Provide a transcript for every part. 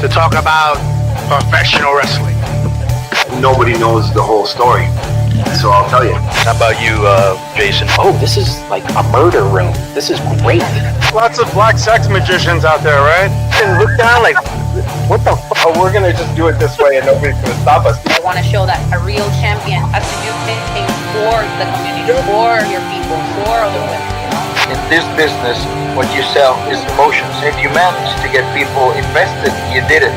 to talk about professional wrestling. Nobody knows the whole story, so I'll tell you. How about you, Jason? Oh, this is like a murder room. This is great. Lots of black sex magicians out there, right? And look down like, what the fuck? Oh, we're gonna just do it this way and nobody's gonna stop us. I want to show that a real champion has to do things for the community, for your people, for the women. In this business, what you sell is emotions. If you manage to get people invested, you did it.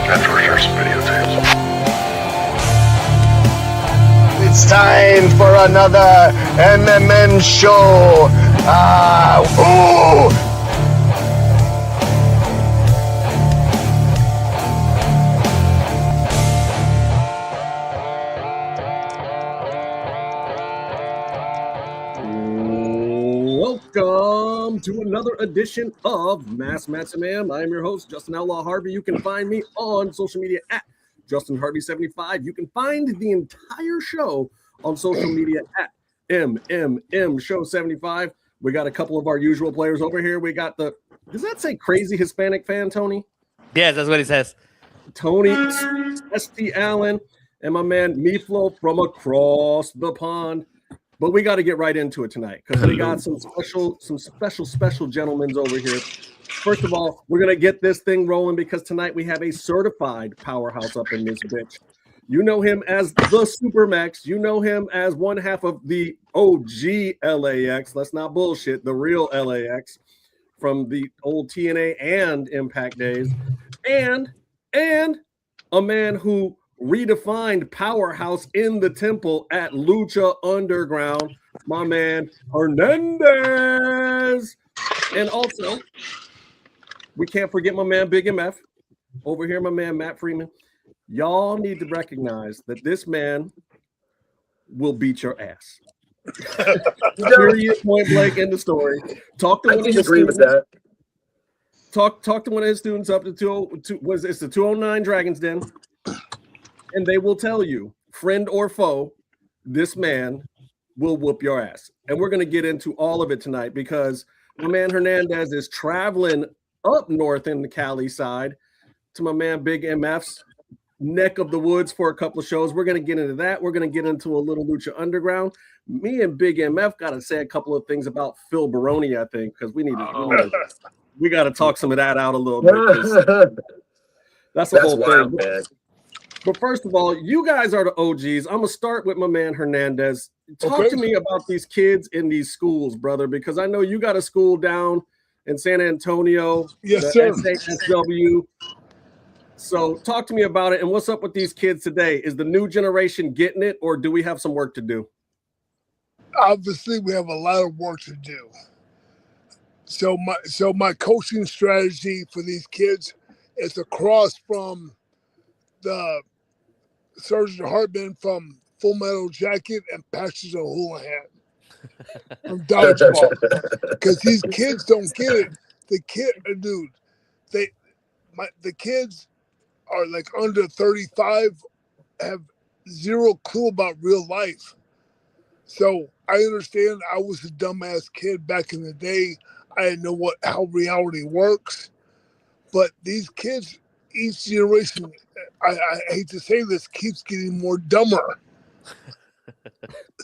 That's for sure, some videotapes. It's time for another MMMshow. Welcome to another edition of Mass MMM. I am your host, Justin Outlaw Harvey. You can find me on social media at Justin Harvey 75. You can find the entire show on social media at MMMshow 75. We got a couple of our usual players over here. We got the, does that say crazy Hispanic fan, Tony? Yes, that's what he says. Tony, S.T. Allen, and my man Meefloaf from across the pond. But we got to get right into it tonight because we got some special gentlemen over here. First of all, we're going to get this thing rolling because tonight we have a certified powerhouse up in this bitch. You know him as the Supermax. You know him as one half of the OG LAX. Let's not bullshit. The real LAX from the old TNA and Impact days. And a man who redefined powerhouse in the temple at Lucha Underground, my man Hernandez. And also, we can't forget my man Big MF. Over here, my man Matt Freeman. Y'all need to recognize that this man will beat your ass. Period, point blank in the story. Talk to one of his students. Talk to one of his students up to it's the 209 Dragon's Den. And they will tell you, friend or foe, this man will whoop your ass. And we're going to get into all of it tonight because my man Hernandez is traveling up north in the Cali side to my man Big MF's neck of the woods for a couple of shows. We're going to get into that. We're going to get into a little Lucha Underground. Me and Big MF got to say a couple of things about Phil Baroni, I think, because we got to talk some of that out a little bit. That's the whole thing. Man. But first of all, you guys are the OGs. I'm going to start with my man Hernandez. Talk to me about these kids in these schools, brother, because I know you got a school down in San Antonio. Yes, sir. SHSW. So talk to me about it. And what's up with these kids today? Is the new generation getting it, or do we have some work to do? Obviously, we have a lot of work to do. So my coaching strategy for these kids is across from the Sergeant Hartman from Full Metal Jacket and Patches of Houlihan from Dodgeball, because these kids don't get it. The kids are like under 35, have zero clue about real life. So I understand I was a dumbass kid back in the day. I didn't know how reality works, but these kids, each generation, I hate to say this, keeps getting more dumber.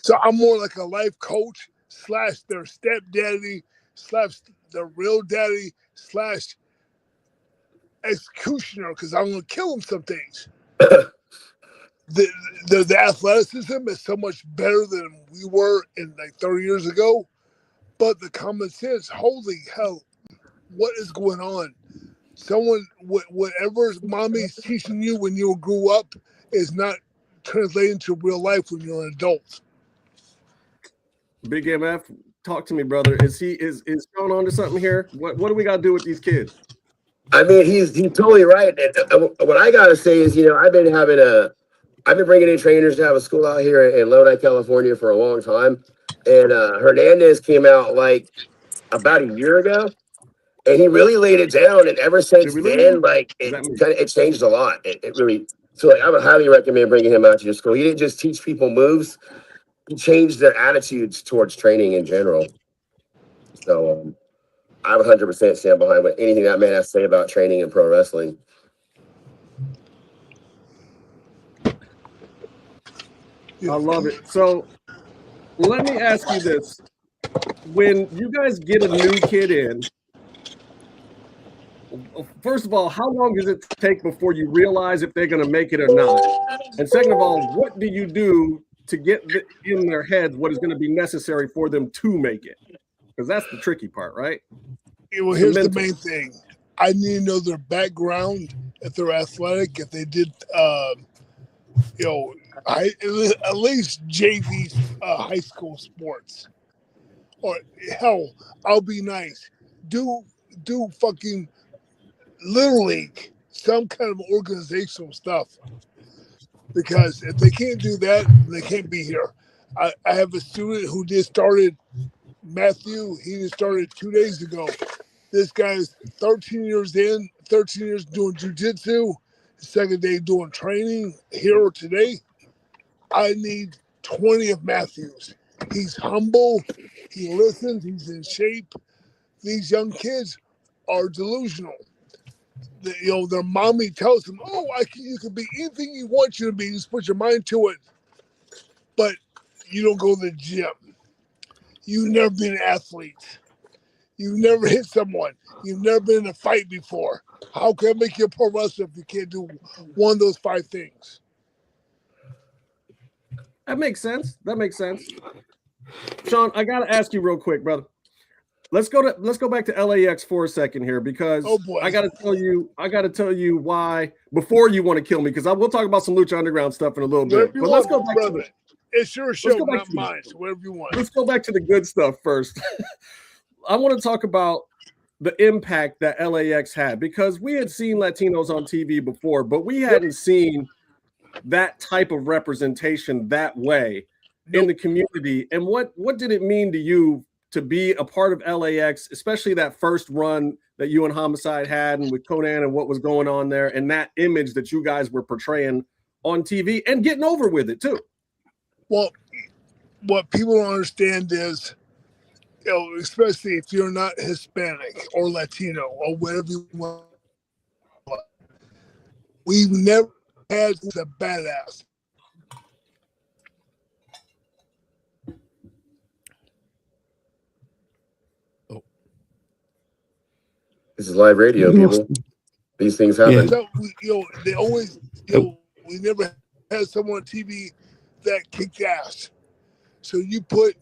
So I'm more like a life coach / their stepdaddy / their real daddy / executioner, because I'm going to kill them some things. The athleticism is so much better than we were in like 30 years ago, but the common sense, holy hell, what is going on? Someone, whatever mommy's teaching you when you grew up is not translating to real life when you're an adult. Big MF, talk to me, brother. Is Shawn on to something here? What do we got to do with these kids? I mean, he's totally right. And what I got to say is, I've been bringing in trainers to have a school out here in Lodi, California for a long time. And Hernandez came out like about a year ago. And he really laid it down, and ever since then, like it changed a lot. It really. So I would highly recommend bringing him out to your school. He didn't just teach people moves; he changed their attitudes towards training in general. So I would 100% stand behind anything that man has to say about training and pro wrestling. I love it. So let me ask you this. When you guys get a new kid in, first of all, how long does it take before you realize if they're going to make it or not? And second of all, what do you do to get in their heads what is going to be necessary for them to make it? Because that's the tricky part, right? Well, here's the main thing. I need to know their background, if they're athletic, if they did, at least JV high school sports. Or hell, I'll be nice. Do fucking Little League, some kind of organizational stuff. Because if they can't do that, they can't be here. I have a student who just started, Matthew, he just started 2 days ago. This guy's 13 years in, 13 years doing jiu-jitsu, second day doing training here today. I need 20 of Matthews. He's humble, he listens, he's in shape. These young kids are delusional. Their mommy tells them, "Oh, you can be anything you want you to be. Just put your mind to it." But you don't go to the gym. You've never been an athlete. You've never hit someone. You've never been in a fight before. How can I make you a pro wrestler if you can't do one of those 5 things? That makes sense. Shawn, I gotta ask you real quick, brother. Let's go back to LAX for a second here, because I gotta tell you why before you want to kill me, because we'll talk about some Lucha Underground stuff in a little bit. But let's go back to it's your show, not mine. So whatever you want. Let's go back to the good stuff first. I want to talk about the impact that LAX had, because we had seen Latinos on TV before, but we hadn't seen that type of representation that way in the community. And what did it mean to you to be a part of LAX, especially that first run that you and Homicide had, and with Conan and what was going on there, and that image that you guys were portraying on TV and getting over with it too? Well, what people don't understand is, especially if you're not Hispanic or Latino or whatever you want, we've never had a badass. This is live radio, people. These things happen. So they always, we never had someone on TV that kicked ass. So you put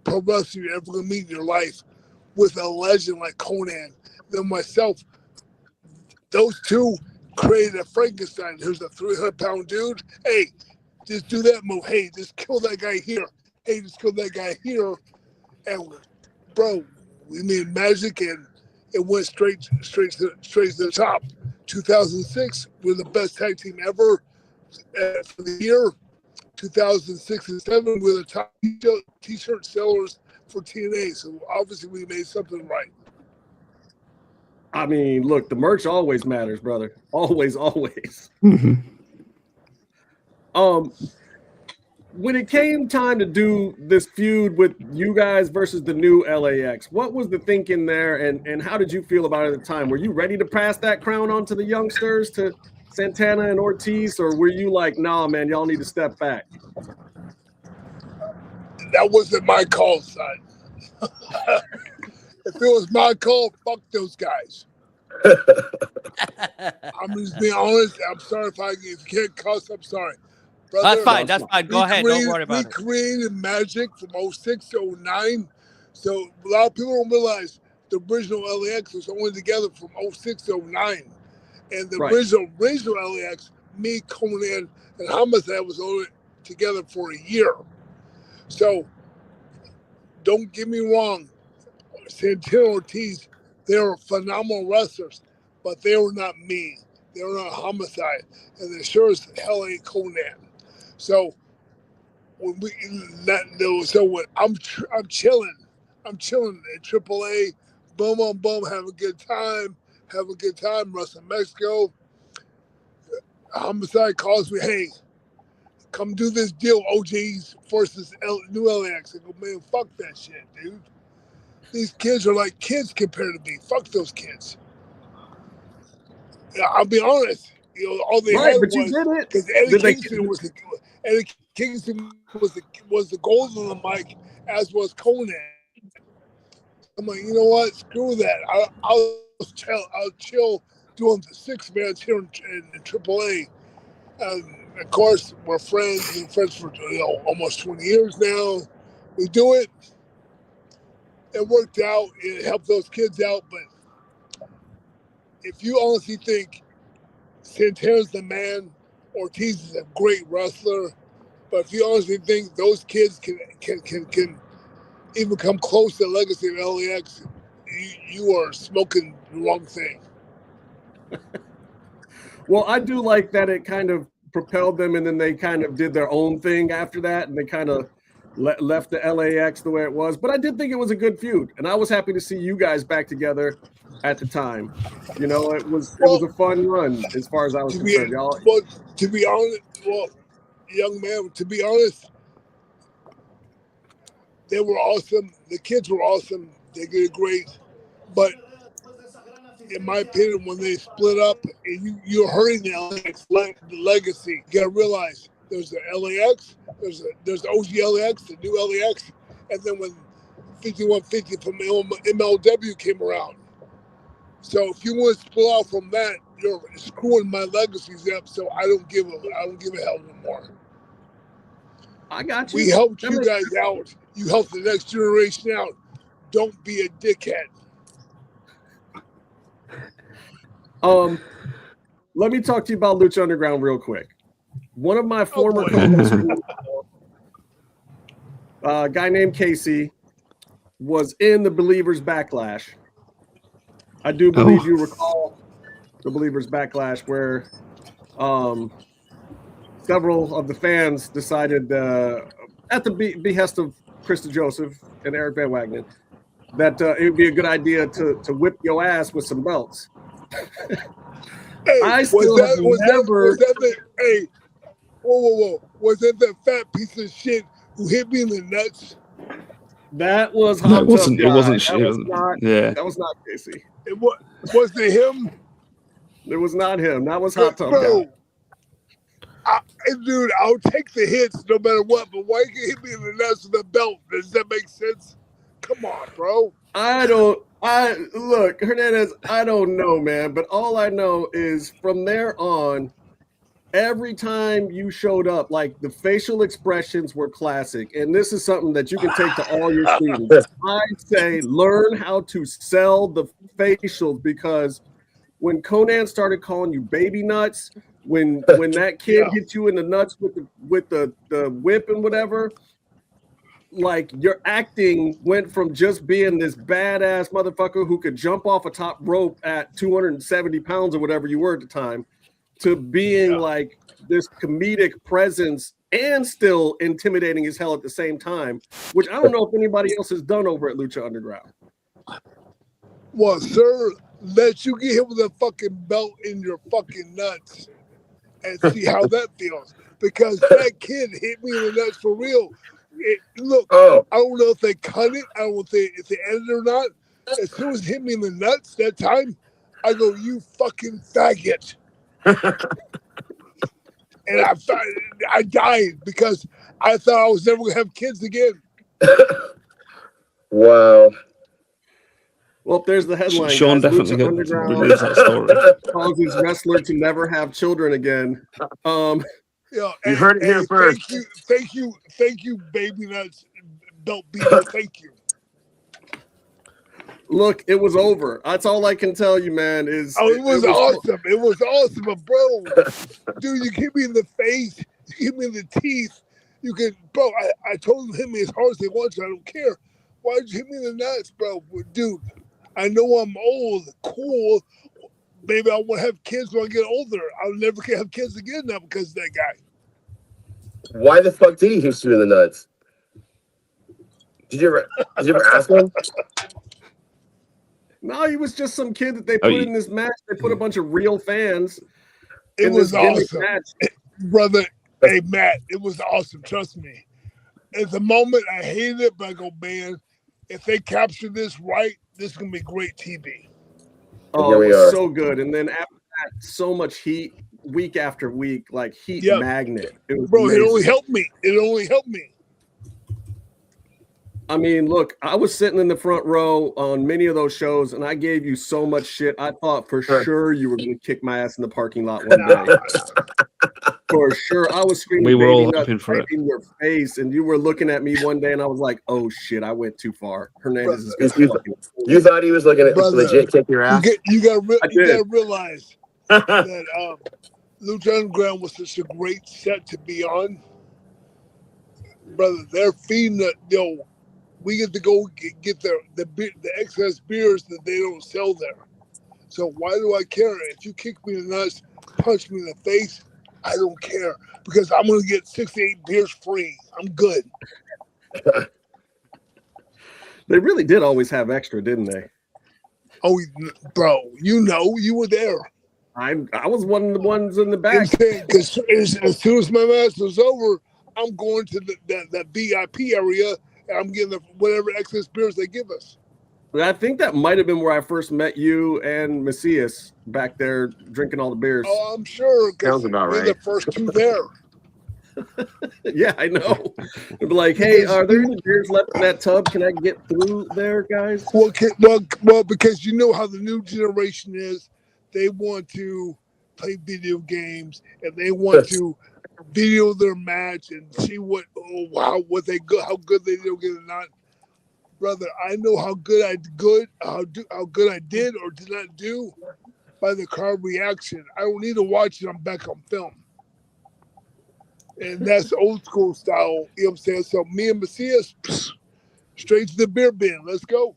pro wrestling you're ever gonna meet in your life with a legend like Conan, then myself, those two created a Frankenstein. Here's a 300-pound dude. Hey, just do that move. Hey, just kill that guy here. Hey, just kill that guy here. And bro, we made magic, and it went straight to the top. 2006, we're the best tag team ever for the year. 2006 and 2007, we're the top t-shirt sellers for TNA. So obviously we made something right. I mean, look, the merch always matters, brother. Always. Mm-hmm. When it came time to do this feud with you guys versus the new LAX, what was the thinking there, and how did you feel about it at the time? Were you ready to pass that crown on to the youngsters, to Santana and Ortiz, or were you like, nah, man, y'all need to step back? That wasn't my call, son. If it was my call, fuck those guys. I'm just being honest. I'm sorry if you can't cuss. I'm sorry. Brother, That's fine. Go ahead. Don't worry about it. We created magic from 06 to 09. So a lot of people don't realize the original LAX was only together from 06 to 09. And the original LAX, me, Conan, and Homicide was only together for a year. So don't get me wrong. Santana Ortiz, they were phenomenal wrestlers, but they were not me. They were not Homicide. And they sure as hell ain't Conan. So when I'm chilling at AAA, boom, have a good time, Wrestle Mexico. Homicide calls me, hey, come do this deal, OGs versus new LAX. I go, man, fuck that shit, dude. These kids are like kids compared to me. Fuck those kids. I'll be honest. all they Right, had but you was did it. because Eddie Did they- Kingston was the gold on the mic, as was Conan. I'm like, you know what? Screw that. I'll chill doing the 6 minutes here in AAA. And of course, we're friends. We've been friends for almost 20 years now. We do it. It worked out. It helped those kids out. But if you honestly think Santana's the man, Ortiz is a great wrestler, but if you honestly think those kids can even come close to the legacy of LAX, you are smoking the wrong thing. Well, I do like that it kind of propelled them, and then they kind of did their own thing after that, and they kind of left the LAX the way it was. But I did think it was a good feud, and I was happy to see you guys back together at the time. You know, it was a fun run as far as I was concerned. Y'all. Well, to be honest, young man, to be honest, they were awesome. The kids were awesome. They did great. But in my opinion, when they split up and you're hurting the LAX legacy, you gotta realize there's the LAX, there's OG LAX, the new LAX, and then when 5150 from MLW came around. So if you want to split off from that, you're screwing my legacies up. So I don't give a hell no more. I got you. We helped you guys out. You helped the next generation out. Don't be a dickhead. Let me talk to you about Lucha Underground real quick. One of my former co-hosts, a guy named Casey, was in the Believers Backlash. I do believe you recall the Believers Backlash, where several of the fans decided, at the behest of Krista Joseph and Eric Van Wagner, that it would be a good idea to whip your ass with some belts. Hey, I still never. Hey, whoa! Was that the fat piece of shit who hit me in the nuts? That was No, it wasn't. Tough It wasn't. Guy. That was not. Yeah. That was not Casey. It was it him? It was not him. That was Hot Tub Guy. Dude, I'll take the hits no matter what. But why you hit me in the nuts with a belt? Does that make sense? Come on, bro. Look, Hernandez, I don't know, man, but all I know is from there on, every time you showed up, like, the facial expressions were classic. And this is something that you can take to all your students. I'd say learn how to sell the facials, because when Conan started calling you baby nuts, when that kid hit you in the nuts with the whip and whatever, like, your acting went from just being this badass motherfucker who could jump off a top rope at 270 pounds or whatever you were at the time, to being like this comedic presence and still intimidating as hell at the same time, which I don't know if anybody else has done over at Lucha Underground. Well, sir, let you get hit with a fucking belt in your fucking nuts and see how that feels. Because that kid hit me in the nuts for real. Look, I don't know if they cut it. I don't know if they edited it or not. As soon as it hit me in the nuts that time, I go, you fucking faggot. And I died because I thought I was never going to have kids again. Wow. Well, there's the headline. Shawn guys. definitely Underground that story. causes wrestler to never have children again. You heard it here first. Thank you, baby nuts, belt beater. Thank you. Look, it was over. That's all I can tell you, man. It was awesome. It was awesome, but bro, dude, you hit me in the face, you hit me in the teeth. You can, bro. I told them hit me as hard as they want to. I don't care. Why'd you hit me in the nuts, bro? Dude, I know I'm old, cool. Maybe I want to have kids when I get older. I'll never have kids again now because of that guy. Why the fuck did he hit you in the nuts? Did you ever ask him? No, he was just some kid that they put in this match. They put a bunch of real fans. It was awesome, brother. Hey, Matt, it was awesome. Trust me. At the moment, I hated it, but I go, man, if they capture this right, this is gonna be great TV. Oh, it was so good. And then after that, so much heat week after week, like heat Yeah. magnet. It was Bro, it amazing. only helped me. It only helped me. I mean, look, I was sitting in the front row on many of those shows, and I gave you so much shit. I thought for sure you were going to kick my ass in the parking lot one day. For sure. I was screaming, We were all baby hoping nuts for right it. in your face, and you were looking at me one day, and I was like, oh, shit, I went too far. Hernandez is going to You thought he was looking at Brother, legit kick your ass? You got did. to realize that Lucha Underground was such a great set to be on. Brother, they're feeding we get to go get the excess beers that they don't sell there. So why do I care? If you kick me in the nuts, punch me in the face, I don't care because I'm gonna get 6 to 8 beers free. I'm good. They really did always have extra, didn't they? Oh, bro, you were there. I was one of the ones in the back. Because as soon as my match was over, I'm going to that VIP area and I'm getting whatever excess beers they give us. I think that might have been where I first met you and Macias back there drinking all the beers. Oh, I'm sure. Sounds about we're right. the first two there. Yeah, I know. They'd be like, hey, are there any beers left in that tub? Can I get through there, guys? Well, because you know how the new generation is. They want to play video games and they want to video their match and see how good they do get or not. Brother, I know how good I did or did not do by the crowd reaction. I don't need to watch it. I'm back on film. And that's old school style, you know what I'm saying? So me and Macias, straight to the beer bin. Let's go.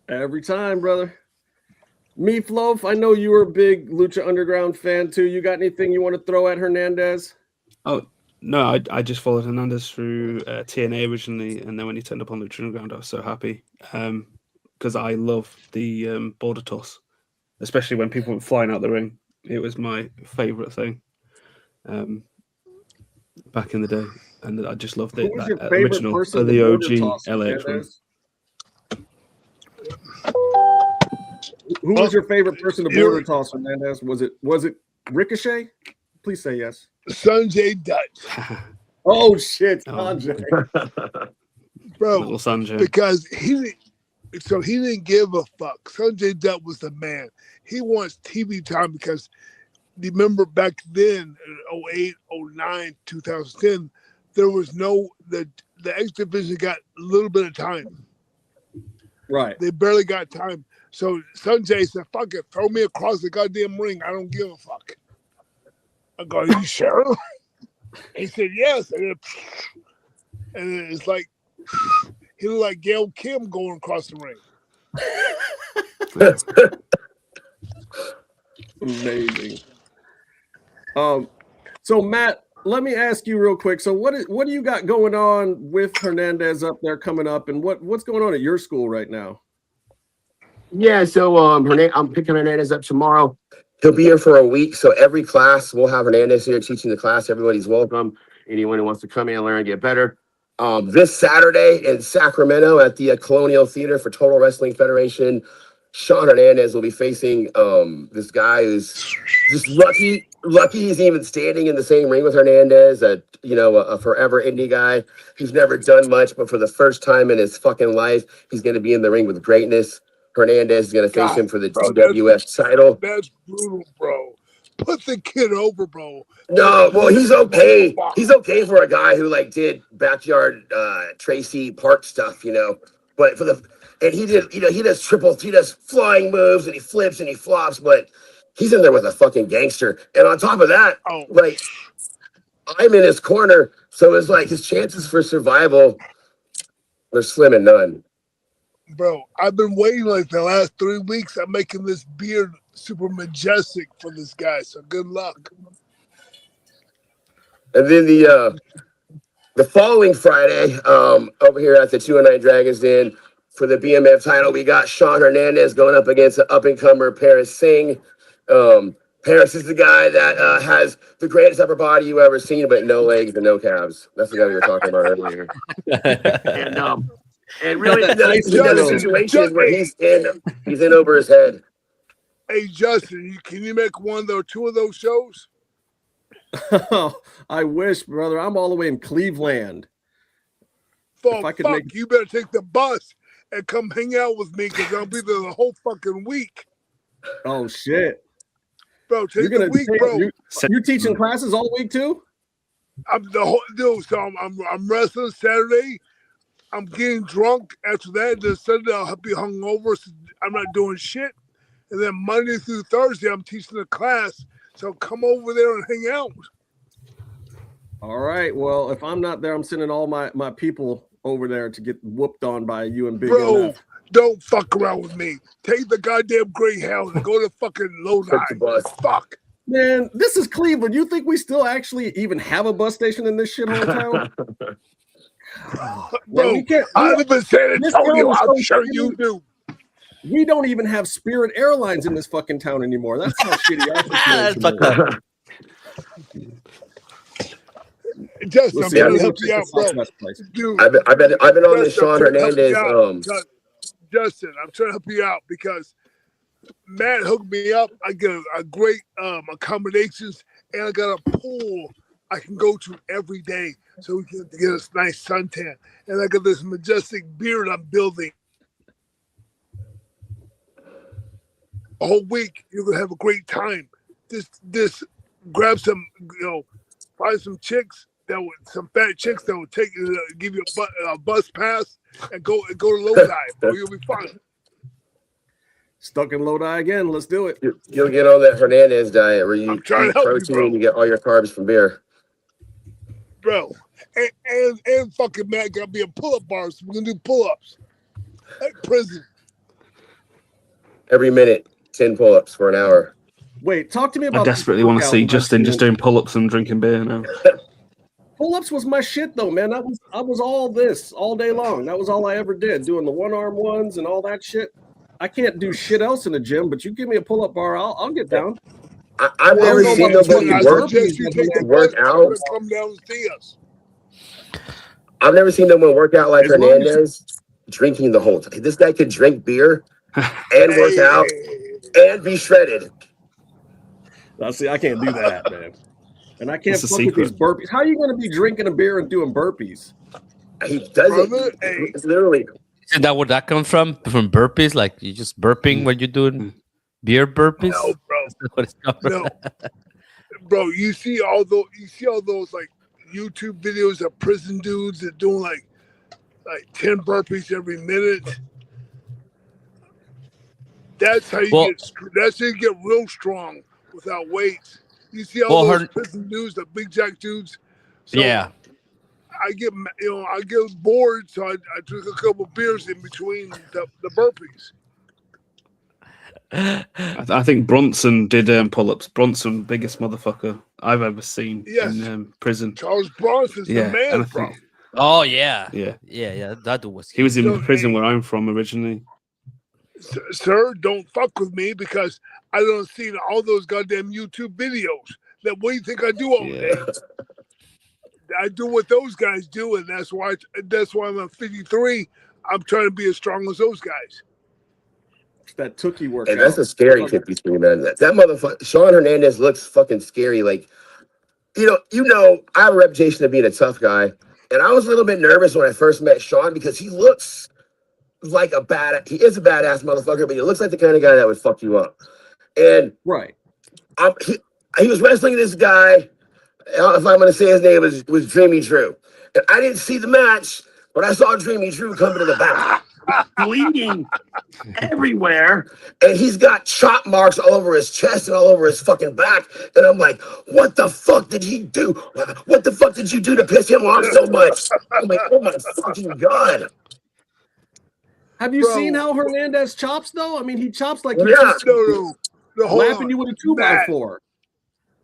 Every time, brother. Meefloaf, I know you were a big Lucha Underground fan too. You got anything you want to throw at Hernandez? Oh, no, I just followed Hernandez through TNA originally, and then when he turned up on Lucha Underground, I was so happy because I love the border toss, especially when people were flying out the ring. It was my favourite thing back in the day, and I just loved it. That original, the OG LAX one. Who was your favorite person to border toss, Hernandez? Was it Ricochet? Please say yes. Sanjay Dutt. Oh shit, Sanjay. Bro, Sanjay. Because he didn't give a fuck. Sanjay Dutt was the man. He wants TV time because remember back then in 08, 09, 2010, there was the X Division got a little bit of time. Right. They barely got time. So Sanjay said, fuck it, throw me across the goddamn ring. I don't give a fuck. I go, are you sure? He said, yes. And it's like, he looked like Gail Kim going across the ring. Amazing. So Matt, let me ask you real quick. So what do you got going on with Hernandez up there coming up, and what's going on at your school right now? Yeah, so I'm picking Hernandez up tomorrow. He'll be here for a week, so every class we'll have Hernandez here teaching the class. Everybody's welcome. Anyone who wants to come in and learn and get better. This Saturday in Sacramento at the Colonial Theater for Total Wrestling Federation, Shawn Hernandez will be facing this guy who's just lucky he's even standing in the same ring with Hernandez, a forever indie guy who's never done much, but for the first time in his fucking life, he's going to be in the ring with greatness. Hernandez is going to face him for the GWF title. That's brutal, bro. Put the kid over, bro. No, well, he's okay. He's okay for a guy who did backyard Tracy Park stuff, But he does flying moves and he flips and he flops, but he's in there with a fucking gangster. And on top of that, I'm in his corner, so it's like his chances for survival are slim and none. Bro, I've been waiting the last 3 weeks. I'm making this beard super majestic for this guy, so good luck. And then the following Friday, over here at the 209 Dragons Den for the BMF title, we got Shawn Hernandez going up against the up-and-comer Paris Singh. Paris is the guy that has the greatest upper body you ever seen, but no legs and no calves. That's the guy we were talking about earlier. And really, the situation where he's in over his head. Hey, Justin, can you make one or two of those shows? I wish, brother. I'm all the way in Cleveland. Fuck, you better take the bus and come hang out with me because I'll be there the whole fucking week. Oh shit, bro! Take the week, bro. You teaching classes all week too? I'm the whole dude. So I'm wrestling Saturday. I'm getting drunk after that. Then Sunday I'll be hungover. So I'm not doing shit. And then Monday through Thursday I'm teaching a class. So come over there and hang out. All right. Well, if I'm not there, I'm sending all my people over there to get whooped on by you and Big MF. Don't fuck around with me. Take the goddamn Greyhound and go to fucking Lodi. Fuck. Man, this is Cleveland. You think we still actually even have a bus station in this shithole town? Bro, I live in San Antonio. I'm sure you do. We don't even have Spirit Airlines in this fucking town anymore. That's how shitty our situation is. Justin, I'm trying to help you out, bro. Dude, I've been on the Shawn Hernandez. Justin, I'm trying to help you out because Matt hooked me up. I get a great accommodations, and I got a pool I can go to every day, so we can get a nice suntan. And I got this majestic beard I'm building. A whole week, you're gonna have a great time. Just grab some, find some chicks. Some fat chicks that will take you, give you a bus pass and go to Lodi, bro. You'll be fine. Stuck in Lodi again. Let's do it. You'll get on that Hernandez diet where you eat protein and you get all your carbs from beer, bro. And fucking Matt got me a pull-up bar, so we're gonna do pull-ups at prison. Every minute, 10 pull-ups for an hour. Wait, talk to me about. I desperately want to see Justin just doing pull-ups and drinking beer now. Pull-ups was my shit though, man. I was all this all day long. That was all I ever did, doing the one-arm ones and all that shit. I can't do shit else in the gym, but you give me a pull-up bar, I'll get down. I've never seen nobody work out. Come down and see us. I've never seen no one work out like Hernandez, drinking the whole time. This guy could drink beer and work out and be shredded. Now, see, I can't do that, man. And I can't fuck with these burpees. How are you going to be drinking a beer and doing burpees? He does it. It's literally. Isn't that where that comes from? From burpees? Like you just burping when you're doing beer burpees? No, bro. No. Bro, you see all those like YouTube videos of prison dudes that doing like 10 burpees every minute. That's how you get real strong without weights. You see all those prison dudes, the big jack dudes. So yeah. I get bored, so I drink a couple beers in between the burpees. I think Bronson did pull-ups. Bronson, biggest motherfucker I've ever seen in prison. Charles Bronson's the man, bro. Oh yeah, yeah. That was. He was in prison where I'm from originally. Sir, don't fuck with me because I don't see all those goddamn YouTube videos. What do you think I do all day? I do what those guys do, and that's why I'm at 53. I'm trying to be as strong as those guys. That Tookie workout. And that's a scary 53, man. That motherfucker, Shawn Hernandez looks fucking scary. Like, I have a reputation of being a tough guy, and I was a little bit nervous when I first met Shawn because he looks like he is a badass motherfucker, but he looks like the kind of guy that would fuck you up. And right, he was wrestling this guy. If I'm going to say his name, was Dreamy Drew. And I didn't see the match, but I saw Dreamy Drew coming to the back, bleeding everywhere. And he's got chop marks all over his chest and all over his fucking back. And I'm like, what the fuck did he do? What the fuck did you do to piss him off so much? I'm like, oh my fucking God. Have you seen how Hernandez chops, though? I mean, he chops like he's lapping you with a 2x4.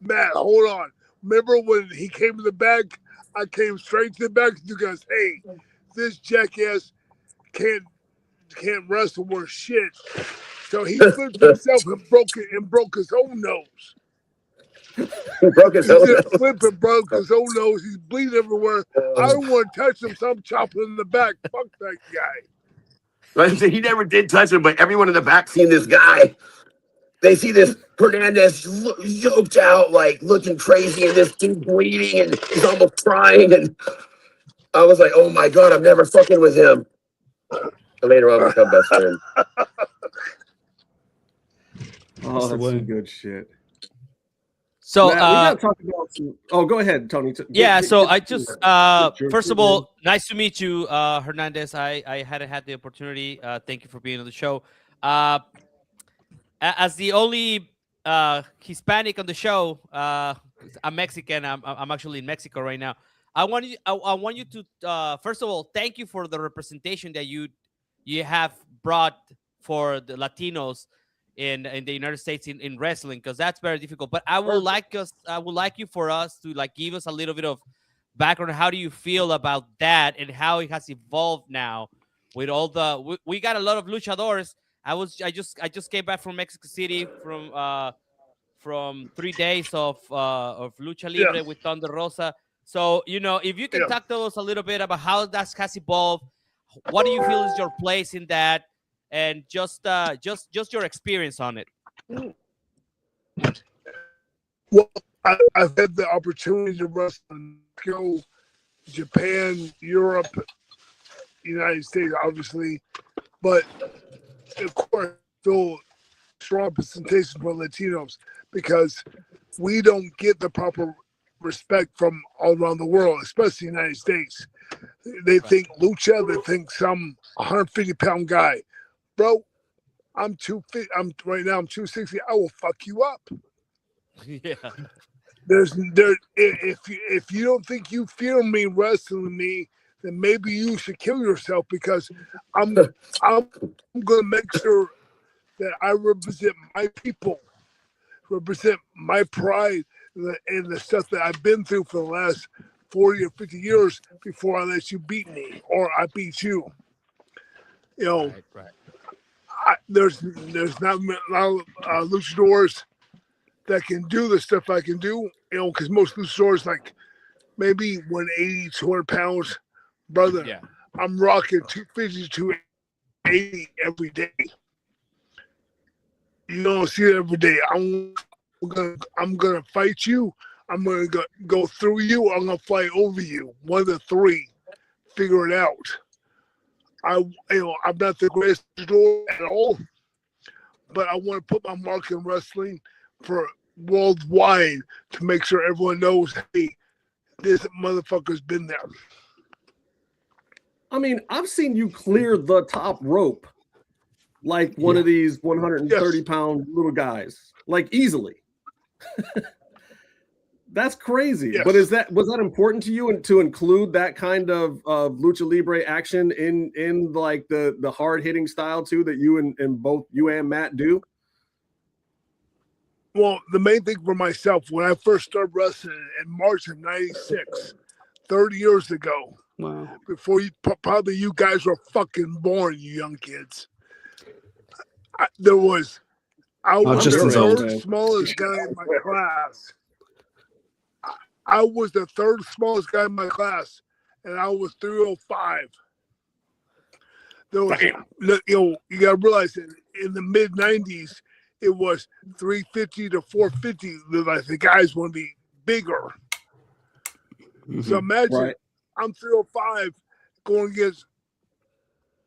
Matt, hold on. Remember when he came to the back? I came straight to the back because, hey, this jackass can't wrestle worth shit. So he flipped himself and broke his own nose. He broke his own nose. Flip and broke his own nose. He's bleeding everywhere. I don't want to touch him, so I'm chopping in the back. Fuck that guy. He never did touch him, but everyone in the back seen this guy. they see this Hernandez yoked out, like looking crazy, and this dude bleeding, and he's almost crying. And I was like, oh my God, I'm never fucking with him. And later on, become best friends. Oh, that's some good shit. So Matt, we gotta talk about some. Oh, go ahead, Tony. First of all, nice to meet you, Hernandez. I hadn't had the opportunity. Thank you for being on the show. As the only Hispanic on the show, I'm Mexican. I'm actually in Mexico right now. I want you to first of all thank you for the representation that you have brought for the Latinos in the United States in wrestling, because that's very difficult. But I would like you for us to like give us a little bit of background. How do you feel about that and how it has evolved now with all the we got a lot of luchadores. I just came back from Mexico City from 3 days of Lucha Libre with Thunder Rosa. So, if you can talk to us a little bit about how that has evolved, what do you feel is your place in that, and just your experience on it? Well, I've had the opportunity to wrestle in Mexico, Japan, Europe, United States, obviously, but of course, still strong representation for Latinos, because we don't get the proper respect from all around the world, especially the United States. They think lucha, they think some 150-pound guy. Bro, I'm 250. Right now I'm 260. I will fuck you up. Yeah. If you don't think you feel me wrestling me, then maybe you should kill yourself, because I'm gonna make sure that I represent my people, represent my pride, and the stuff that I've been through for the last 40 or 50 years before I let you beat me or I beat you. Right. There's not a lot of luchadors that can do the stuff I can do, because most luchadors like maybe 180, 200 pounds. Brother, Yeah. I'm rocking 250, 280 every day. You don't see it every day. I'm gonna fight you. I'm gonna go through you. I'm gonna fly over you. One of the three. Figure it out. I'm not the greatest luchador at all, but I want to put my mark in wrestling for worldwide to make sure everyone knows, hey, this motherfucker's been there. I mean, I've seen you clear the top rope like one of these 130-pound little guys, like easily. That's crazy. Yes. But was that important to you, and to include that kind of lucha libre action in like the hard hitting style too that you and both you and Matt do? Well, the main thing for myself, when I first started wrestling in March of '96, 30 years ago, wow, before probably you guys were fucking born, you young kids, I was just the as old. third smallest guy in my class. I was the third smallest guy in my class, and I was 305. There was, you got to realize that in the mid '90s, it was 350 to 450. Like the guys want to be bigger. Mm-hmm. So imagine I'm 305 going against,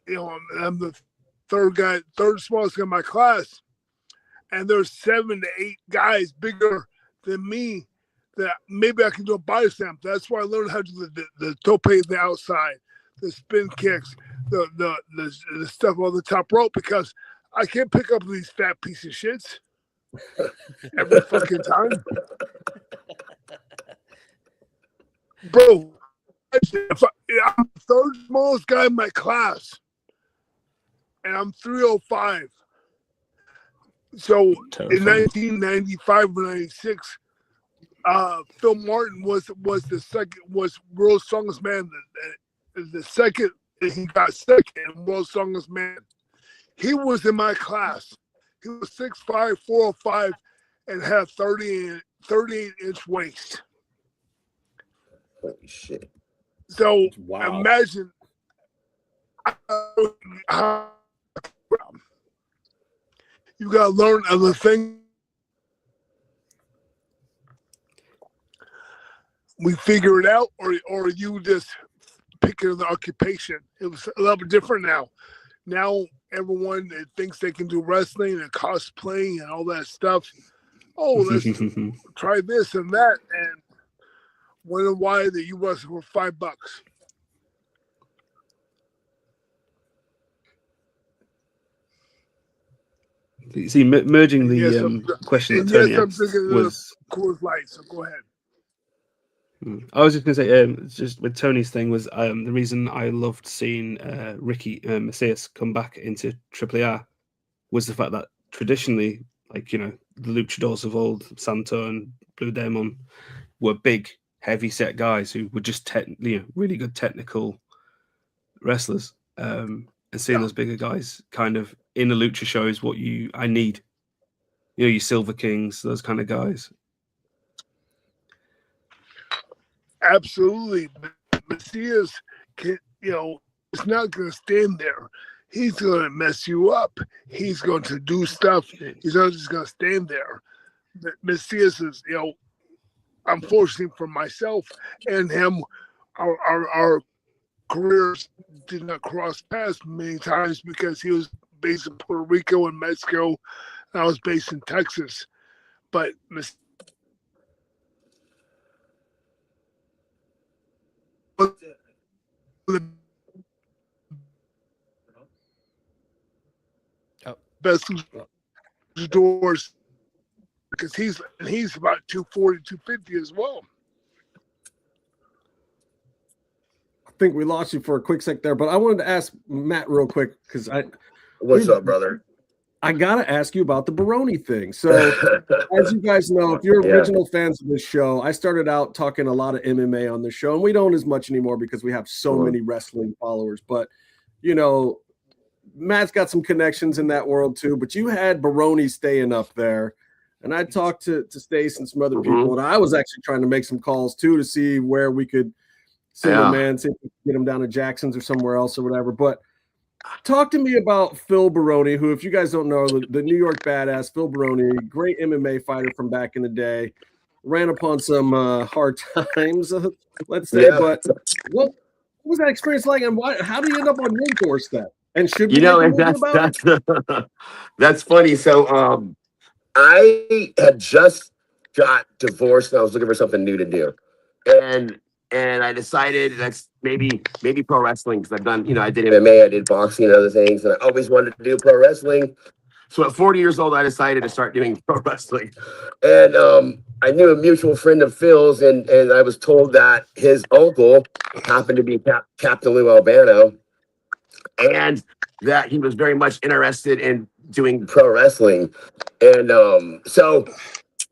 I'm the third smallest guy in my class, and there's 7 to 8 guys bigger than me that maybe I can do a body slam. That's why I learned how to do the tope on the outside, the spin kicks, the stuff on the top rope, because I can't pick up these fat piece of shits every fucking time. Bro, I'm the third smallest guy in my class, and I'm 305. So in 1995 or 96, Phil Martin was world's strongest man. The second he got second, world's strongest man. He was in my class. He was 6'5", 405, and had 38-inch waist. Holy shit! So imagine You got to learn other things. We figure it out, or you just pick an occupation. It was a little bit different now. Now everyone that thinks they can do wrestling and cosplaying and all that stuff. Oh, let's try this and that, and wonder why that you wrestle for $5. See, merging the question that Tony asked was Coors Light. So go ahead. I was just going to say, just with Tony's thing was the reason I loved seeing Ricky Macias come back into AAA was the fact that traditionally, like, you know, the luchadors of old, Santo and Blue Demon, were big, heavy set guys who were just really good technical wrestlers. And seeing those bigger guys kind of in a lucha show is what I need. You know, your Silver Kings, those kind of guys. Absolutely. Macias can, you know, is not going to stand there. He's going to mess you up. He's going to do stuff. He's not just going to stand there. Macias is, you know, unfortunately for myself and him, our careers did not cross paths many times because he was based in Puerto Rico and Mexico, and I was based in Texas. But best doors because he's about 240, 250 as well. I think we lost you for a quick sec there, but I wanted to ask Matt real quick because What's up, brother? I gotta ask you about the Baroni thing. So, as you guys know, if you're original fans of this show, I started out talking a lot of MMA on the show, and we don't as much anymore because we have so many wrestling followers. But you know, Matt's got some connections in that world too. But you had Baroni staying up there, and I talked to Stace and some other people, and I was actually trying to make some calls too to see where we could send a man, see if we could get him down to Jackson's or somewhere else or whatever. But talk to me about Phil Baroni, who, if you guys don't know, the New York badass Phil Baroni, great MMA fighter from back in the day, ran upon some hard times, let's say. But what was that experience like, and how did you end up on your doorstep? And should we that's funny. So I had just got divorced, and I was looking for something new to do, and I decided that's maybe pro wrestling, because I've done, you know, I did MMA, I did boxing and other things, and I always wanted to do pro wrestling. So at 40 years old, I decided to start doing pro wrestling. And I knew a mutual friend of Phil's, and I was told that his uncle happened to be Captain Lou Albano, and that he was very much interested in doing pro wrestling. And so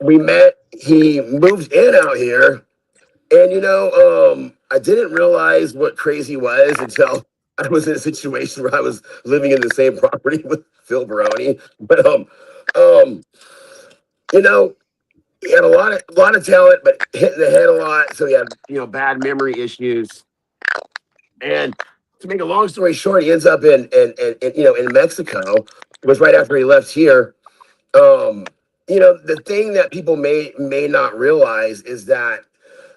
we met. He moved in out here. And, you know, I didn't realize what crazy was until I was in a situation where I was living in the same property with Phil Baroni. But, you know, he had a lot of talent, but hit in the head a lot. So he had, you know, bad memory issues. And to make a long story short, he ends up in Mexico. It was right after he left here. You know, the thing that people may not realize is that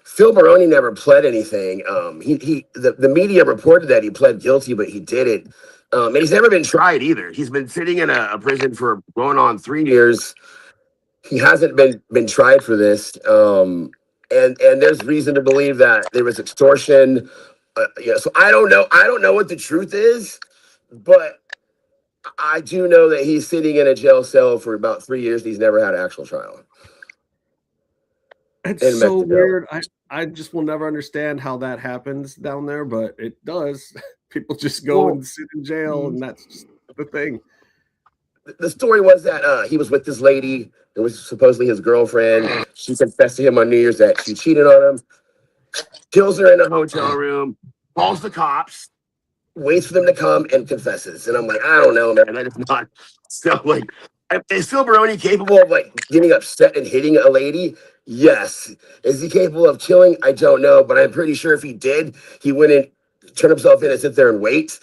Phil Baroni never pled anything. The media reported that he pled guilty, but he didn't. And he's never been tried either. He's been sitting in a prison for going on 3 years. He hasn't been tried for this. And there's reason to believe that there was extortion. So I don't know what the truth is, but I do know that he's sitting in a jail cell for about 3 years. He's never had an actual trial. It's so weird. I just will never understand how that happens down there, but it does. People just go and sit in jail, and that's just the thing. The story was that he was with this lady. It was supposedly his girlfriend. She confessed to him on New Year's that she cheated on him. Kills her in a hotel room. Calls the cops. Waits for them to come and confesses. And I'm like, I don't know, man. That is not. So, like, is Phil Baroni capable of, like, getting upset and hitting a lady? Yes. Is he capable of killing? I don't know, but I'm pretty sure if he did, he wouldn't turn himself in and sit there and wait,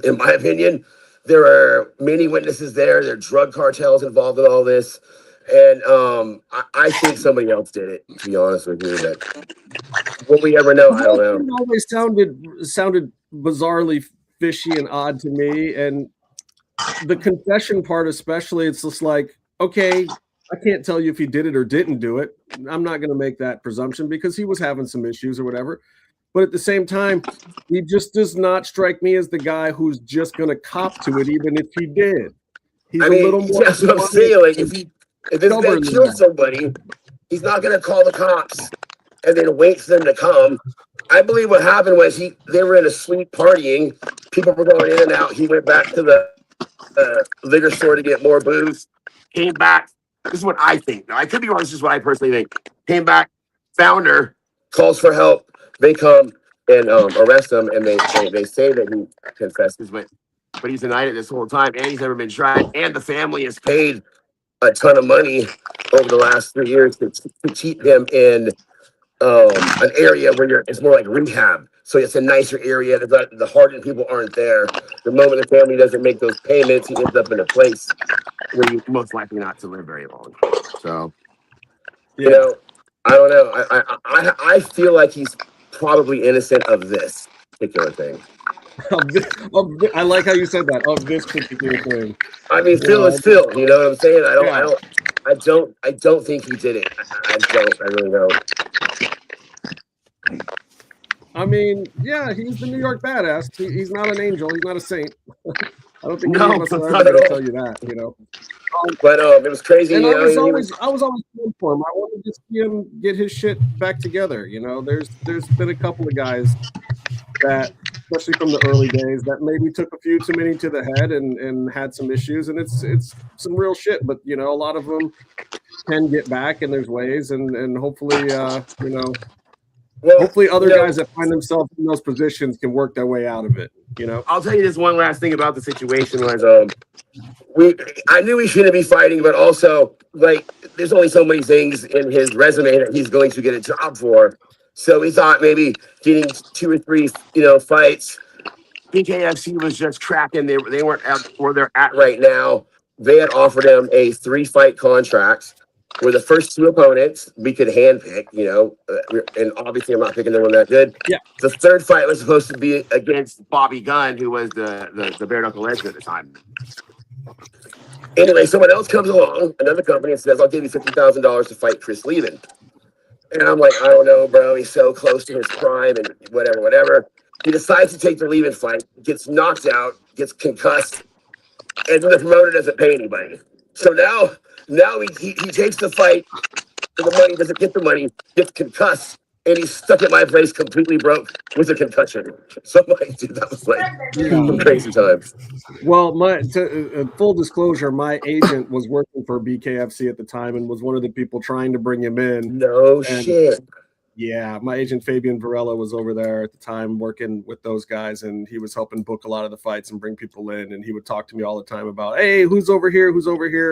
in my opinion. There are many witnesses there. There are drug cartels involved in all this. And I think somebody else did it, to be honest with you. But will we ever know? I don't know. It always sounded bizarrely fishy and odd to me. And the confession part, especially, it's just like, okay, I can't tell you if he did it or didn't do it. I'm not going to make that presumption because he was having some issues or whatever. But at the same time, he just does not strike me as the guy who's just going to cop to it, even if he did. He's a little more. That's what I'm saying. Like, if this guy kills somebody, he's not going to call the cops and then wait for them to come. I believe what happened was they were in a suite partying. People were going in and out. He went back to the liquor store to get more booze. Came back. This is what I think. Now, I could be wrong. This is what I personally think. Came back, found her, calls for help. They come and arrest him, and they say that he confesses, but he's denied it this whole time, and he's never been tried. And the family has paid a ton of money over the last 3 years to keep him in an area where it's more like rehab. So it's a nicer area. The hardened people aren't there. The moment the family doesn't make those payments, he ends up in a place where you're most likely not to live very long. So, you know, I don't know. I feel like he's probably innocent of this particular thing. I like how you said that, of this particular thing. I mean, Phil is Phil. You know what I'm saying? I don't think he did it. I really don't. I mean, yeah, he's the New York badass. He's not an angel. He's not a saint. I don't think any of us are ever going to tell you that, you know. But it was crazy. And you know, I was always pulling for him. I wanted to see him get his shit back together. You know, there's been a couple of guys that, especially from the early days, that maybe took a few too many to the head and had some issues, and it's some real shit. But you know, a lot of them can get back, and there's ways, and hopefully, you know. Well, hopefully other guys that find themselves in those positions can work their way out of it, you know? I'll tell you this one last thing about the situation was I knew he shouldn't be fighting, but also, like, there's only so many things in his resume that he's going to get a job for. So he thought maybe getting 2 or 3, you know, fights. BKFC was just cracking. They weren't at where they're at right now. They had offered him a 3-fight contract where the first 2 opponents we could handpick, you know, and obviously I'm not picking the one that good. Yeah. The 3rd fight was supposed to be against Bobby Gunn, who was the bare knuckle legend at the time. Anyway, someone else comes along, another company, and says, "I'll give you $50,000 to fight Chris Levin." And I'm like, I don't know, bro. He's so close to his prime and whatever. He decides to take the Levin fight, gets knocked out, gets concussed, and then the promoter doesn't pay anybody. So now he takes the fight for the money, doesn't get the money, gets concussed, and he's stuck at my place completely broke with a concussion. So I'm like, dude, that was like some crazy times. Well, full disclosure, my agent was working for BKFC at the time and was one of the people trying to bring him in. No shit. Yeah, my agent Fabian Varela was over there at the time working with those guys, and he was helping book a lot of the fights and bring people in. And he would talk to me all the time about, hey, who's over here?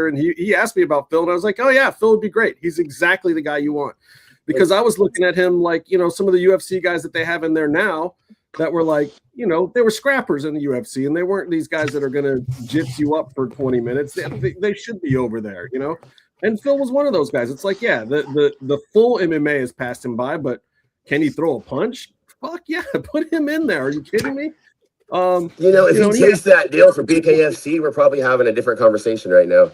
And he asked me about Phil, and I was like, oh yeah, Phil would be great. He's exactly the guy you want. Because I was looking at him like, you know, some of the UFC guys that they have in there now that were like, you know, they were scrappers in the UFC, and they weren't these guys that are going to gyps you up for 20 minutes. They should be over there, you know. And Phil was one of those guys. It's like, yeah, the full MMA has passed him by, but can he throw a punch? Fuck yeah, put him in there. Are you kidding me? You know, if he takes that deal for BKFC, we're probably having a different conversation right now.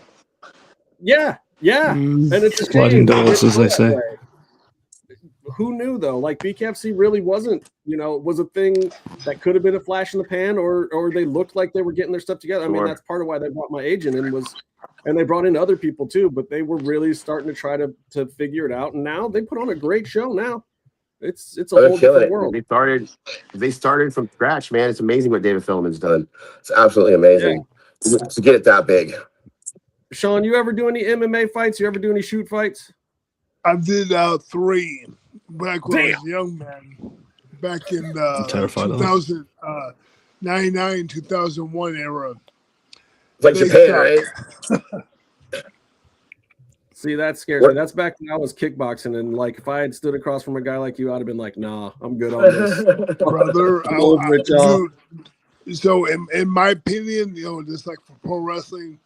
Yeah. And it's a sliding doors, as they say. Who knew though? Like BKFC really wasn't, you know, it was a thing that could have been a flash in the pan, or they looked like they were getting their stuff together. I mean, that's part of why they brought my agent and they brought in other people too, but they were really starting to try to figure it out. And now they put on a great show now. It's a whole different world. They started from scratch, man. It's amazing what David Philman's done. It's absolutely amazing to get it that big. Shawn, you ever do any MMA fights? You ever do any shoot fights? I did 3 back when I was a young man. Back in the 2099, 2001 era. Like Japan, right? See, that scares me. That's back when I was kickboxing, and like if I had stood across from a guy like you, I'd have been like, "Nah, I'm good on this." Brother, So in my opinion, just like for pro wrestling,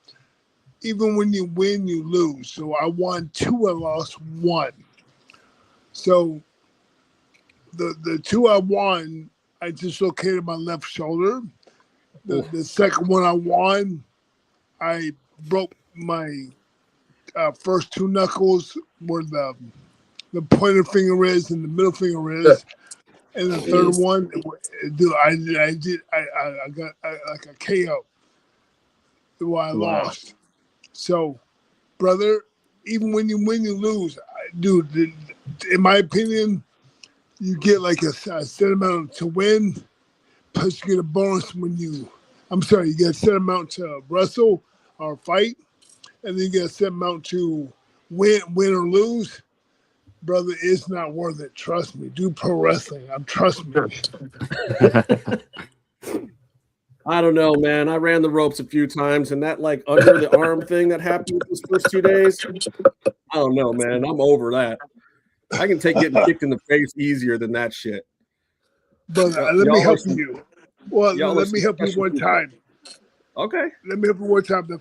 even when you win, you lose. So I won 2, I lost 1. So the 2 I won, I dislocated my left shoulder. The second one I won, I broke my first 2 knuckles where the pointer finger is and the middle finger is. And the third one, dude, I got like a KO. Well, I lost. So, brother, even when you win, you lose. Dude, in my opinion, you get like a set amount to win, plus you get a bonus when you get a set amount to wrestle or fight, and then you get a set amount to win or lose. Brother, it's not worth it. Trust me. Do pro wrestling. Trust me. I don't know, man. I ran the ropes a few times, and that like under the arm thing that happened those first 2 days. I don't know, man. I'm over that. I can take getting kicked in the face easier than that shit. Brother, let me help you. Well, let me help you one time. Okay. Let me help you one time. I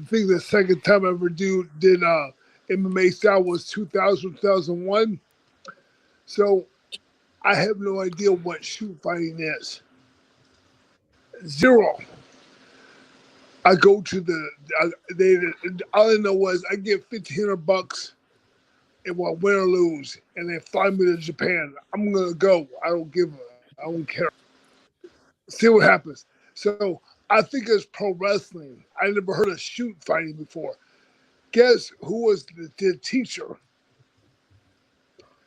think the second time I ever did MMA style was 2001. So I have no idea what shoot fighting is. 0. I go to all I know was I get $1,500 and win or lose, and they fly me to Japan. I'm gonna go. I don't care. See what happens. So I think it's pro wrestling. I never heard of shoot fighting before. Guess who was the teacher?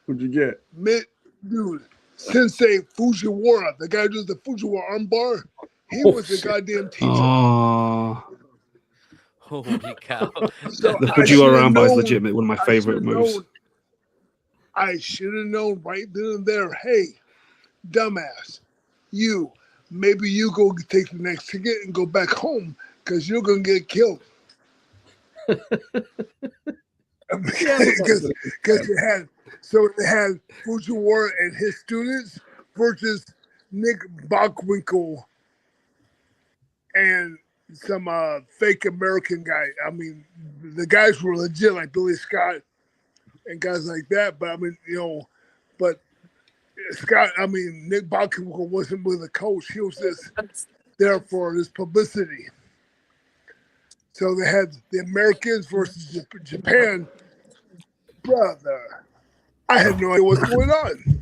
Who'd you get? Dude, Sensei Fujiwara, the guy who does the Fujiwara armbar. He was the goddamn teacher. Oh, holy cow! The Fujiwara armbar is legitimate. One of my favorite moves. I should have known right then and there. Hey, dumbass, maybe you go take the next ticket and go back home because you're gonna get killed. Because they had Fujiwara and his students versus Nick Bockwinkel and some fake American guy. I mean, the guys were legit, like Billy Scott and guys like that. But I mean, but Nick Bockwinkel wasn't with the coach. He was just there for his publicity. So they had the Americans versus Japan. Brother, I had no idea what's going on.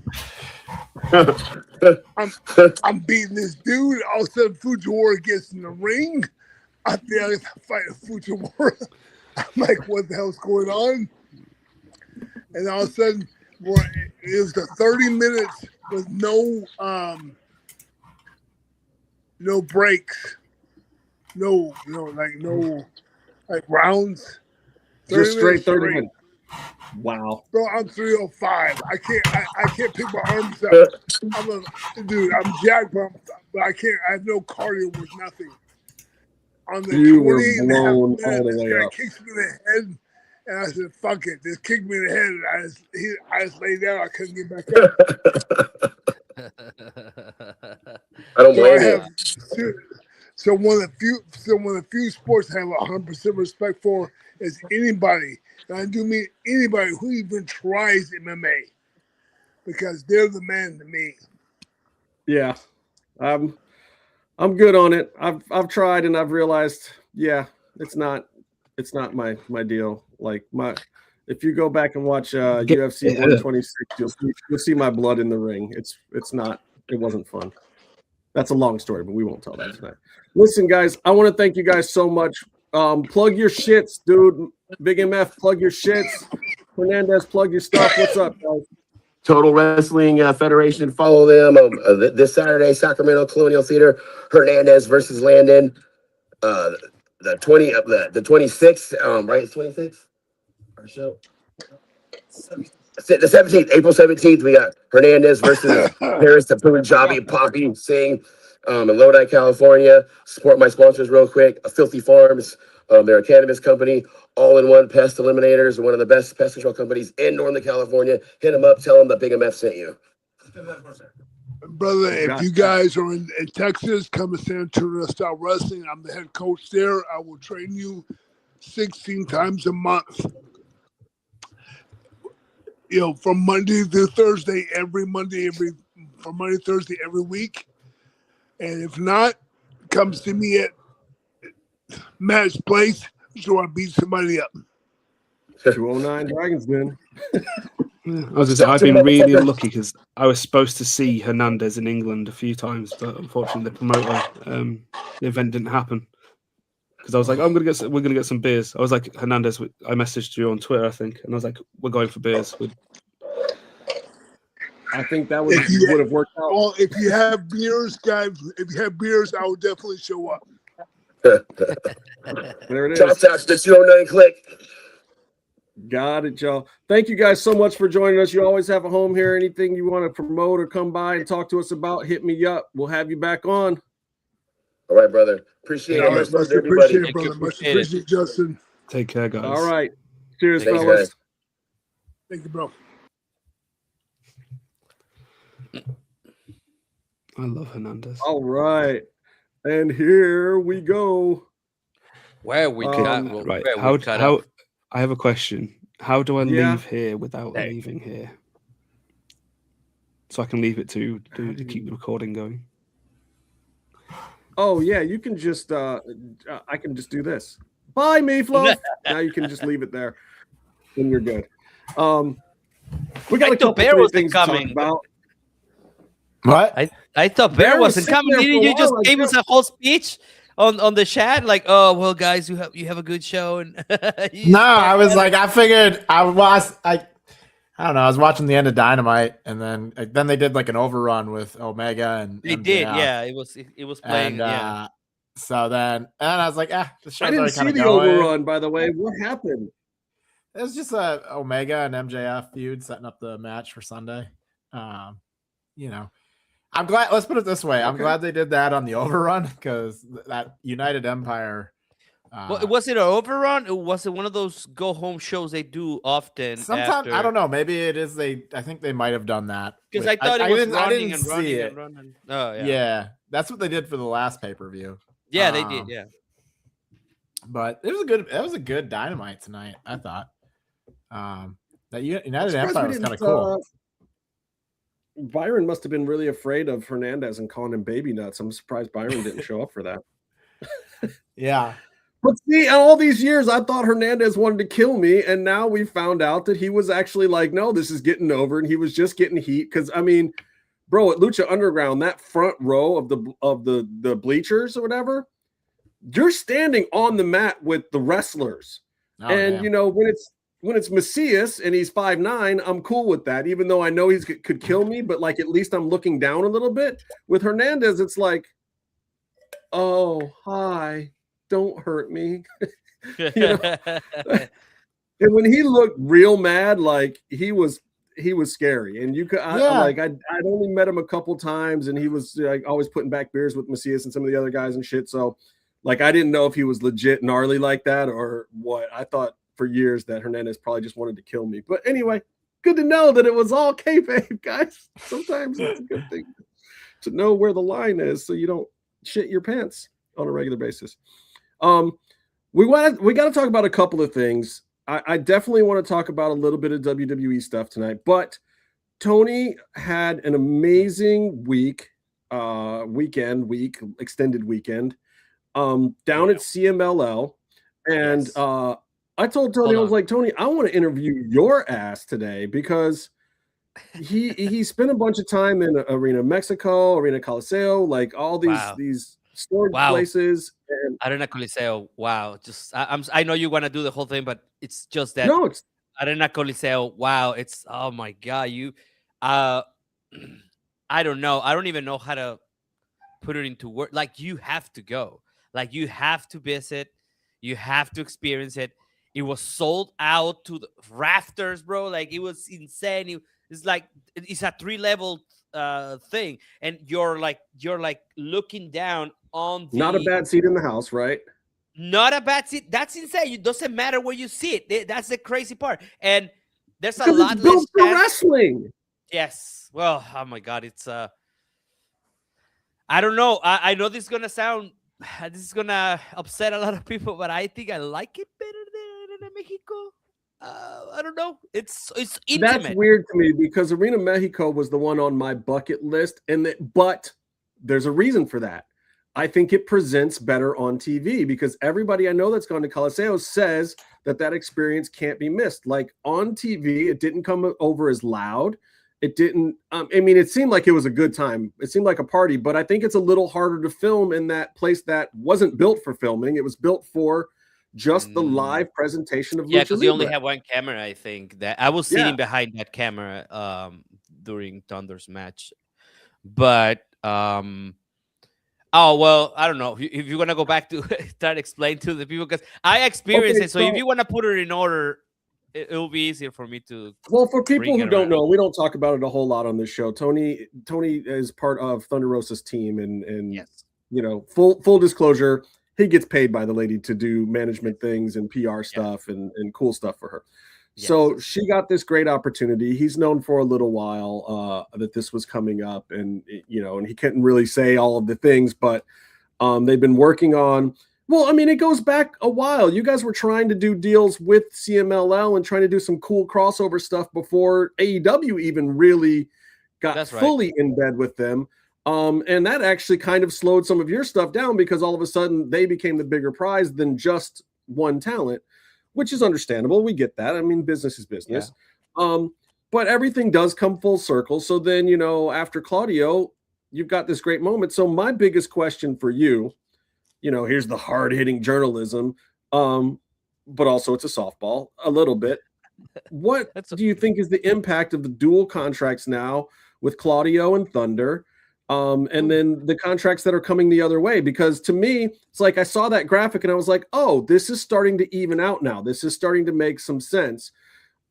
I'm beating this dude. All of a sudden, Fujiwara gets in the ring. I think I have to fight Fujiwara. I'm like, what the hell's going on? And all of a sudden, it was the 30 minutes with no breaks, no rounds. Just straight 30 minutes. Wow. Bro, I'm 305. I can't pick my arms up. I'm jacked, but I can't. I have no cardio with nothing. On the 28 and a half minutes, this guy kicks me in the head, and I said, "Fuck it." Just kicked me in the head, and I just laid down. I couldn't get back up. I don't blame you. So one of the few sports I have 100% respect for is anybody. And I do mean anybody who even tries MMA, because they're the man to me. Yeah, I'm good on it. I've tried and I've realized, it's not my deal. Like if you go back and watch UFC 126, you'll see my blood in the ring. It wasn't fun. That's a long story, but we won't tell that tonight. Listen, guys, I want to thank you guys so much. Plug your shits, dude. Big MF, plug your shits. Hernandez, plug your stuff. What's up, guys? Total Wrestling Federation. Follow them this Saturday, Sacramento Colonial Theater. Hernandez versus Landon. The 26th, right? It's 26th. Our show. The 17th, April 17th, we got Hernandez versus Paris the Punjabi Poppy Singh in Lodi, California. Support my sponsors real quick. Filthy Farms. They're a cannabis company, all-in-one pest eliminators, one of the best pest control companies in Northern California. Hit them up. Tell them that Big MF sent you. Brother, if you guys are in Texas, come to San Antonio Style Wrestling. I'm the head coach there. I will train you 16 times a month. You know, from Monday to Thursday, from Monday to Thursday every week. And if not, come see me at Matt's place so I beat somebody up. 209 Dragons, man. I was gonna say, I've been really unlucky because I was supposed to see Hernandez in England a few times, but unfortunately the promoter, the event didn't happen. Because I was like, we're gonna get some beers. I was like, Hernandez, I messaged you on Twitter, I think, and I was like, we're going for beers. I think that would have worked out. Well, if you have beers, guys, I will definitely show up. There it is. Shout out to the 209 click. Got it, y'all. Thank you guys so much for joining us. You always have a home here. Anything you want to promote or come by and talk to us about, hit me up. We'll have you back on. All right, brother. Appreciate it. Much appreciate, brother. Much appreciate, Justin. Take care, guys. All right. Cheers, Thanks, fellas. guys. Thank you, bro. I love Hernandez. All right. And here we go. Where we cut, right. where we cut up. I have a question. How do I leave here without leaving here? So I can leave it to keep the recording going. Oh yeah, you can just I can just do this. Bye, Meefloaf. Now you can just leave it there, and you're good. We got a couple Bear of things coming. to talk about. What? I thought Bear wasn't coming. You just gave us a whole speech on the chat, like, oh well, guys, you have a good show, and no, I was like, I figured I don't know. I was watching the end of Dynamite, and then they did like an overrun with Omega, and they did, yeah. It was playing, yeah. So then, and I was like, the show's I didn't see the going. overrun, by the way. What happened? It was just a Omega and MJF feud setting up the match for Sunday. You know, I'm glad. Let's put it this way: I'm glad they did that on the overrun because that United Empire. Was it an overrun? Or was it one of those go home shows they do often? Sometimes I don't know. Maybe it is. I think they might have done that because I thought it was running and see running it. and running. Oh yeah. Yeah, that's what they did for the last pay-per-view. Yeah, they did. Yeah, but it was a good Dynamite tonight. I thought that United Empire was kind of cool. Byron must have been really afraid of Hernandez and calling him baby nuts. I'm surprised Byron didn't show up for that. Yeah. But see, all these years, I thought Hernandez wanted to kill me, and now we found out that he was actually like, no, this is getting over, and he was just getting heat. Because I mean, bro, at Lucha Underground, that front row of the bleachers or whatever, you're standing on the mat with the wrestlers, and you know when it's Macias and he's 5'9", I'm cool with that, even though I know he could kill me. But like at least I'm looking down a little bit. With Hernandez, it's like, oh hi. Don't hurt me. You know? And when he looked real mad, like he was scary. And you could I'd only met him a couple times, and he was like always putting back beers with Macias and some of the other guys and shit. So like I didn't know if he was legit gnarly like that or what. I thought for years that Hernandez probably just wanted to kill me. But anyway, good to know that it was all kayfabe, guys. Sometimes it's a good thing to know where the line is so you don't shit your pants on a regular basis. We got to talk about a couple of things. I definitely want to talk about a little bit of WWE stuff tonight, but Tony had an amazing extended weekend down at CMLL, and I told Tony, I was like, Tony, I want to interview your ass today because he spent a bunch of time in Arena Mexico, Arena Coliseo, like all these storage places. And Arena Coliseo, wow! Just I know you want to do the whole thing, but it's just that it's Arena Coliseo. Wow, it's oh my god! I don't know. I don't even know how to put it into words. Like you have to go. Like you have to visit. You have to experience it. It was sold out to the rafters, bro. Like it was insane. It's like it's a 3-level thing, and you're like looking down on not a bad seat in the house, right? Not a bad seat. That's insane. It doesn't matter where you sit. That's the crazy part. And there's a lot less for wrestling. Yes. Well, oh my god, it's I don't know. I know this is gonna sound, this is gonna upset a lot of people, but I think I like it better than Mexico. I don't know. It's That's intimate. weird to me because Arena Mexico was the one on my bucket list, but there's a reason for that. I think it presents better on TV because everybody I know that's gone to Coliseo says that experience can't be missed. Like on TV, it didn't come over as loud. It didn't. I mean, it seemed like it was a good time. It seemed like a party, but I think it's a little harder to film in that place that wasn't built for filming. It was built for just the live presentation of Yeah, Lucha because you only Libre. have one camera. I think that I was sitting behind that camera during Thunder's match, but oh well, I don't know if you're gonna go back to try to explain to the people because I experienced it. So if you want to put it in order, it will be easier for me to. Well, for people bring who it don't around. know, we don't talk about it a whole lot on this show. Tony is part of Thunder Rosa's team, and Yes. you know, full disclosure, he gets paid by the lady to do management things and PR stuff and cool stuff for her. So she got this great opportunity. He's known for a little while that this was coming up, and you know, and he couldn't really say all of the things, but they've been working on. Well, I mean, it goes back a while. You guys were trying to do deals with CMLL and trying to do some cool crossover stuff before AEW even really got fully in bed with them. And that actually kind of slowed some of your stuff down because all of a sudden they became the bigger prize than just one talent, which is understandable. We get that. I mean, business is business. But everything does come full circle. So then, you know, after Claudio, you've got this great moment. So my biggest question for you, you know, here's the hard-hitting journalism, but also it's a softball a little bit. What do you think is the impact of the dual contracts now with Claudio and Thunder? And then the contracts that are coming the other way, because to me, it's like I saw that graphic and I was like, oh, this is starting to even out now. This is starting to make some sense.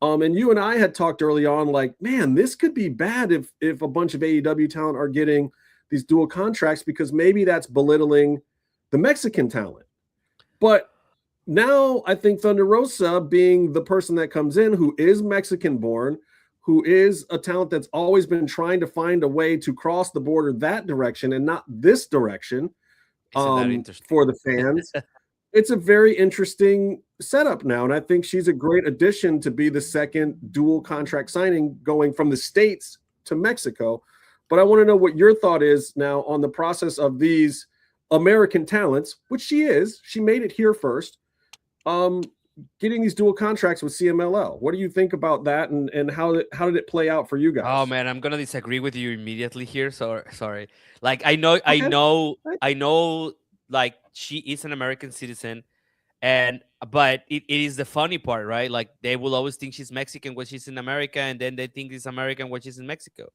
And you and I had talked early on, like, man, this could be bad if a bunch of AEW talent are getting these dual contracts because maybe that's belittling the Mexican talent. But now I think Thunder Rosa, being the person that comes in who is Mexican born, who is a talent that's always been trying to find a way to cross the border that direction and not this direction for the fans. It's a very interesting setup now. And I think she's a great addition to be the second dual contract signing going from the States to Mexico. But I want to know what your thought is now on the process of these American talents, which she made it here first. Getting these dual contracts with CMLL. What do you think about that, and how did it play out for you guys? Oh man, I'm gonna disagree with you immediately here. So sorry. Like I know, like she is an American citizen, but it is the funny part, right? Like they will always think she's Mexican when she's in America, and then they think she's American when she's in Mexico.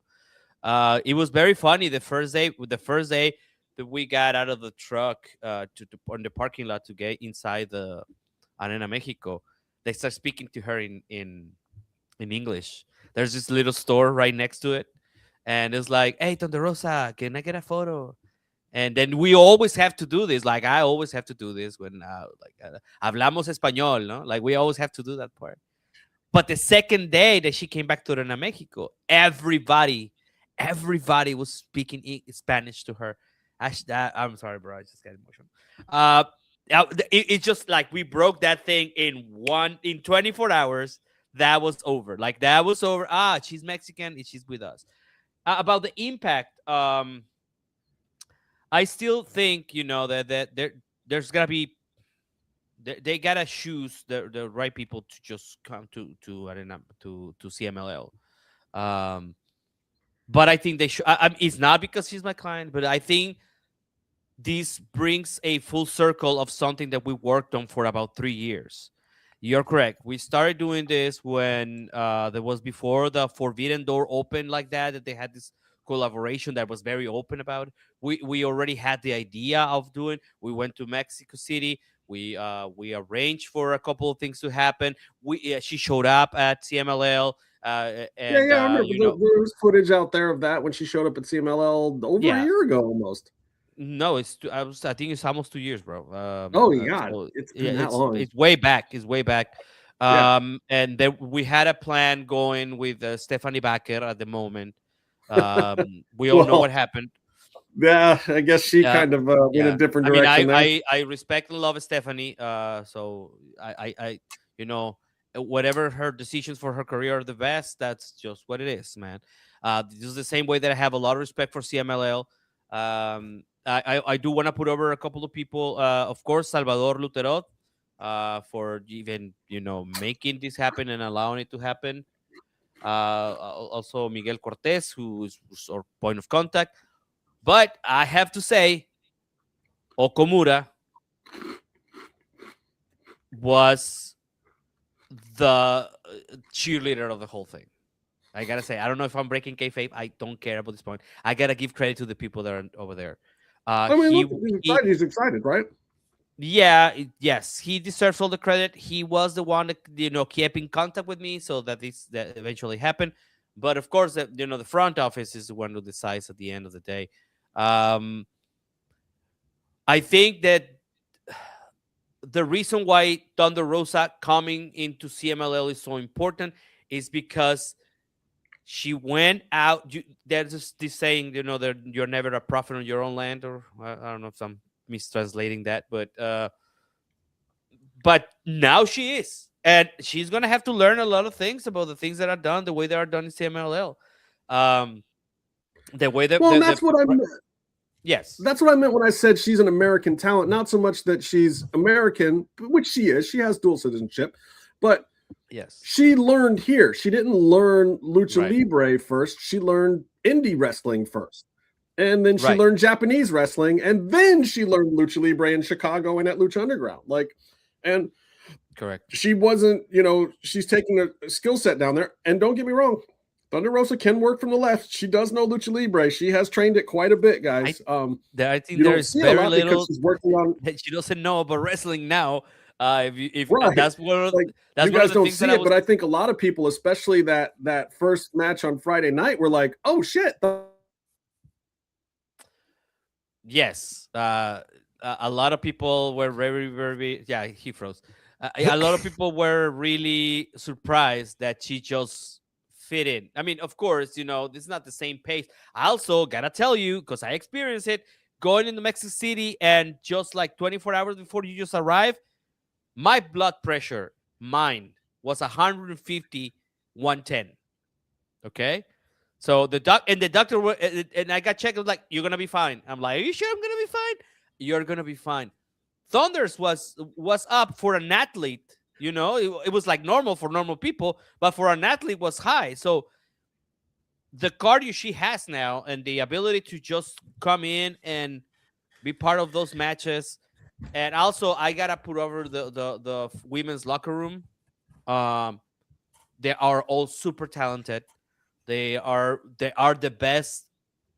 It was very funny the first day that we got out of the truck on the parking lot to get inside the Arena Mexico. They start speaking to her in English. There's this little store right next to it, and it's like, "Hey, Thunder Rosa, can I get a photo?" And then we always have to do this. Like I always have to do this when hablamos español, no? Like we always have to do that part. But the second day that she came back to Arena Mexico, everybody was speaking Spanish to her. I'm sorry, bro. I just got emotional. It's just like we broke that thing in 24 hours. That was over. Like that was over. She's Mexican and she's with us. About the impact, I still think, you know, that there's gotta be they gotta choose the right people to just come to Arena to CMLL. But I think they should. It's not because she's my client, but I think this brings a full circle of something that we worked on for about 3 years. You're correct. We started doing this when there was before the Forbidden Door opened like that they had this collaboration that was very open about. We already had the idea of doing. We went to Mexico City. We arranged for a couple of things to happen. She showed up at CMLL. And, I remember there was footage out there of that when she showed up at CMLL over a year ago almost. No, I think it's almost 2 years, bro. So it's been that long. It's way back. It's way back. And then we had a plan going with Stephanie Baker at the moment. We all know what happened. Yeah, I guess she kind of went a different direction there. I respect and love Stephanie. So I you know, whatever her decisions for her career are the best. That's just what it is, man. This is the same way that I have a lot of respect for CMLL. I do want to put over a couple of people. Of course, Salvador Luterot, for even making this happen and allowing it to happen. Also Miguel Cortez, who's our point of contact. But I have to say, Okamura was the cheerleader of the whole thing. I gotta say, I don't know if I'm breaking kayfabe. I don't care about this point. I gotta give credit to the people that are over there. I mean, he's excited, right? Yeah, yes, he deserves all the credit. He was the one that kept in contact with me, so that that eventually happened. But of course, the front office is the one who decides at the end of the day. I think that the reason why Thunder Rosa coming into CMLL is so important is because she went out. There's this saying, that you're never a prophet on your own land, or I don't know if I'm mistranslating that, but now she is, and she's gonna have to learn a lot of things about the things that are done the way they are done in CMLL. The way that that's what I meant. Yes, that's what I meant when I said she's an American talent. Not so much that she's American, which she is. She has dual citizenship, but yes, she learned here. She didn't learn Lucha Libre first. She learned indie wrestling first. And then she learned Japanese wrestling, and then she learned Lucha Libre in Chicago and at Lucha Underground. And correct. She wasn't, she's taking a skill set down there. And don't get me wrong, Thunder Rosa can work from the left. She does know Lucha Libre. She has trained it quite a bit, guys. I think there's very little. She's working on. She doesn't know about wrestling now. If right. That's one you guys don't see it, but I think a lot of people, especially that first match on Friday night, were like, "Oh shit." Yes, a lot of people were very, very. Yeah, he froze. A lot of people were really surprised that she just fit in. I mean, of course, this is not the same pace. I also gotta tell you, because I experienced it, going into Mexico City, and just like 24 hours before you just arrive, my blood pressure, mine, was 150, 110. Okay. So the doctor and I got checked. I was like, "You're gonna be fine." I'm like, "Are you sure I'm gonna be fine?" You're gonna be fine. Thunders was up for an athlete. It was like normal for normal people, but for an athlete was high. So the cardio she has now and the ability to just come in and be part of those matches, and also I gotta put over the women's locker room. They are all super talented. They are the best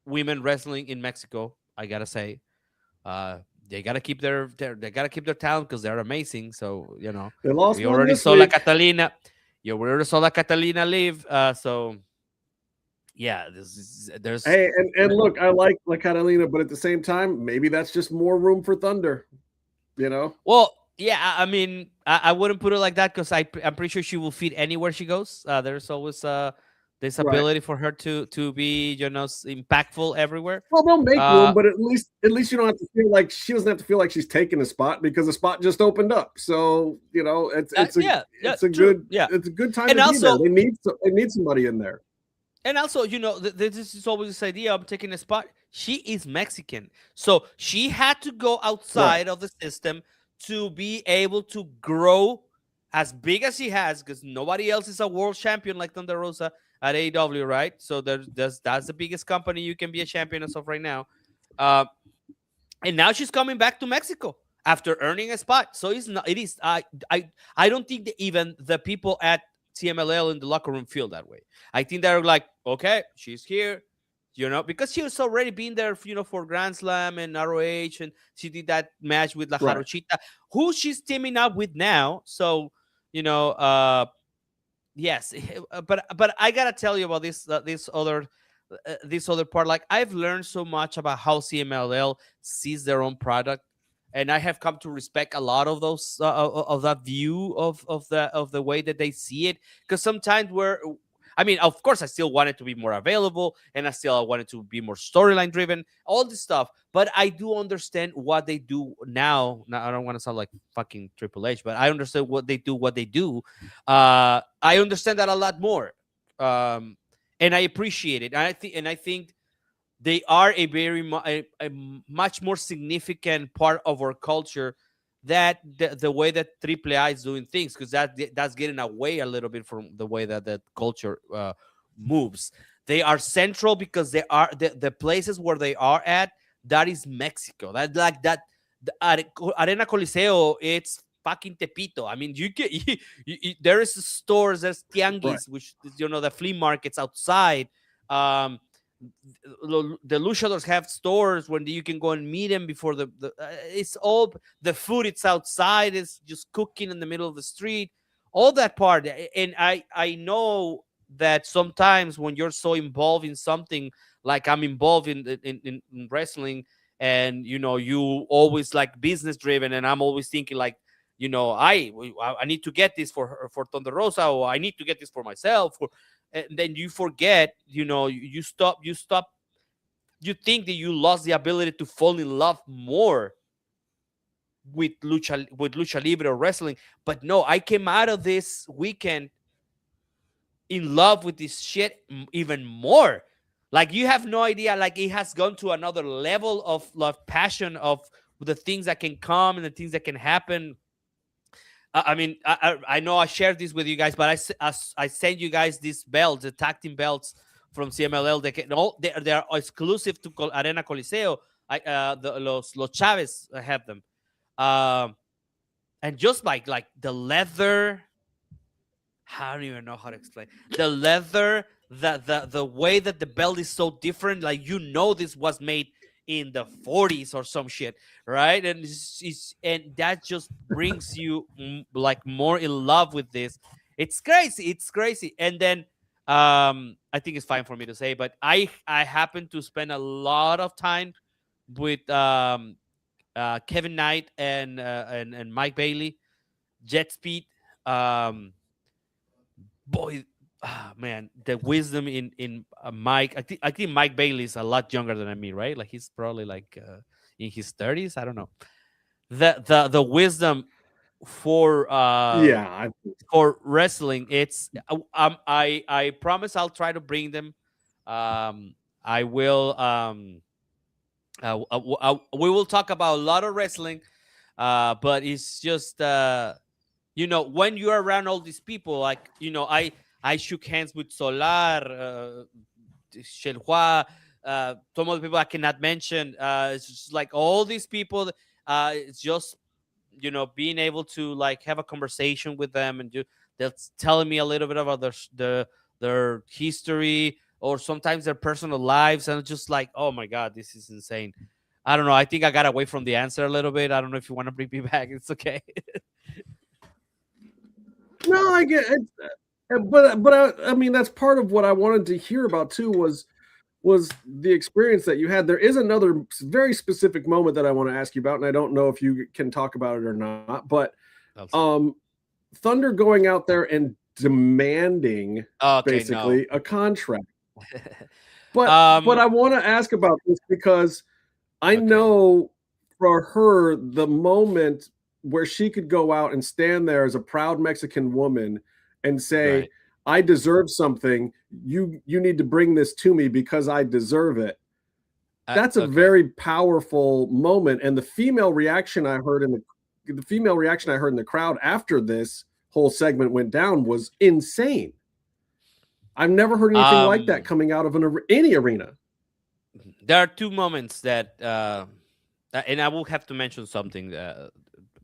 women wrestling in Mexico. I gotta say, they gotta keep their talent because they're amazing. So they lost. We already saw La Catalina. We already saw La Catalina leave. So yeah, there's. Hey, and look, I like La Catalina, but at the same time, maybe that's just more room for Thunder. Well, yeah. I mean, I wouldn't put it like that because I'm pretty sure she will fit anywhere she goes. There's always this ability for her to be impactful everywhere. Well, they'll make room, but at least you don't have to feel like she doesn't have to feel like she's taking a spot because the spot just opened up. So it's a good time. And to also, be there. They need somebody in there. And also, this is always this idea of taking a spot. She is Mexican, so she had to go outside of the system to be able to grow as big as she has, because nobody else is a world champion like Thunder Rosa at AEW, right? So that's the biggest company you can be a champion as of right now. And now she's coming back to Mexico after earning a spot. So I don't think that even the people at CMLL in the locker room feel that way. I think they're like, okay, she's here, because she was already been there, for Grand Slam and ROH, and she did that match with La Jarochita, who she's teaming up with now. So, yes, but I gotta tell you about this other part. Like, I've learned so much about how CMLL sees their own product, and I have come to respect a lot of those of that view of the way that they see it. Because sometimes I mean, of course, I still wanted to be more available, and I wanted to be more storyline driven, all this stuff. But I do understand what they do now. Now, I don't want to sound like fucking Triple H, but I understand what they do. I understand that a lot more, and I appreciate it. And I think they are a much more significant part of our culture that the way that AAA is doing things, because that's getting away a little bit from the way that culture moves. They are central because they are the places where they are at. That is Mexico. That like that the Arena Coliseo. It's fucking Tepito. I mean, you get there is stores, there's tianguis, Right. which the flea markets outside. The luchadors have stores when you can go and meet them before it's all the food. It's outside. It's just cooking in the middle of the street. All that part, and I know that sometimes when you're so involved in something like I'm involved in wrestling, and you always like business driven, and I'm always thinking like I need to get this for Thunder Rosa, or I need to get this for myself, and then you forget, you stop, you think that you lost the ability to fall in love more with lucha libre or wrestling. But no, I came out of this weekend in love with this shit even more. Like, you have no idea, like it has gone to another level of love, passion of the things that can come and the things that can happen. I mean, I know I shared this with you guys, but I sent you guys these belts, the tag team belts from CMLL. They are exclusive to Arena Coliseo. Los Chavez have them, and just like the leather. I don't even know how to explain the leather. The way that the belt is so different. Like, this was made in the 40s or some shit, right? And and that just brings you like more in love with this. It's crazy. And then I think it's fine for me to say, but I happen to spend a lot of time with Kevin Knight and Mike Bailey, Jet Speed. Boy, man, the wisdom in Mike. I think Mike Bailey is a lot younger than me, right? Like, he's probably like in his 30s. I don't know. The wisdom for for wrestling. It's I promise I'll try to bring them. I will. We will talk about a lot of wrestling, but it's just when you're around all these people, like I shook hands with Solar, Shelhua, some of the people I cannot mention. It's just like all these people. It's just being able to like have a conversation with them, and they're telling me a little bit about their history, or sometimes their personal lives, and it's just like, oh my god, this is insane. I don't know. I think I got away from the answer a little bit. I don't know if you want to bring me back. It's okay. No, I get it. But I mean, that's part of what I wanted to hear about too, was the experience that you had. There is another very specific moment that I want to ask you about, and I don't know if you can talk about it or not, but Thunder going out there and demanding basically a contract. But I want to ask about this because I know for her, the moment where she could go out and stand there as a proud Mexican woman and say, I deserve something. You need to bring this to me because I deserve it. That's a very powerful moment. And the female reaction I heard in the crowd after this whole segment went down was insane. I've never heard anything like that coming out of any arena. There are two moments that, and I will have to mention something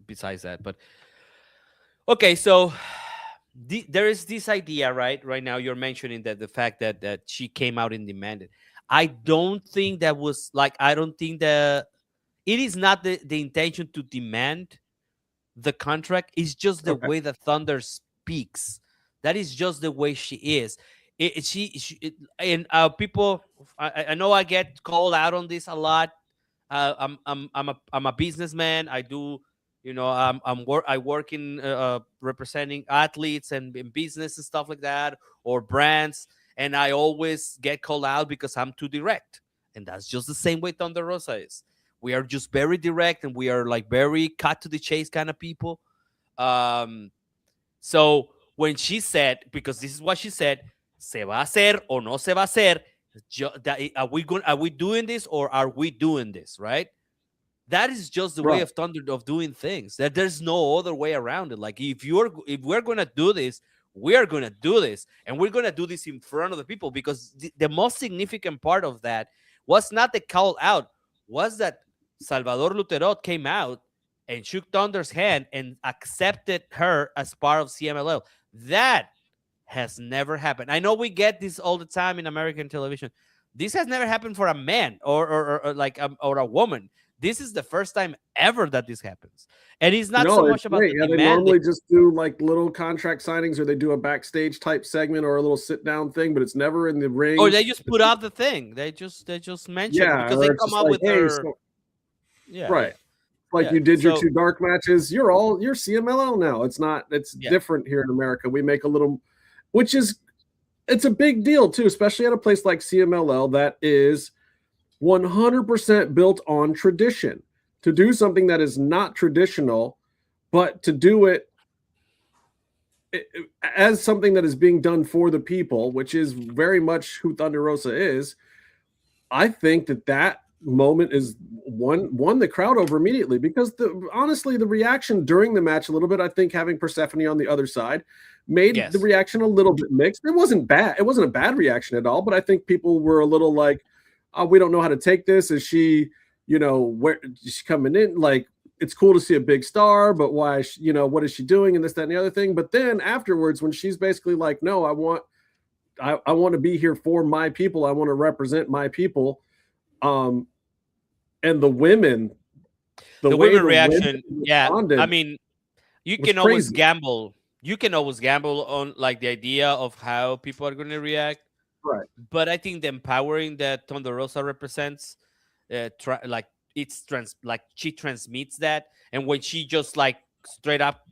besides that. But okay, so there is this idea, right now you're mentioning that the fact that she came out and demanded. I don't think that was like, I don't think that it is not the intention to demand the contract. It's just the way that Thunder speaks. That is just the way she is. And people, I know I get called out on this a lot. I'm a businessman. I do You know, I work in representing athletes and in business and stuff like that, or brands, and I always get called out because I'm too direct. And that's just the same way Thunder Rosa is. We are just very direct, and we are like very cut to the chase kind of people. Um, so when she said, because this is what she said, se va a hacer o no se va a hacer, are we doing this or are we doing this, right? That is just the way Right. of Thunder of doing things. That there's no other way around it. Like if we're gonna do this, we are gonna do this, and we're gonna do this in front of the people, because the most significant part of that was not the call out, was that Salvador Luterot came out and shook Thunder's hand and accepted her as part of CMLL. That has never happened. I know we get this all the time in American television. This has never happened for a man or like or a woman. This is the first time ever that this happens, and it's not so No, much it's about great. the Yeah, they demand. normally just do like little contract signings, or they do a backstage type segment or a little sit down thing, but it's never in the ring. Or they just put out the thing. They just mention Yeah, because or they it's come just up like, with hey, their so, yeah right. Like yeah. you did your So 2 dark matches. You're CMLL now. It's yeah. different here in America. We make a little, which is, it's a big deal too, especially at a place like CMLL that is 100% built on tradition. To do something that is not traditional, but to do it as something that is being done for the people, which is very much who Thunder Rosa is, I think that moment is won the crowd over immediately, because honestly, the reaction during the match a little bit, I think having Persephone on the other side made the reaction a little bit mixed. It wasn't bad. It wasn't a bad reaction at all, but I think people were a little like, oh, we don't know how to take this. Is she, where is she coming in? Like, it's cool to see a big star, but why, what is she doing? And this, that, and the other thing. But then afterwards, when she's basically like, no, I want to be here for my people. I want to represent my people. And the women, the women reaction, yeah. I mean, you can always crazy. gamble. You can always gamble on like the idea of how people are going to react. Right. But I think the empowering that Thunder Rosa represents, like she transmits that, and when she just like straight up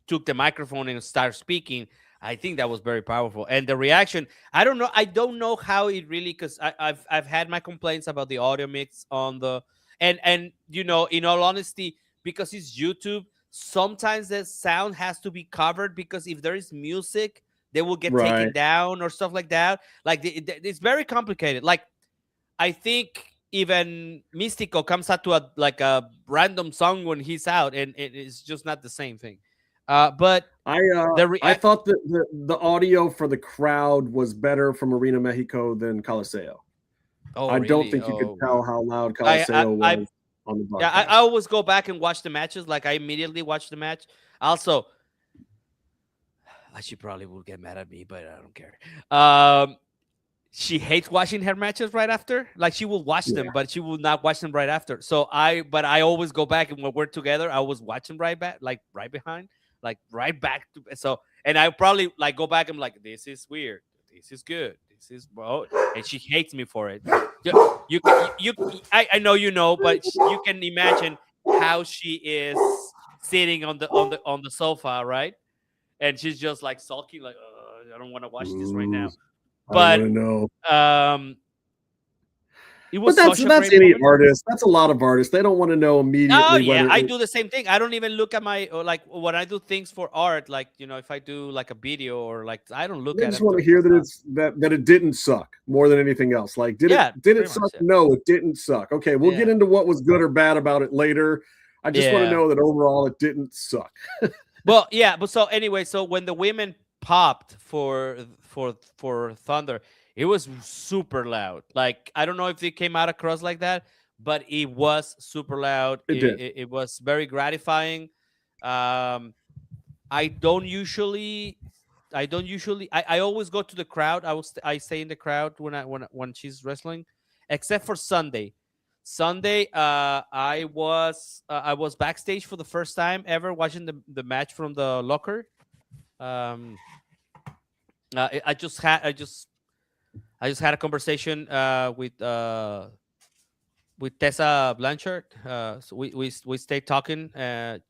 took the microphone and started speaking, I think that was very powerful. And the reaction, I don't know how it really, because I've had my complaints about the audio mix on the and in all honesty, because it's YouTube, sometimes the sound has to be covered, because if there is music, they will get taken down or stuff like that. Like it's very complicated. Like I think even Mystico comes out to a random song when he's out, and it's just not the same thing. But I thought that the audio for the crowd was better from Arena Mexico than Coliseo. Oh, I don't really? think you could tell how loud Coliseo was on the broadcast. Yeah, I always go back and watch the matches. Like I immediately watch the match. Also, she probably will get mad at me, but I don't care. She hates watching her matches right after. Like she will watch them, but she will not watch them right after. So I always go back, and when we're together, I always watch them right back, like right behind, like right back to. So, and I probably like go back and like, this is weird, this is good, this is and she hates me for it. I know but you can imagine how she is sitting on the sofa, right? And she's just like sulking, like, I don't want to watch this right now. But it was that's any artist. That's a lot of artists. They don't want to know immediately. Oh yeah, I do the same thing. I don't even look at my like when I do things for art. Like if I do like a video or like I don't look at it. I just want to hear that it didn't suck more than anything else. Like did it suck? No, it didn't suck. Okay, we'll get into what was good or bad about it later. I just want to know that overall it didn't suck. Well, yeah, but so anyway, so when the women popped for Thunder, it was super loud. Like I don't know if it came out across like that, but it was super loud. It was very gratifying. I always go to the crowd. I stay in the crowd when she's wrestling, except for Sunday. I was backstage for the first time ever watching the match from the locker. I just had a conversation with with Tessa Blanchard. So we stayed talking.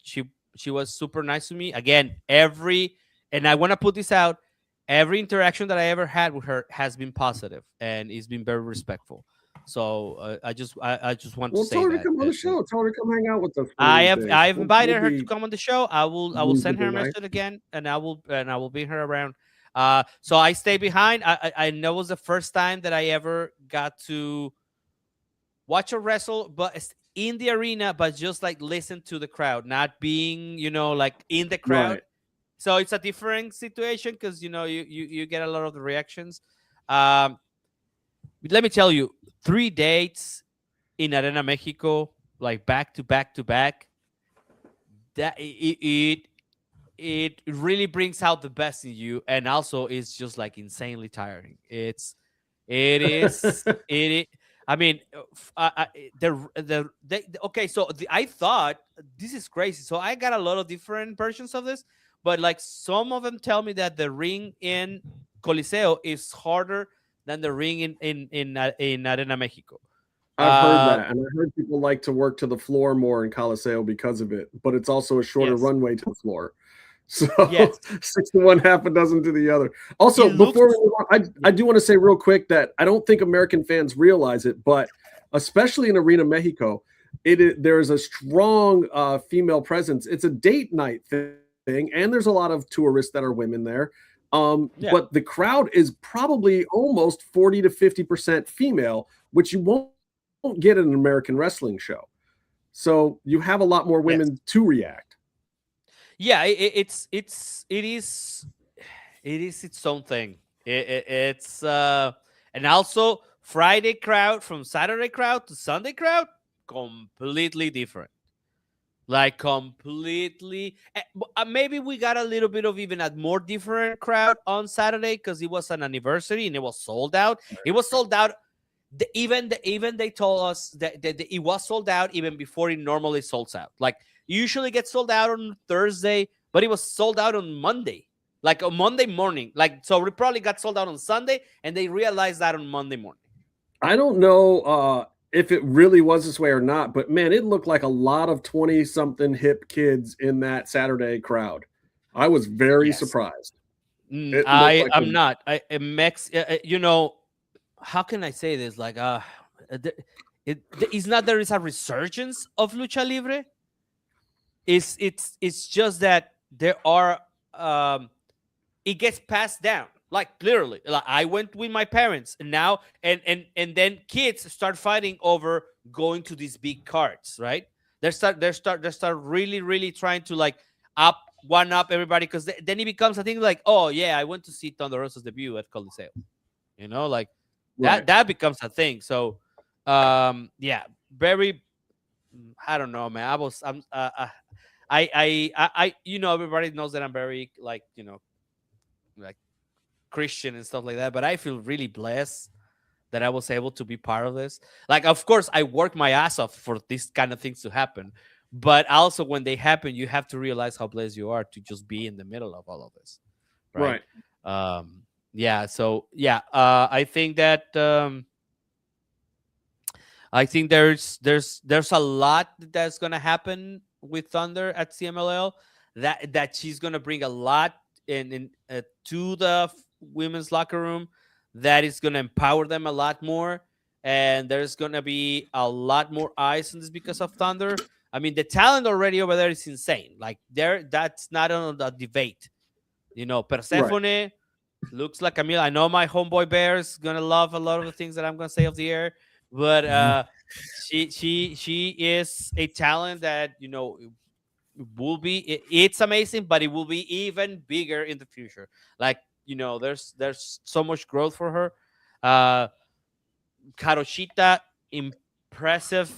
She was super nice to me. Again, and I want to put this out. Every interaction that I ever had with her has been positive, and it's been very respectful. So I just want to Well, say tell her to that. come on the show. Tell her to come hang out with us. I've invited her to be come on the show. I will send her a reasonably nice. message again, and I will bring her around. So I stay behind. I know it was the first time that I ever got to watch a wrestle, but it's in the arena, but just like listen to the crowd, not being, like in the crowd. Right. So it's a different situation because you get a lot of the reactions. But let me tell you, 3 dates in Arena Mexico, like back to back to back, that it really brings out the best in you, and also it's just like insanely tiring. It is. I mean, okay. So I thought this is crazy. So I got a lot of different versions of this, but like some of them tell me that the ring in Coliseo is harder than the ring in Arena Mexico. I've heard that, and I heard people like to work to the floor more in Coliseo because of it, but it's also a shorter runway to the floor. So 6 to 1, half a dozen to the other. Also, before we move on, I do want to say real quick that I don't think American fans realize it, but especially in Arena Mexico, there is a strong female presence. It's a date night thing, and there's a lot of tourists that are women there. But the crowd is probably almost 40 to 50% female, which you won't get in an American wrestling show. So you have a lot more women to react. Yeah, it is its own thing. It's and also Friday crowd from Saturday crowd to Sunday crowd, completely different. Like completely. Maybe we got a little bit of even a more different crowd on Saturday because it was an anniversary and it was sold out. It was sold out. Even they told us that it was sold out even before it normally sells out. Like usually gets sold out on Thursday, but it was sold out on Monday, like a Monday morning. Like so, we probably got sold out on Sunday, and they realized that on Monday morning. I don't know if it really was this way or not, but man, it looked like a lot of 20-something hip kids in that Saturday crowd. I was very surprised. I'm not. How can I say this? Like, it's not there is a resurgence of lucha libre. It's just that there are it gets passed down. Like literally, like I went with my parents and now and then kids start fighting over going to these big cards, right? They start really trying to like one up everybody because then it becomes a thing like, oh yeah, I went to see Thunder Rosa's debut at Coliseo, like. That becomes a thing. So, very. I don't know, man. Everybody knows that I'm very like Christian and stuff like that. But I feel really blessed that I was able to be part of this. Like, of course, I work my ass off for these kind of things to happen. But also, when they happen, you have to realize how blessed you are to just be in the middle of all of this, right? I think that I think there's a lot that's gonna happen with Thunder at CMLL that she's gonna bring a lot in to the women's locker room that is gonna empower them a lot more, and there's gonna be a lot more eyes on this because of Thunder. I mean, the talent already over there is insane. Like that's not on the debate. Persephone. Looks like Camila. I know my homeboy Bear is gonna love a lot of the things that I'm gonna say off the air, but she is a talent that will be. It's amazing, but it will be even bigger in the future. Like there's so much growth for her. Karoshita, impressive.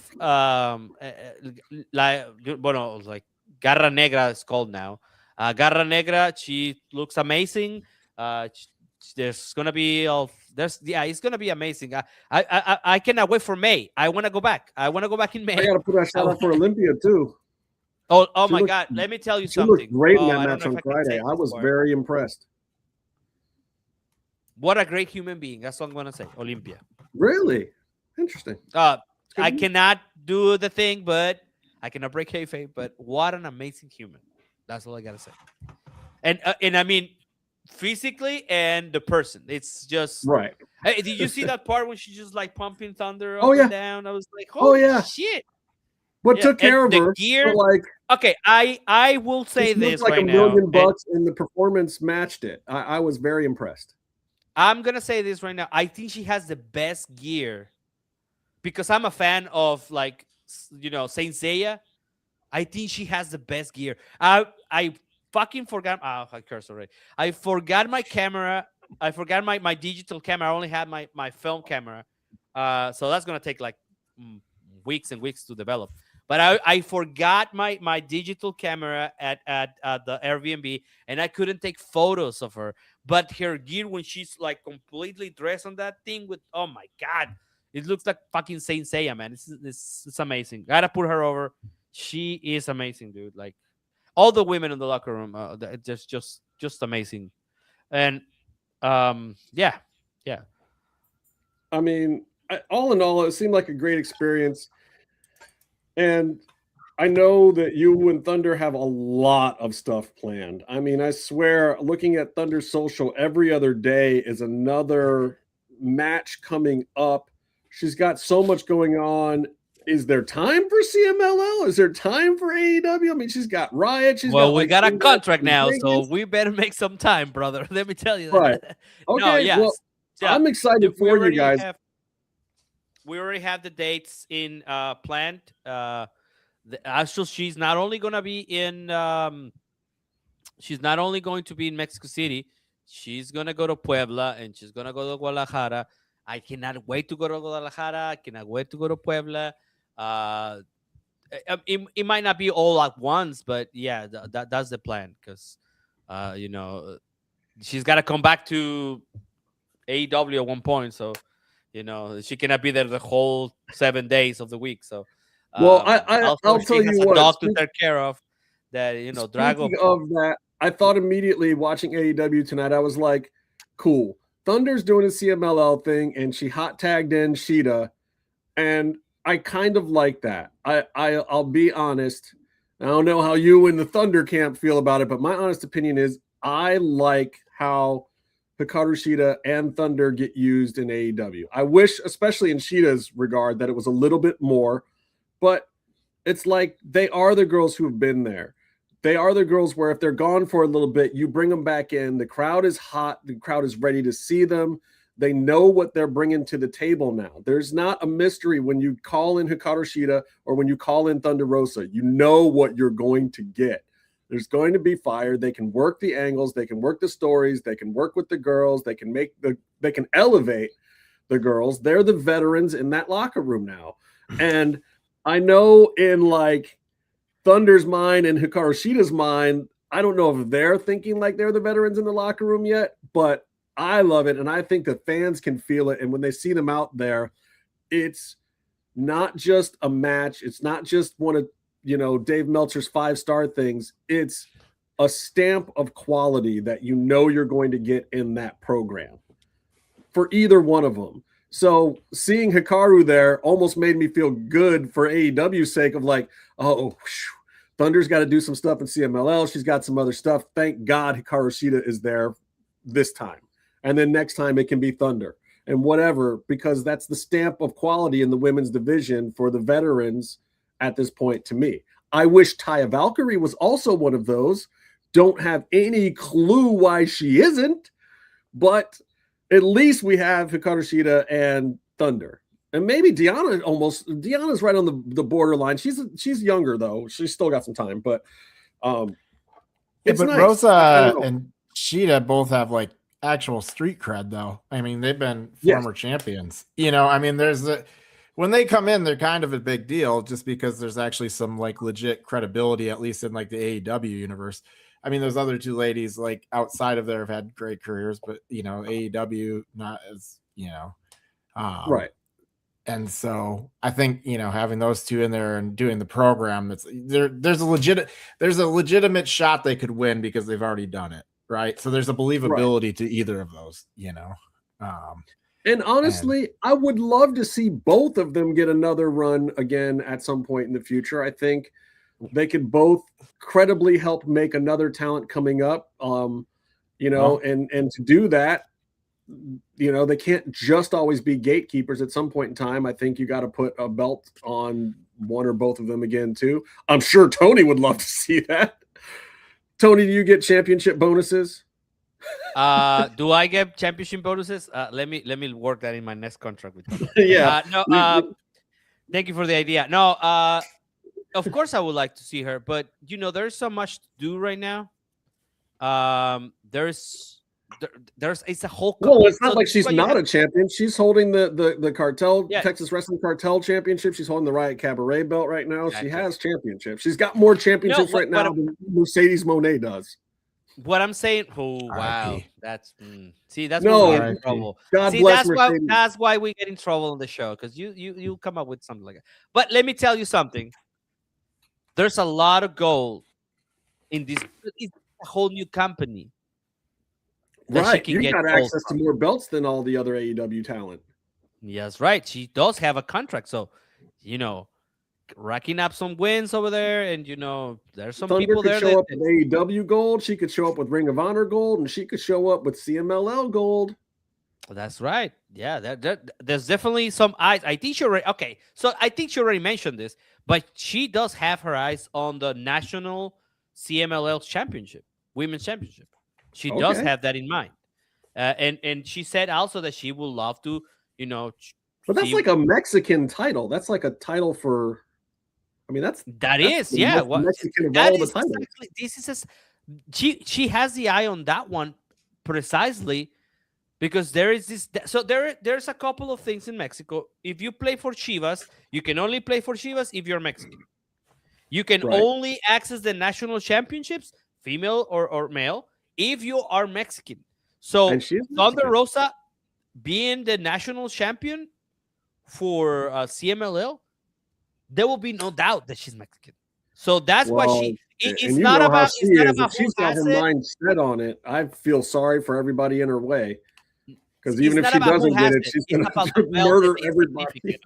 Like Garra Negra is called now. Garra Negra, she looks amazing. There's gonna be it's gonna be amazing. I cannot wait for May. I want to go back. I want to go back in May. I gotta put that shout out for Olympia too. Oh my God! Let me tell you something. She looked great in that match on Friday. I was very impressed. What a great human being. That's what I'm gonna say. Olympia. Really interesting. I cannot do the thing, but I cannot break kayfabe. But what an amazing human! That's all I gotta say. And I mean, physically and the person, it's just right. Hey, did you see that part when she's just like pumping Thunder up Oh, yeah. and down? I was like, holy shit! What Yeah, took care and of the her? gear? But like, Okay, I will say it looked this like right $1 now. million and bucks, and the performance matched it. I was very impressed. I'm gonna say this right now. I think she has the best gear because I'm a fan of like Saint Seiya. I think she has the best gear. I fucking forgot. Oh, I cursed already. I forgot my camera. I forgot my digital camera. I only had my film camera. So that's gonna take like weeks and weeks to develop. But I forgot my digital camera at the Airbnb, and I couldn't take photos of her. But her gear when she's like completely dressed on that thing with, oh my god, it looks like fucking Saint Seiya, man. It's amazing. Gotta put her over. She is amazing, dude. Like all the women in the locker room, just amazing. And yeah. I mean, all in all, it seemed like a great experience. And I know that you and Thunder have a lot of stuff planned. I mean, I swear, looking at Thunder social every other day is another match coming up. She's got so much going on. Is there time for CMLL? Is there time for AEW? I mean, she's got Riot. We got a contract now, so we better make some time, brother. Let me tell you that. Right. Okay. No, yes. Well, I'm excited for you guys. We already have the dates in planned. Actually, she's not only going to be in Mexico City. She's going to go to Puebla and she's going to go to Guadalajara. I cannot wait to go to Guadalajara. I cannot wait to go to Puebla. It might not be all at once, but yeah, that's the plan because she's got to come back to AEW at one point, so she cannot be there the whole 7 days of the week. So well, I'll tell you what, dog to take care of that. Drago. Speaking of that, I thought immediately watching AEW tonight, I was like, cool. Thunder's doing a CMLL thing, and she hot tagged in Sheeta, and I kind of like that. I'll be honest. I don't know how you and the Thunder camp feel about it, but my honest opinion is I like how Hikaru Shida and Thunder get used in AEW. I wish, especially in Sheeta's regard, that it was a little bit more, but it's like they are the girls who have been there. They are the girls where if they're gone for a little bit, you bring them back in. The crowd is hot. The crowd is ready to see them. They know what they're bringing to the table now. There's not a mystery when you call in Hikaru Shida or when you call in Thunder Rosa. You know what you're going to get. There's going to be fire. They can work the angles. They can work the stories. They can work with the girls. They can elevate the girls. They're the veterans in that locker room now. And I know in like Thunder's mind and Hikaru Shida's mind, I don't know if they're thinking like they're the veterans in the locker room yet, but I love it. And I think the fans can feel it. And when they see them out there, it's not just a match. It's not just one of, Dave Meltzer's 5-star things. It's a stamp of quality that you're going to get in that program for either one of them. So seeing Hikaru there almost made me feel good for AEW's sake of like, Thunder's got to do some stuff in CMLL. She's got some other stuff. Thank God Hikaru Shida is there this time. And then next time it can be Thunder and whatever, because that's the stamp of quality in the women's division for the veterans at this point to me. I wish Taya Valkyrie was also one of those. Don't have any clue why she isn't, but at least we have Hikaru Shida and Thunder. And maybe Deanna's right on the borderline. She's younger though. She's still got some time, but it's but nice. Rosa and Shida both have like actual street cred though. I mean, they've been former champions. I mean, when they come in, they're kind of a big deal just because there's actually some like legit credibility, at least in like the AEW universe. I mean, those other two ladies, like outside of there, have had great careers, but AEW not as right. And so I think having those two in there and doing the program, there's a legitimate shot they could win because they've already done it, right? So there's a believability to either of those, And honestly, I would love to see both of them get another run again at some point in the future. I think they could both credibly help make another talent coming up. And to do that, they can't just always be gatekeepers. At some point in time, I think you got to put a belt on one or both of them again too. I'm sure Tony would love to see that. Tony, do you get championship bonuses? Do I get championship bonuses? Let me work that in my next contract with you. Yeah. Thank you for the idea. No, of course I would like to see her, but there's so much to do right now. It's a whole. Well, it's not like she's not a champion. She's holding the cartel, Texas Wrestling Cartel Championship. She's holding the Riot Cabaret belt right now. She has championships. She's got more championships right now than Mercedes Moné does. What I'm saying, wow, that's that's no why we get in trouble. God bless that's why we get in trouble on the show, because you come up with something like that. But let me tell you something. There's a lot of gold in this. It's a whole new company. Right, you got access to more belts than all the other AEW talent. Yes, right. She does have a contract, so racking up some wins over there, and there's some Thunder people could there show up with AEW gold. She could show up with Ring of Honor gold, and she could show up with CMLL gold. That's right. Yeah, there's definitely some eyes. I think she already mentioned this, but she does have her eyes on the national CMLL championship, women's championship. She does have that in mind, and she said also that she would love to, But that's like a Mexican title. That's like a title for. I mean, that's yeah. Mexican of all the titles. Exactly, this is she has the eye on that one precisely because there is this. So there's a couple of things in Mexico. If you play for Chivas, you can only play for Chivas if you're Mexican. You can only access the national championships, female or male, if you are Mexican. So Thunder Rosa being the national champion for CMLL, there will be no doubt that she's Mexican. So that's why it's not about she's got her mind set on it. I feel sorry for everybody in her way, because even if she doesn't get it, she's going to murder everybody.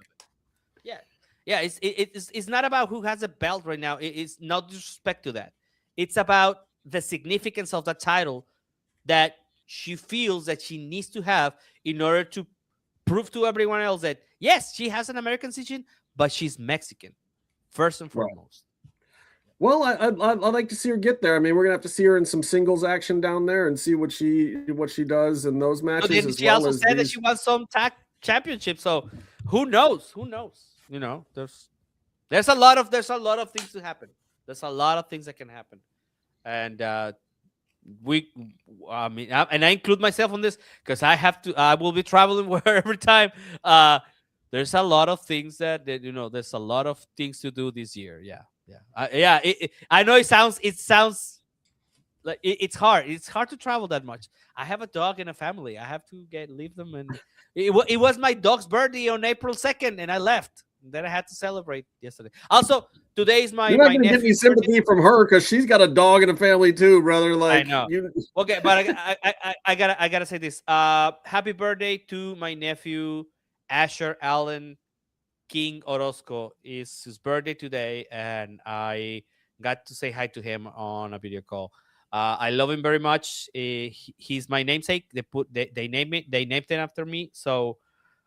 Yeah, it's not about who has a belt right now. It's not disrespect to that. It's about the significance of the title that she feels that she needs to have in order to prove to everyone else that yes, she has an American citizen, but she's Mexican first and foremost. Well, I'd like to see her get there. I mean, we're gonna have to see her in some singles action down there and see what she does in those matches. So she also said that she wants some tag championship. So who knows? Who knows? There's a lot of things to happen. There's a lot of things that can happen, and I include myself on this because I will be traveling every time. There's a lot of things that there's a lot of things to do this year. I know it sounds like it's hard. It's hard to travel that much. I have a dog and a family. I have to leave them, and it was my dog's birthday on April 2nd, and I left. Then I had to celebrate yesterday. Also, today's my. You're not going to get any sympathy from her because she's got a dog and a family too, brother. Like, I know. Okay, but I gotta say this. Happy birthday to my nephew Asher Allen King Orozco. Is his birthday today, and I got to say hi to him on a video call. I love him very much. He's my namesake. They named him after me. So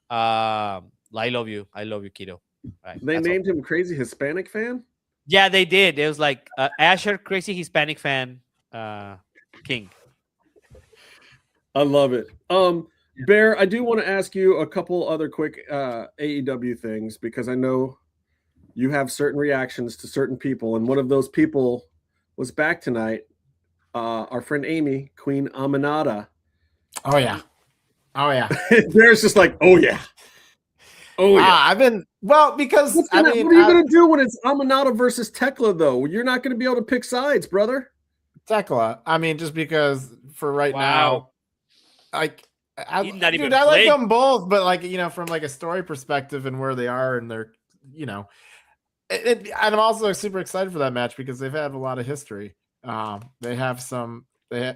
I love you, kiddo. Right, they named him Crazy Hispanic Fan. Yeah, they did. It was like Asher Crazy Hispanic Fan King. I love it. Bear, I do want to ask you a couple other quick AEW things because I know you have certain reactions to certain people, and one of those people was back tonight. Our friend Amy, Queen Aminata. Oh yeah. Bear's just like, oh yeah. Oh yeah. I've been because what are you gonna do when it's Aminata versus Tekla though? You're not gonna be able to pick sides, brother. Tekla. I mean, just because for right now, like I like them both, but like from like a story perspective and where they are and they're and I'm also super excited for that match because they've had a lot of history. They have some They,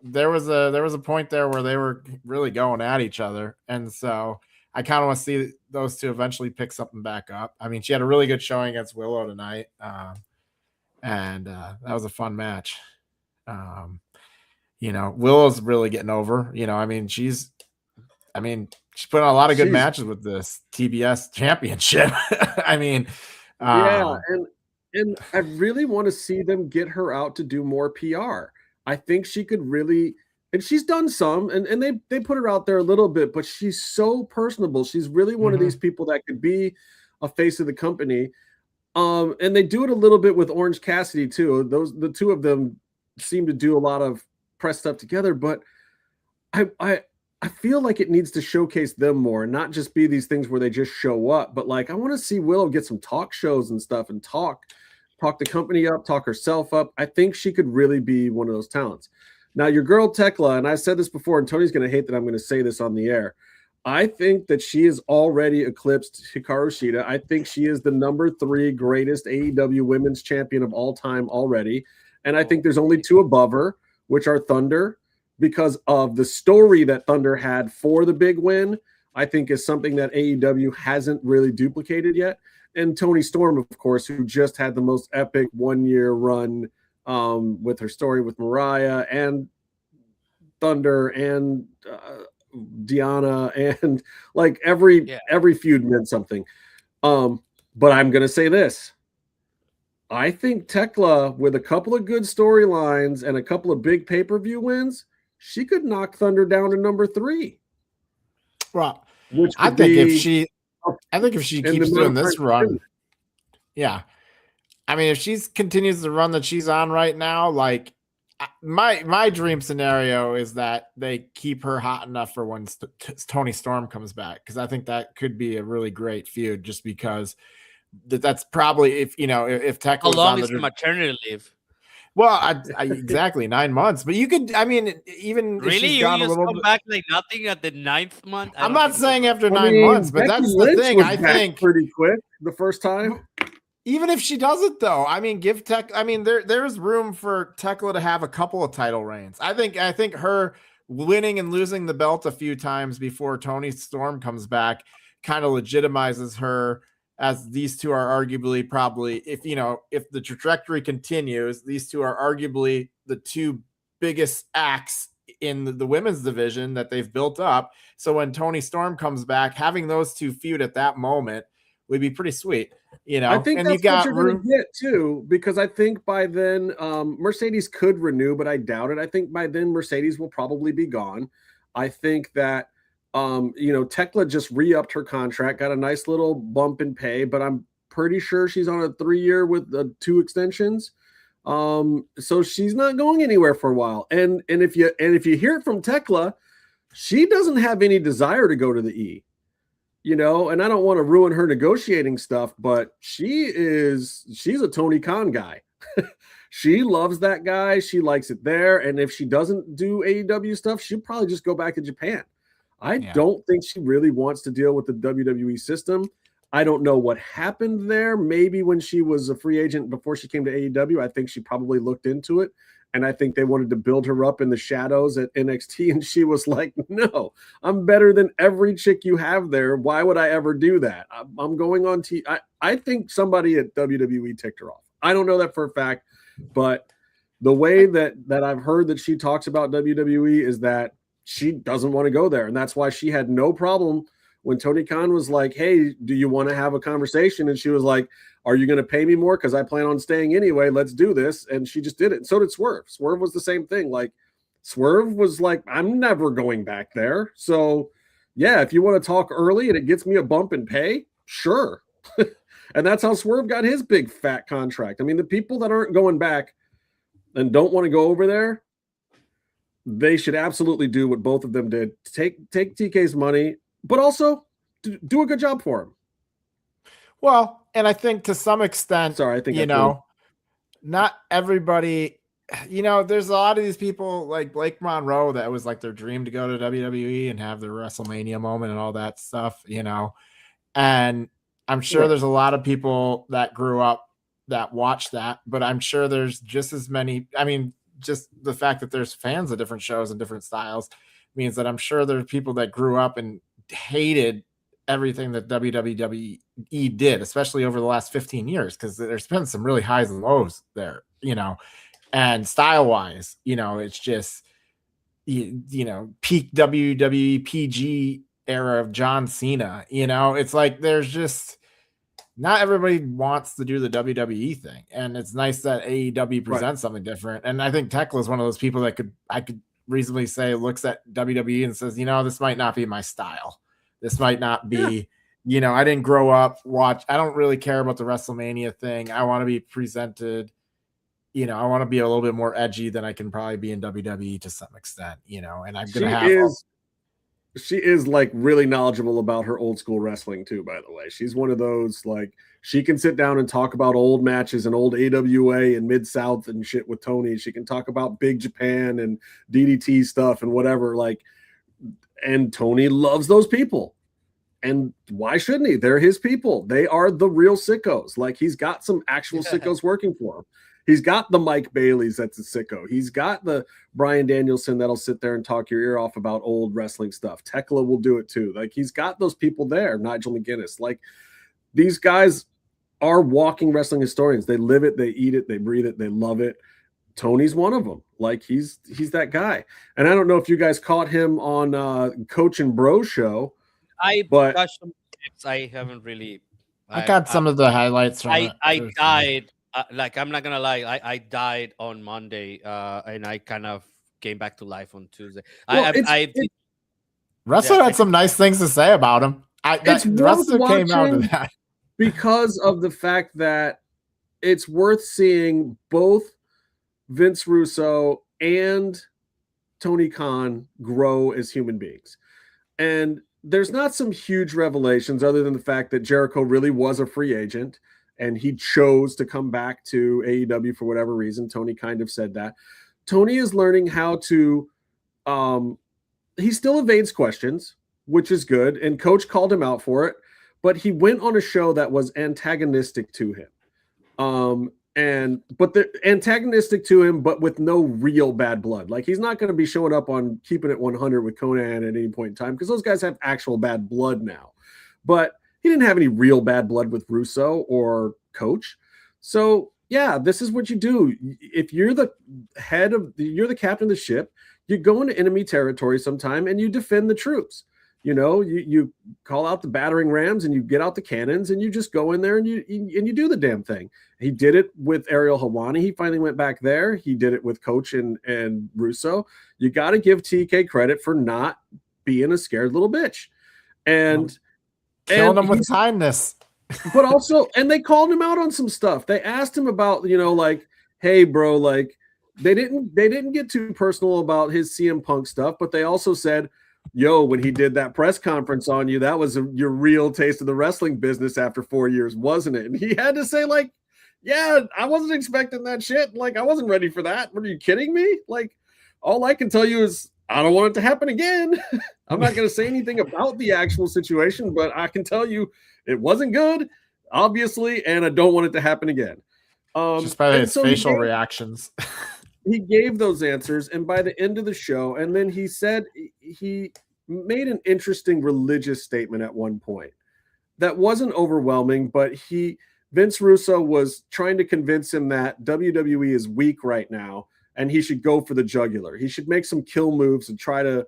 there was a point there where they were really going at each other, and so I kind of want to see those two eventually pick something back up. I mean, she had a really good showing against Willow tonight, and that was a fun match. Willow's really getting over. She's put on a lot of good matches with this TBS championship. And I really want to see them get her out to do more PR. I think she could really, and she's done some, and they put her out there a little bit, but she's so personable. She's really one of these people that could be a face of the company. And they do it a little bit with Orange Cassidy too. The two of them seem to do a lot of press stuff together, but I feel like it needs to showcase them more and not just be these things where they just show up. But like, I want to see Willow get some talk shows and stuff and talk the company up, talk herself up. I think she could really be one of those talents. Now, your girl Tekla, and I said this before, and Tony's going to hate that I'm going to say this on the air. I think that she has already eclipsed Hikaru Shida. I think she is the number 3 greatest AEW women's champion of all time already. And I think there's only 2 above her, which are Thunder, because of the story that Thunder had for the big win. I think is something that AEW hasn't really duplicated yet. And Toni Storm, of course, who just had the most epic 1-year run with her story with Mariah and Thunder and Diana, and like every feud meant something. But I'm gonna say this. I think Tekla, with a couple of good storylines and a couple of big pay-per-view wins, she could knock Thunder down to number 3. Well, I think if she keeps doing this run, if she continues the run that she's on right now, like my dream scenario is that they keep her hot enough for when Toni Storm comes back, because I think that could be a really great feud. Just because that's probably if Tekla. How long is the maternity leave? Well, I exactly 9 months, but you could. Even really, if she's you gone just a little come bit, back like nothing at the 9th month. I'm not saying after 9 months, but Becky that's Lynch the thing. was I back think pretty quick the first time. Even if she does it, though, give there's room for Tekla to have a couple of title reigns. I think her winning and losing the belt a few times before Toni Storm comes back kind of legitimizes her, as these two are arguably probably, if the trajectory continues, these two are arguably the 2 biggest acts in the women's division that they've built up. So when Toni Storm comes back, having those 2 feud at that moment would be pretty sweet. I think and that's what you're going to get too, because I think by then Mercedes could renew, but I doubt it. I think by then Mercedes will probably be gone. I think that Tekla just re-upped her contract, got a nice little bump in pay, but I'm pretty sure she's on a 3-year with 2 extensions. So she's not going anywhere for a while. And if you hear it from Tekla, she doesn't have any desire to go to the E. And I don't want to ruin her negotiating stuff, but she's a Tony Khan guy. She loves that guy. She likes it there. And if she doesn't do AEW stuff, she'll probably just go back to Japan. I don't think she really wants to deal with the WWE system. I don't know what happened there. Maybe when she was a free agent before she came to AEW, I think she probably looked into it. And I think they wanted to build her up in the shadows at NXT. And she was like, no, I'm better than every chick you have there. Why would I ever do that? I'm going on TV. I think somebody at WWE ticked her off. I don't know that for a fact, but the way that I've heard that she talks about WWE is that she doesn't want to go there. And that's why she had no problem when Tony Khan was like, hey, do you want to have a conversation? And she was like, are you going to pay me more? Because I plan on staying anyway. Let's do this. And she just did it. And so did Swerve. Swerve was the same thing. Like, Swerve was like, I'm never going back there. So, yeah, if you want to talk early and it gets me a bump in pay, sure. And that's how Swerve got his big fat contract. I mean, the people that aren't going back and don't want to go over there, they should absolutely do what both of them did. Take TK's money, but also do a good job for him. Well, and I think to some extent, not everybody, there's a lot of these people like Blake Monroe that was like their dream to go to WWE and have their WrestleMania moment and all that stuff, and I'm sure there's a lot of people that grew up that watch that, but I'm sure there's just as many. just the fact that there's fans of different shows and different styles means that I'm sure there's people that grew up and hated everything that WWE did, especially over the last 15 years, because there's been some really highs and lows there, and style wise, it's just, peak WWE PG era of John Cena, it's like, there's just not everybody wants to do the WWE thing. And it's nice that AEW presents something different. And I think Tekla is one of those people that I could reasonably say looks at WWE and says, this might not be my style. This might not be, I didn't grow up I don't really care about the WrestleMania thing. I want to be presented, I want to be a little bit more edgy than I can probably be in WWE to some extent, and I'm going to have. She is like really knowledgeable about her old school wrestling too, by the way. She's one of those, like, she can sit down and talk about old matches and old AWA and Mid-South and shit with Tony. She can talk about Big Japan and DDT stuff and whatever. Like, and Tony loves those people. And why shouldn't he? They're his people. They are the real sickos. Like, he's got some actual sickos working for him. He's got the Mike Bailey's that's a sicko. He's got the Brian Danielson that'll sit there and talk your ear off about old wrestling stuff. Tekla will do it too. Like, he's got those people there. Nigel McGuinness. Like, these guys are walking wrestling historians. They live it, they eat it, they breathe it, they love it. Tony's one of them. Like, he's that guy. And I don't know if you guys caught him on Coach and Bro show. I haven't really. I got some of the highlights from it. I died. Like, I'm not gonna lie, I died on Monday, and I kind of came back to life on Tuesday. Wrestler had some nice things to say about him. Wrestler came out of that because of the fact that it's worth seeing both Vince Russo and Tony Khan grow as human beings. And there's not some huge revelations other than the fact that Jericho really was a free agent and he chose to come back to AEW for whatever reason. Tony kind of said that. Tony is learning how to he still evades questions, which is good, and Coach called him out for it, but he went on a show that was antagonistic to him. Antagonistic to him, but with no real bad blood. Like, he's not going to be showing up on Keeping It 100 with Conan at any point in time, because those guys have actual bad blood now. But he didn't have any real bad blood with Russo or Coach. So yeah, this is what you do. If you're the you're the captain of the ship, you go into enemy territory sometime and you defend the troops. You call out the battering rams and you get out the cannons and you just go in there and you do the damn thing. He did it with Ariel Helwani. He finally went back there. He did it with Coach and Russo. You got to give TK credit for not being a scared little bitch. And killing him with kindness. But also, and they called him out on some stuff. They asked him about, like, hey, bro, like, they didn't get too personal about his CM Punk stuff, but they also said, yo, when he did that press conference on you, that was your real taste of the wrestling business after 4 years, wasn't it? And he had to say, like, yeah, I wasn't expecting that shit. Like, I wasn't ready for that. What, are you kidding me? Like, all I can tell you is I don't want it to happen again. I'm not going to say anything about the actual situation, but I can tell you it wasn't good, obviously, and I don't want it to happen again. Just by his facial reactions. He gave those answers, and by the end of the show, and then he said he made an interesting religious statement at one point that wasn't overwhelming, but Vince Russo was trying to convince him that WWE is weak right now and he should go for the jugular. He should make some kill moves and try to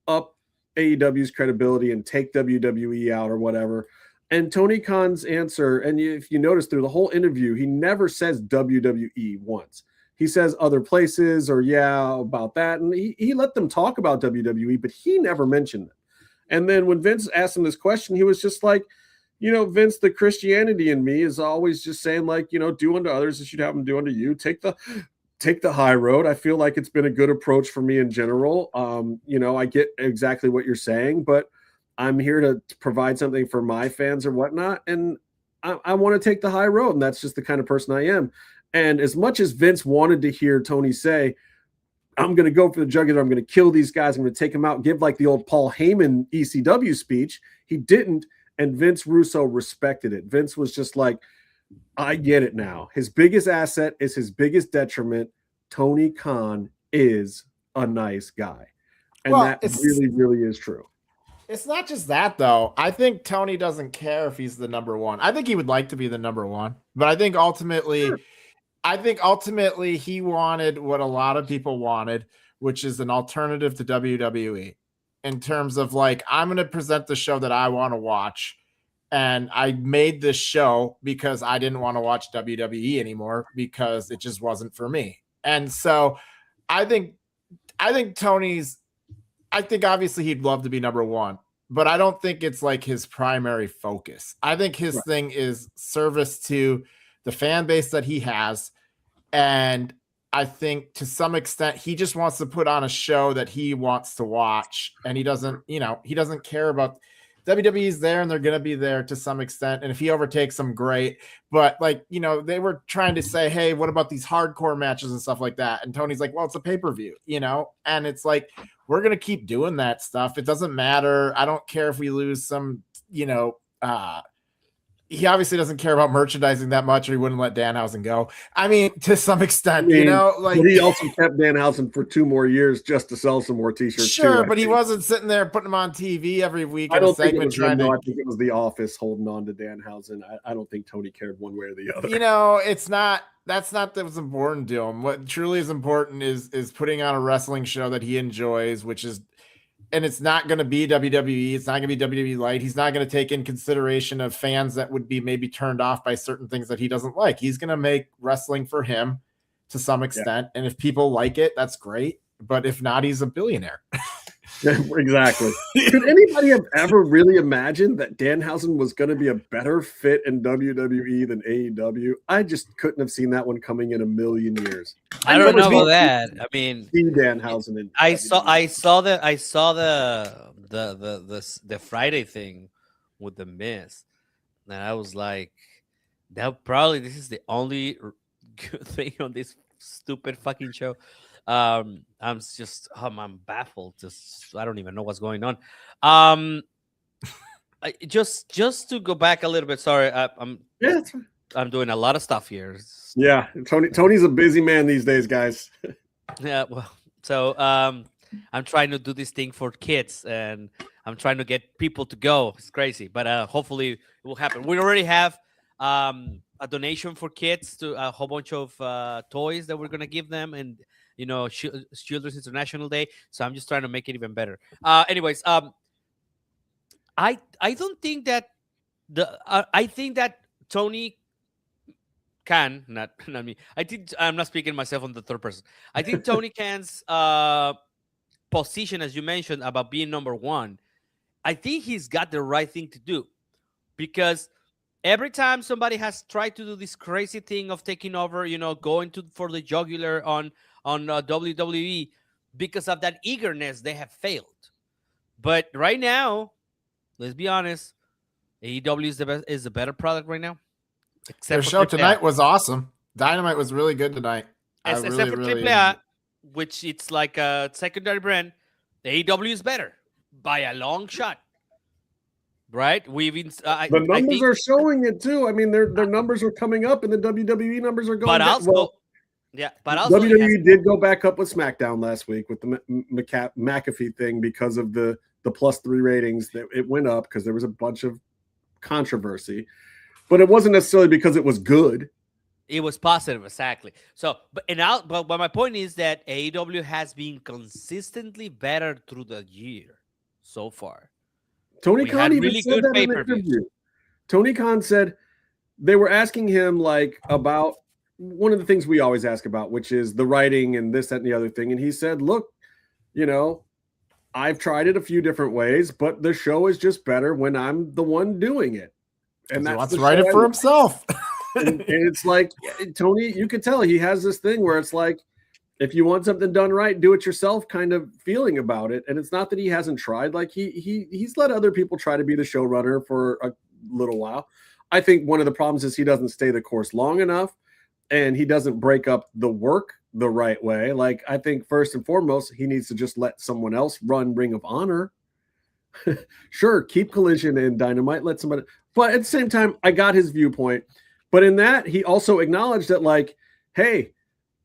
up AEW's credibility and take WWE out or whatever. And Tony Khan's answer, and if you notice through the whole interview, he never says WWE once. He says other places or about that. And he let them talk about WWE, but he never mentioned it. And then when Vince asked him this question, he was just like, Vince, the Christianity in me is always just saying, like, do unto others as you'd have them do unto you. Take the high road. I feel like it's been a good approach for me in general. I get exactly what you're saying, but I'm here to provide something for my fans or whatnot. And I want to take the high road. And that's just the kind of person I am. And as much as Vince wanted to hear Tony say, I'm going to go for the jugular, I'm going to kill these guys, I'm going to take them out, give like the old Paul Heyman ECW speech, he didn't. And Vince Russo respected it. Vince was just like, I get it now. His biggest asset is his biggest detriment. Tony Khan is a nice guy. And Well, that really, really is true. It's not just that, though. I think Tony doesn't care if he's the number one. I think he would like to be the number one, but I think ultimately he wanted what a lot of people wanted, which is an alternative to WWE in terms of like, I'm going to present the show that I want to watch. And I made this show because I didn't want to watch WWE anymore because it just wasn't for me. And so I think obviously he'd love to be number one, but I don't think it's like his primary focus. I think his thing is service to the fan base that he has. And I think to some extent, he just wants to put on a show that he wants to watch. And he doesn't care about WWE's there and they're going to be there to some extent. And if he overtakes them, great. But like, they were trying to say, hey, what about these hardcore matches and stuff like that? And Tony's like, well, it's a pay-per-view, and it's like, we're going to keep doing that stuff. It doesn't matter. I don't care if we lose some, he obviously doesn't care about merchandising that much, or he wouldn't let Danhausen go. I mean, to some extent, he also kept Danhausen for 2 more years just to sell some more t-shirts. Sure, but he wasn't sitting there putting them on TV every week. I don't think it was him, I think it was the office holding on to Danhausen. I don't think Tony cared one way or the other. That's not what's important to him. What truly is important is putting on a wrestling show that he enjoys, and it's not going to be WWE. It's not going to be WWE Light. He's not going to take in consideration of fans that would be maybe turned off by certain things that he doesn't like. He's going to make wrestling for him to some extent. Yeah. And if people like it, that's great. But if not, he's a billionaire. Exactly. Could anybody have ever really imagined that Danhausen was going to be a better fit in WWE than AEW? I just couldn't have seen that one coming in a million years. I don't know about that. I mean, Danhausen. In I saw the Friday thing with the Miz, and I was like, this is the only good thing on this stupid fucking show. I'm baffled. I don't even know what's going on. Just to go back a little bit. Sorry, I'm doing a lot of stuff here. Yeah, Tony's a busy man these days, guys. Yeah, well, so I'm trying to do this thing for kids, and I'm trying to get people to go. It's crazy, but hopefully it will happen. We already have a donation for kids to a whole bunch of toys that we're gonna give them, and Children's International Day. So I'm just trying to make it even better. Anyways, I don't think that I think that Tony Khan, not me. I think I'm not speaking myself on the third person. I think Tony Khan's position, as you mentioned, about being number one, I think he's got the right thing to do, because every time somebody has tried to do this crazy thing of taking over, going for the jugular on WWE, because of that eagerness, they have failed. But right now, let's be honest, AEW is the better product right now. Their show tonight was awesome. Dynamite was really good tonight. Except for AAA, which it's like a secondary brand, the AEW is better by a long shot. Right? The numbers are showing it too. I mean, their numbers are coming up, and the WWE numbers are going down. But also WWE did go back up with SmackDown last week with the McAfee thing because of the +3 ratings. That it went up because there was a bunch of controversy, but it wasn't necessarily because it was good. It was positive, exactly. So, but my point is that AEW has been consistently better through the year so far. Tony Khan even really said that in the interview. Tony Khan said they were asking him about one of the things we always ask about, which is the writing and this, that, and the other thing. And he said, look, I've tried it a few different ways, but the show is just better when I'm the one doing it. And that's wants to write it for himself. and it's like, Tony, you could tell he has this thing where it's like, if you want something done right, do it yourself kind of feeling about it. And it's not that he hasn't tried. Like he's let other people try to be the showrunner for a little while. I think one of the problems is he doesn't stay the course long enough, and he doesn't break up the work the right way. Like, I think first and foremost, he needs to just let someone else run Ring of Honor. Sure, keep Collision and Dynamite, let somebody, but at the same time, I got his viewpoint. But in that, he also acknowledged that, like, hey,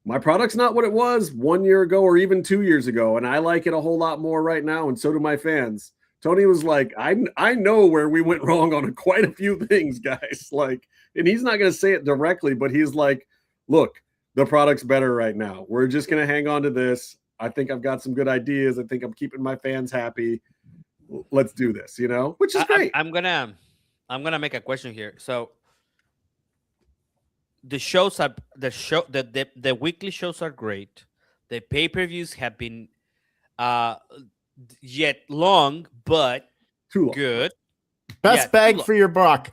my product's not what it was 1 year ago or even 2 years ago, and I like it a whole lot more right now, and so do my fans. Tony was like, I know where we went wrong on quite a few things, guys. Like, and he's not going to say it directly, but he's like, look, the product's better right now. We're just going to hang on to this. I think I've got some good ideas. I think I'm keeping my fans happy. Let's do this, which is great. I'm gonna make a question here. So the shows are the weekly shows are great. The pay-per-views have been yet long, but too long. Good. Best bang for your buck.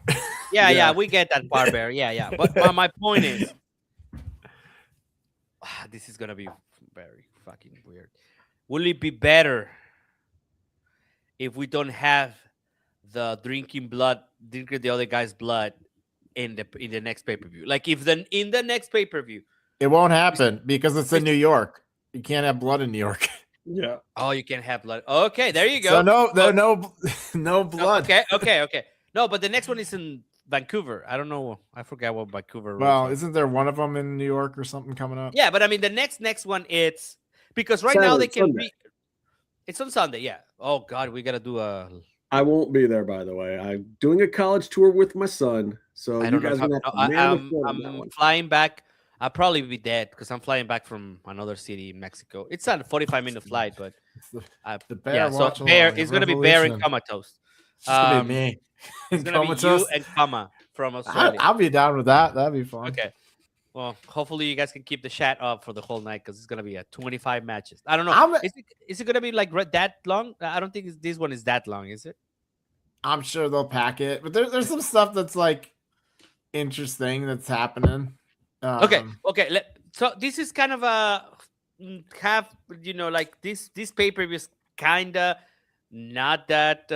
Yeah, we get that part, Bear. Yeah. But my point is, this is gonna be very fucking weird. Will it be better if we don't have the drinking the other guy's blood in the next pay-per-view? Like, if in the next pay-per-view, it won't happen because it's in New York. You can't have blood in New York. Yeah. Oh, you can't have blood. Okay, there you go. So no blood. Okay. No, but the next one is in Vancouver. I don't know. I forgot what Vancouver. Well, isn't there one of them in New York or something coming up? Yeah, but I mean the next one, it's because right now they can. It's on Sunday. Yeah. Oh God, we gotta do a. I won't be there, by the way. I'm doing a college tour with my son, so you guys are I'm flying back. I'll probably be dead because I'm flying back from another city in Mexico. It's not a 45-minute flight, but the Bear. So Bear is going to be Bear and Comatose. It's going to be me. It's going to be you and Kama from Australia. I'll be down with that. That'd be fun. Okay. Well, hopefully you guys can keep the chat up for the whole night because it's going to be 25 matches. I don't know. Is it going to be like that long? I don't think this one is that long, is it? I'm sure they'll pack it, but there's some stuff that's like interesting that's happening. Okay. So this is kind of like this pay-per-view is kind of not that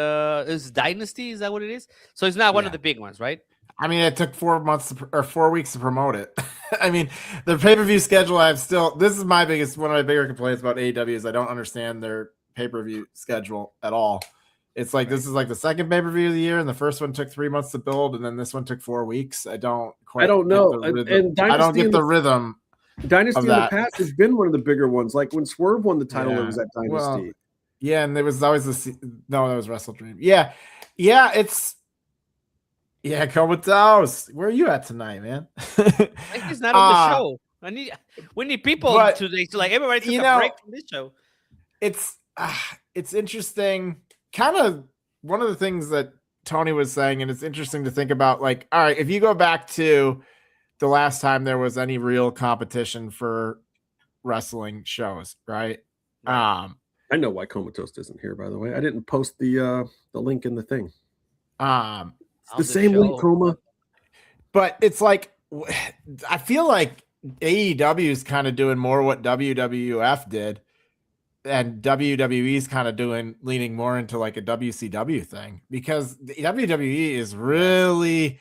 is Dynasty, is that what it is? So it's not one of the big ones, right? I mean, it took 4 months or 4 weeks to promote it. I mean, the pay-per-view schedule, this is one of my bigger complaints about AEW is I don't understand their pay-per-view schedule at all. It's like this is like the second pay-per-view of the year, and the first one took 3 months to build, and then this one took 4 weeks. I don't know. And I don't get the rhythm. Dynasty in the past has been one of the bigger ones. Like when Swerve won the title, it was at Dynasty. Well, yeah, and there was always that was Wrestle Dream. Yeah, it's Comatose. Where are you at tonight, man? He's not on the show. We need people to like everybody took a break from this show. It's interesting. Kind of one of the things that Tony was saying, and it's interesting to think about, like, all right, if you go back to the last time there was any real competition for wrestling shows, right? I know why Comatose isn't here, by the way. I didn't post the link in the thing. It's the same link, Coma. But it's like, I feel like AEW is kind of doing more what WWF did. And WWE's kind of leaning more into like a WCW thing because the WWE is really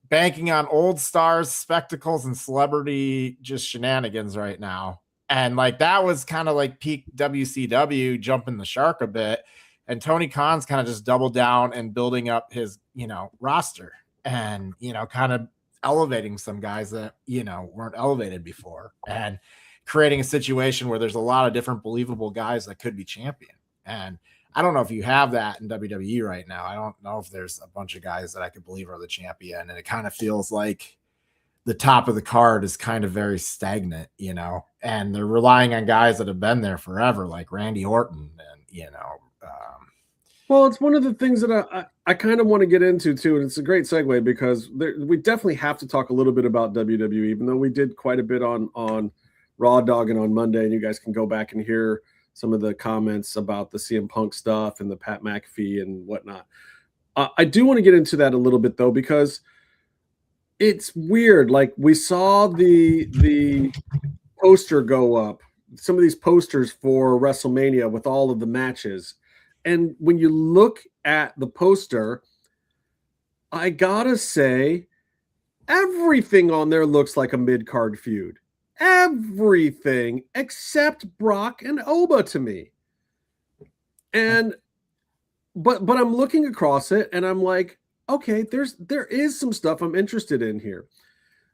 banking on old stars, spectacles, and celebrity just shenanigans right now. And like that was kind of like peak WCW jumping the shark a bit. And Tony Khan's kind of just doubled down and building up his, roster and, kind of elevating some guys that, weren't elevated before. And creating a situation where there's a lot of different believable guys that could be champion. And I don't know if you have that in WWE right now. I don't know if there's a bunch of guys that I could believe are the champion. And it kind of feels like the top of the card is kind of very stagnant, and they're relying on guys that have been there forever, like Randy Orton and, well, it's one of the things that I kind of want to get into too. And it's a great segue because we definitely have to talk a little bit about WWE, even though we did quite a bit on Raw Dog and on Monday, and you guys can go back and hear some of the comments about the CM Punk stuff and the Pat McAfee and whatnot. I do want to get into that a little bit though, because it's weird. Like we saw the poster go up, some of these posters for WrestleMania with all of the matches. And when you look at the poster, I gotta say, everything on there looks like a mid-card feud. Everything except Brock and Oba to me. And but I'm looking across it and I'm like, okay, there is some stuff I'm interested in here.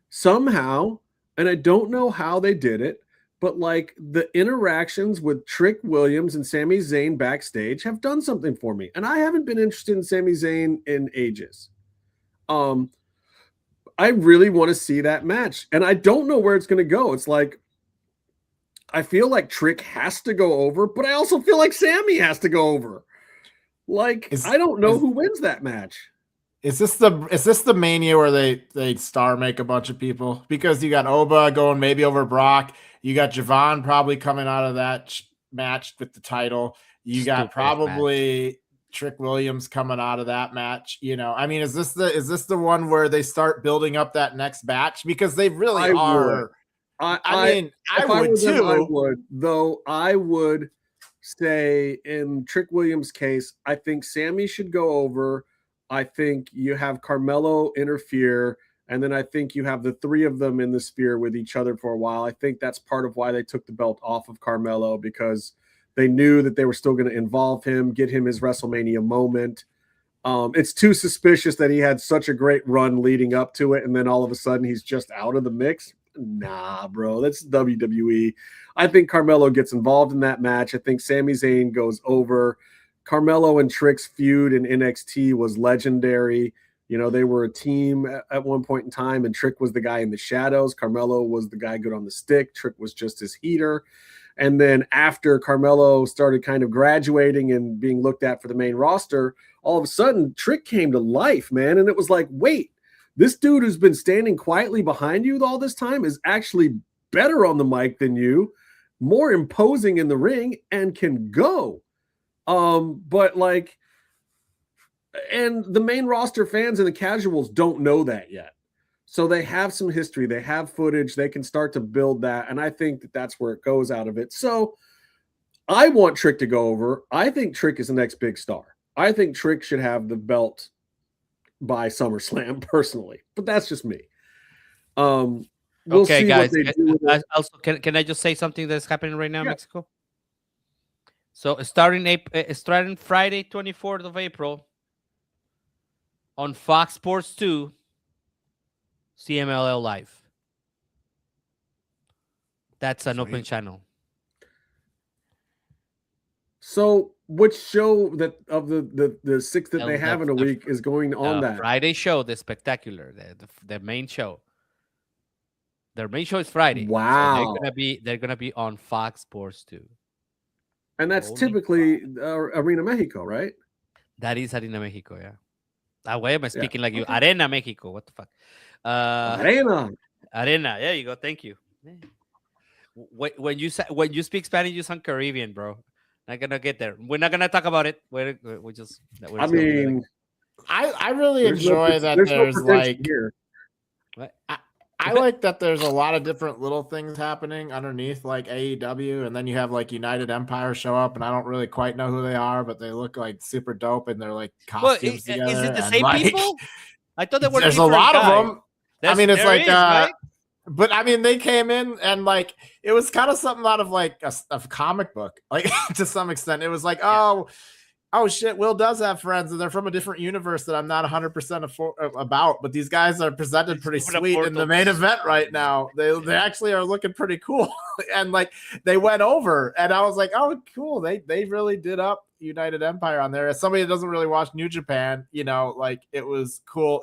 Somehow, and I don't know how they did it, but like the interactions with Trick Williams and Sami Zayn backstage have done something for me. And I haven't been interested in Sami Zayn in ages. I really want to see that match. And I don't know where it's going to go. It's like, I feel like Trick has to go over, but I also feel like Sammy has to go over. Like, I don't know who wins that match. Is this the Mania where they star make a bunch of people? Because you got Oba going maybe over Brock. You got Javon probably coming out of that match with the title. You got probably Trick Williams coming out of that match. You know, I mean, is this the one where they start building up that next batch? Because they really are. I mean, I would too. I would, though. I would say in Trick Williams' case, I think Sammy should go over. I think you have Carmelo interfere, and then I think you have the three of them in the spear with each other for a while. I think that's part of why they took the belt off of Carmelo, because they knew that they were still going to involve him, get him his WrestleMania moment. It's too suspicious that he had such a great run leading up to it, and then all of a sudden he's just out of the mix. Nah, bro, that's WWE. I think Carmelo gets involved in that match. I think Sami Zayn goes over. Carmelo and Trick's feud in NXT was legendary. You know, they were a team at one point in time, and Trick was the guy in the shadows. Carmelo was the guy good on the stick. Trick was just his heater. And then after Carmelo started kind of graduating and being looked at for the main roster, all of a sudden Trick came to life, man. And it was like, wait, this dude who's been standing quietly behind you all this time is actually better on the mic than you, more imposing in the ring, and can go. But like, and the main roster fans and the casuals don't know that yet. So they have some history, they have footage, they can start to build that. And I think that that's where it goes out of it. So I want Trick to go over. I think Trick is the next big star. I think Trick should have the belt by SummerSlam personally, but that's just me. We'll okay, see guys. What they do with it. Also, can I just say something that's happening right now in Mexico? So starting Friday, 24th of April, on Fox Sports 2, CMLL Live. That's an open channel. So which show that of the six that they have in a week is going on that? Friday show, the spectacular, the main show. Their main show is Friday. Wow. So they're gonna be on Fox Sports 2. And that's typically Arena Mexico, right? That is Arena Mexico, yeah. Why am I speaking like you? Arena Mexico. What the fuck? Arena. There you go. Thank you. When you speak Spanish, you sound Caribbean, bro. Not gonna get there. We're not gonna talk about it. I really enjoy that there's like. I like that there's a lot of different little things happening underneath, like AEW, and then you have like United Empire show up, and I don't really quite know who they are, but they look like super dope, and they're like costumes together. Is it the same people? I thought they were. There's a lot of them. I mean, it's like, right? But I mean, they came in and like it was kind of something out of like a comic book, like to some extent. It was like, oh shit, Will does have friends, and they're from a different universe that I'm not 100% about. But these guys are presented pretty sweet in the main event right now. They actually are looking pretty cool, and like they went over, and I was like, oh cool, they really did up United Empire on there. As somebody that doesn't really watch New Japan, you know, like it was cool.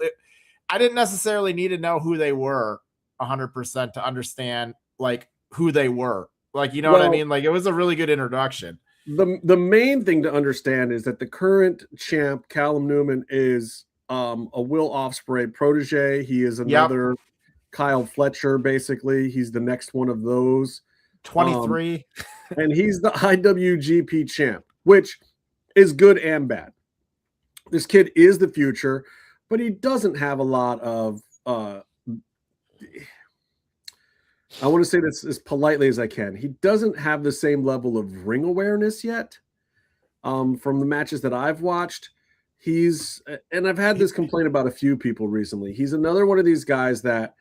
I didn't necessarily need to know who they were 100% to understand like who they were. Like, you know what I mean? Like it was a really good introduction. The main thing to understand is that the current champ, Callum Newman, is a Will Ospreay protege. He is another Kyle Fletcher, basically. He's the next one of those. 23. And he's the IWGP champ, which is good and bad. This kid is the future, but he doesn't have a lot of I want to say this as politely as I can. He doesn't have the same level of ring awareness yet. From the matches that I've watched, and I've had this complaint about a few people recently. He's another one of these guys that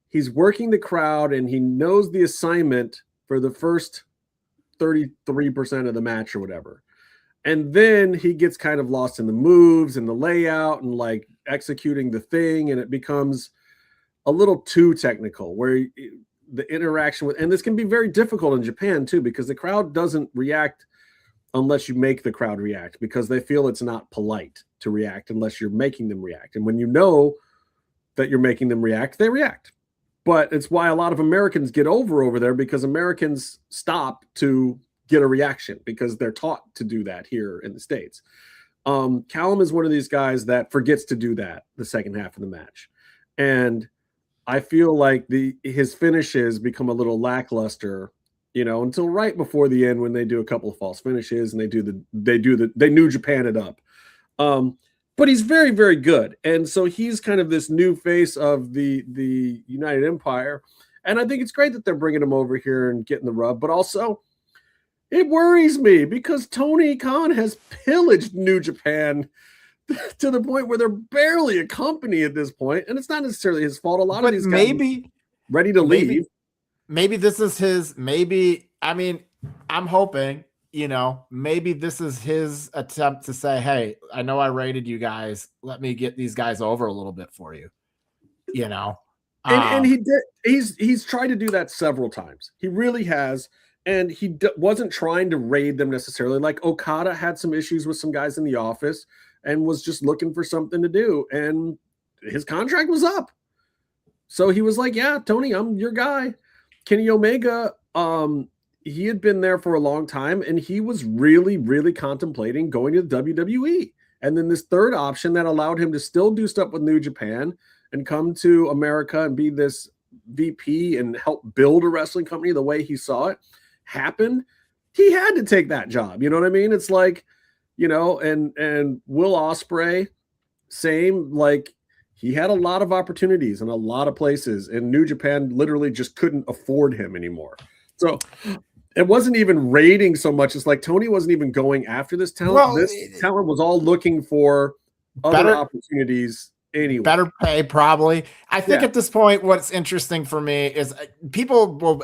he's working the crowd and he knows the assignment for the first 33% of the match or whatever. And then he gets kind of lost in the moves and the layout and like executing the thing. And it becomes a little too technical where the interaction with, and this can be very difficult in Japan too, because the crowd doesn't react unless you make the crowd react, because they feel it's not polite to react unless you're making them react. And when you know that you're making them react, they react. But it's why a lot of Americans get over there, because Americans stop to get a reaction because they're taught to do that here in the States. Callum is one of these guys that forgets to do that the second half of the match. And I feel like his finishes become a little lackluster, until right before the end when they do a couple of false finishes and they New Japan it up. But he's very, very good. And so he's kind of this new face of the United Empire. And I think it's great that they're bringing him over here and getting the rub. But also, it worries me because Tony Khan has pillaged New Japan to the point where they're barely a company at this point. And it's not necessarily his fault. A lot of these guys ready to leave. Maybe this is his, I'm hoping, maybe this is his attempt to say, hey, I know I rated you guys. Let me get these guys over a little bit for you, And he did. He's tried to do that several times. He really has. And he wasn't trying to raid them necessarily. Like Okada had some issues with some guys in the office and was just looking for something to do. And his contract was up. So he was like, yeah, Tony, I'm your guy. Kenny Omega, he had been there for a long time, and he was really, really contemplating going to the WWE. And then this third option that allowed him to still do stuff with New Japan and come to America and be this VP and help build a wrestling company the way he saw it happened. He had to take that job. You know what I mean? It's like, and Will Ospreay, same, like, he had a lot of opportunities in a lot of places, and New Japan literally just couldn't afford him anymore. So it wasn't even raiding so much. It's like Tony wasn't even going after this talent. Well, this talent was all looking for other opportunities anyway. Better pay, probably. I think at this point, what's interesting for me is people will,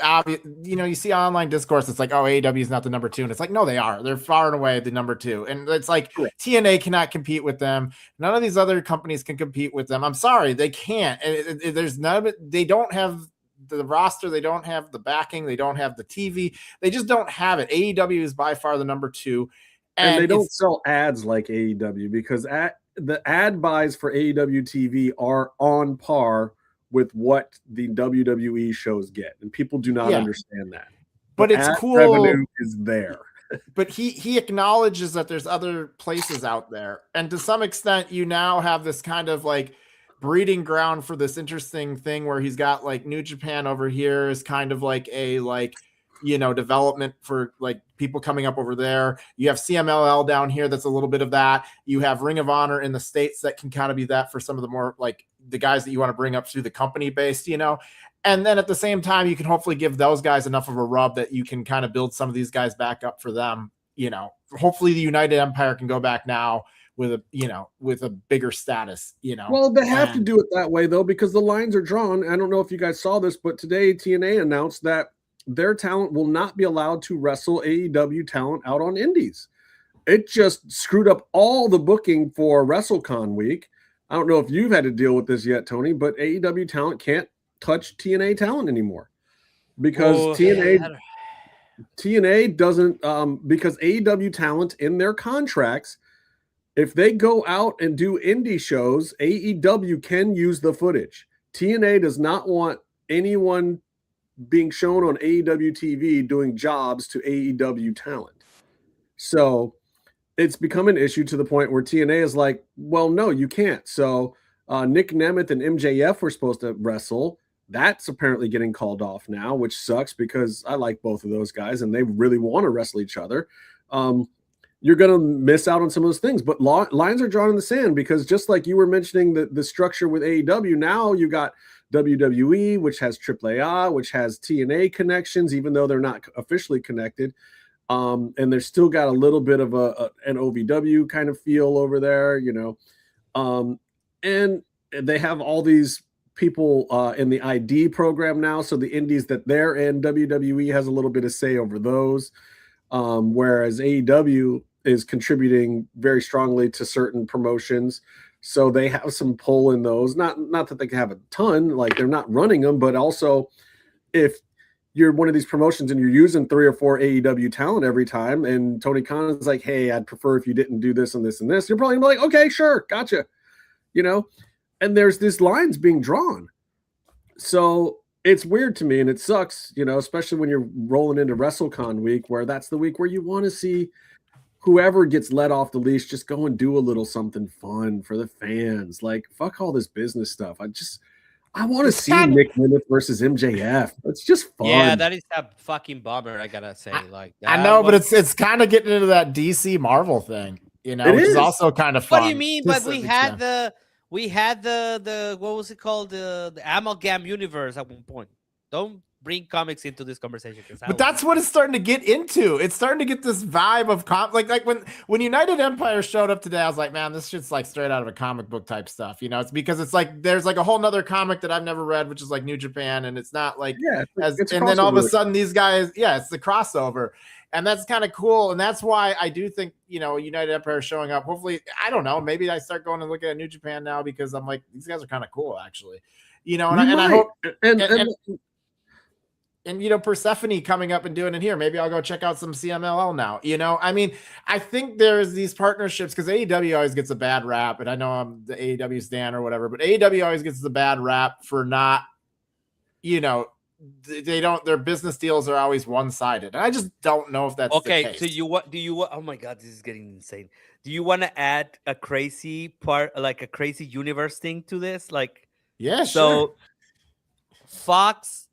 you see online discourse. It's like, oh, AEW is not the number 2. And it's like, no, they are. They're far and away the number 2. And it's like TNA cannot compete with them. None of these other companies can compete with them. I'm sorry, they can't. There's none of it. They don't have the roster. They don't have the backing. They don't have the TV. They just don't have it. AEW is by far the number 2. And they don't sell ads like AEW because the ad buys for AEW TV are on par with what the WWE shows get, and people do not understand that. But it's cool. Revenue is there. But he acknowledges that there's other places out there, and to some extent, you now have this kind of like breeding ground for this interesting thing where he's got like New Japan over here is kind of like a development for like people coming up over there. You have CMLL down here. That's a little bit of that. You have Ring of Honor in the States that can kind of be that for some of the more like the guys that you want to bring up through the company based, and then at the same time, you can hopefully give those guys enough of a rub that you can kind of build some of these guys back up for them. Hopefully the United Empire can go back now with a bigger status, Well, they have to do it that way though, because the lines are drawn. I don't know if you guys saw this, but today TNA announced that their talent will not be allowed to wrestle AEW talent out on indies. It just screwed up all the booking for WrestleCon week. I don't know if you've had to deal with this yet, Tony, but AEW talent can't touch TNA talent anymore because TNA doesn't, because AEW talent in their contracts, if they go out and do indie shows, AEW can use the footage. TNA does not want anyone being shown on AEW TV doing jobs to AEW talent. So it's become an issue to the point where TNA is like, well, no, you can't. So Nick Nemeth and MJF were supposed to wrestle. That's apparently getting called off now, which sucks because I like both of those guys and they really want to wrestle each other. You're going to miss out on some of those things, but lines are drawn in the sand because just like you were mentioning the structure with AEW, now you got WWE, which has AAA, which has TNA connections, even though they're not officially connected. And they're still got a little bit of an OVW kind of feel over there, and they have all these people in the ID program now. So the indies that they're in, WWE has a little bit of say over those. Whereas AEW is contributing very strongly to certain promotions. So they have some pull in those, not that they can have a ton, like they're not running them, but also if you're one of these promotions and you're using 3 or 4 AEW talent every time, and Tony Khan is like, hey, I'd prefer if you didn't do this and this and this, you're probably gonna be like, okay, sure, gotcha. You know, and there's these lines being drawn. So it's weird to me, and it sucks, you know, especially when you're rolling into WrestleCon week, where that's the week where you want to see whoever gets let off the leash just go and do a little something fun for the fans. Like, fuck all this business stuff. I want to see Nick Nemeth versus MJF. It's just fun. Yeah, that is a fucking bummer, I gotta say. Like, I know, but it's kind of getting into that DC Marvel thing, you know, which is also kind of fun. What do you mean? But we had the what was it called? The Amalgam universe at one point. Don't bring comics into this conversation. But that's what it's starting to get into. It's starting to get this vibe of like when United Empire showed up today, I was like, man, this shit's like straight out of a comic book type stuff. You know, it's because it's like there's like a whole nother comic that I've never read, which is like New Japan, and it's not like and then all of a sudden these guys, it's the crossover. And that's kind of cool. And that's why I do think, you know, United Empire showing up. Hopefully, I don't know. Maybe I start going and looking at New Japan now because I'm like, these guys are kind of cool, actually. You know, and I hope and you know, Persephone coming up and doing it here. Maybe I'll go check out some CMLL now. You know, I mean, I think there's these partnerships because AEW always gets a bad rap, and I know I'm the AEW stan or whatever, but AEW always gets the bad rap for not, you know, they don't, their business deals are always one-sided. And I just don't know if that's okay. the case. So oh my God, this is getting insane. Do you want to add a crazy part, like a crazy universe thing to this? Like, yeah, so sure. Fox,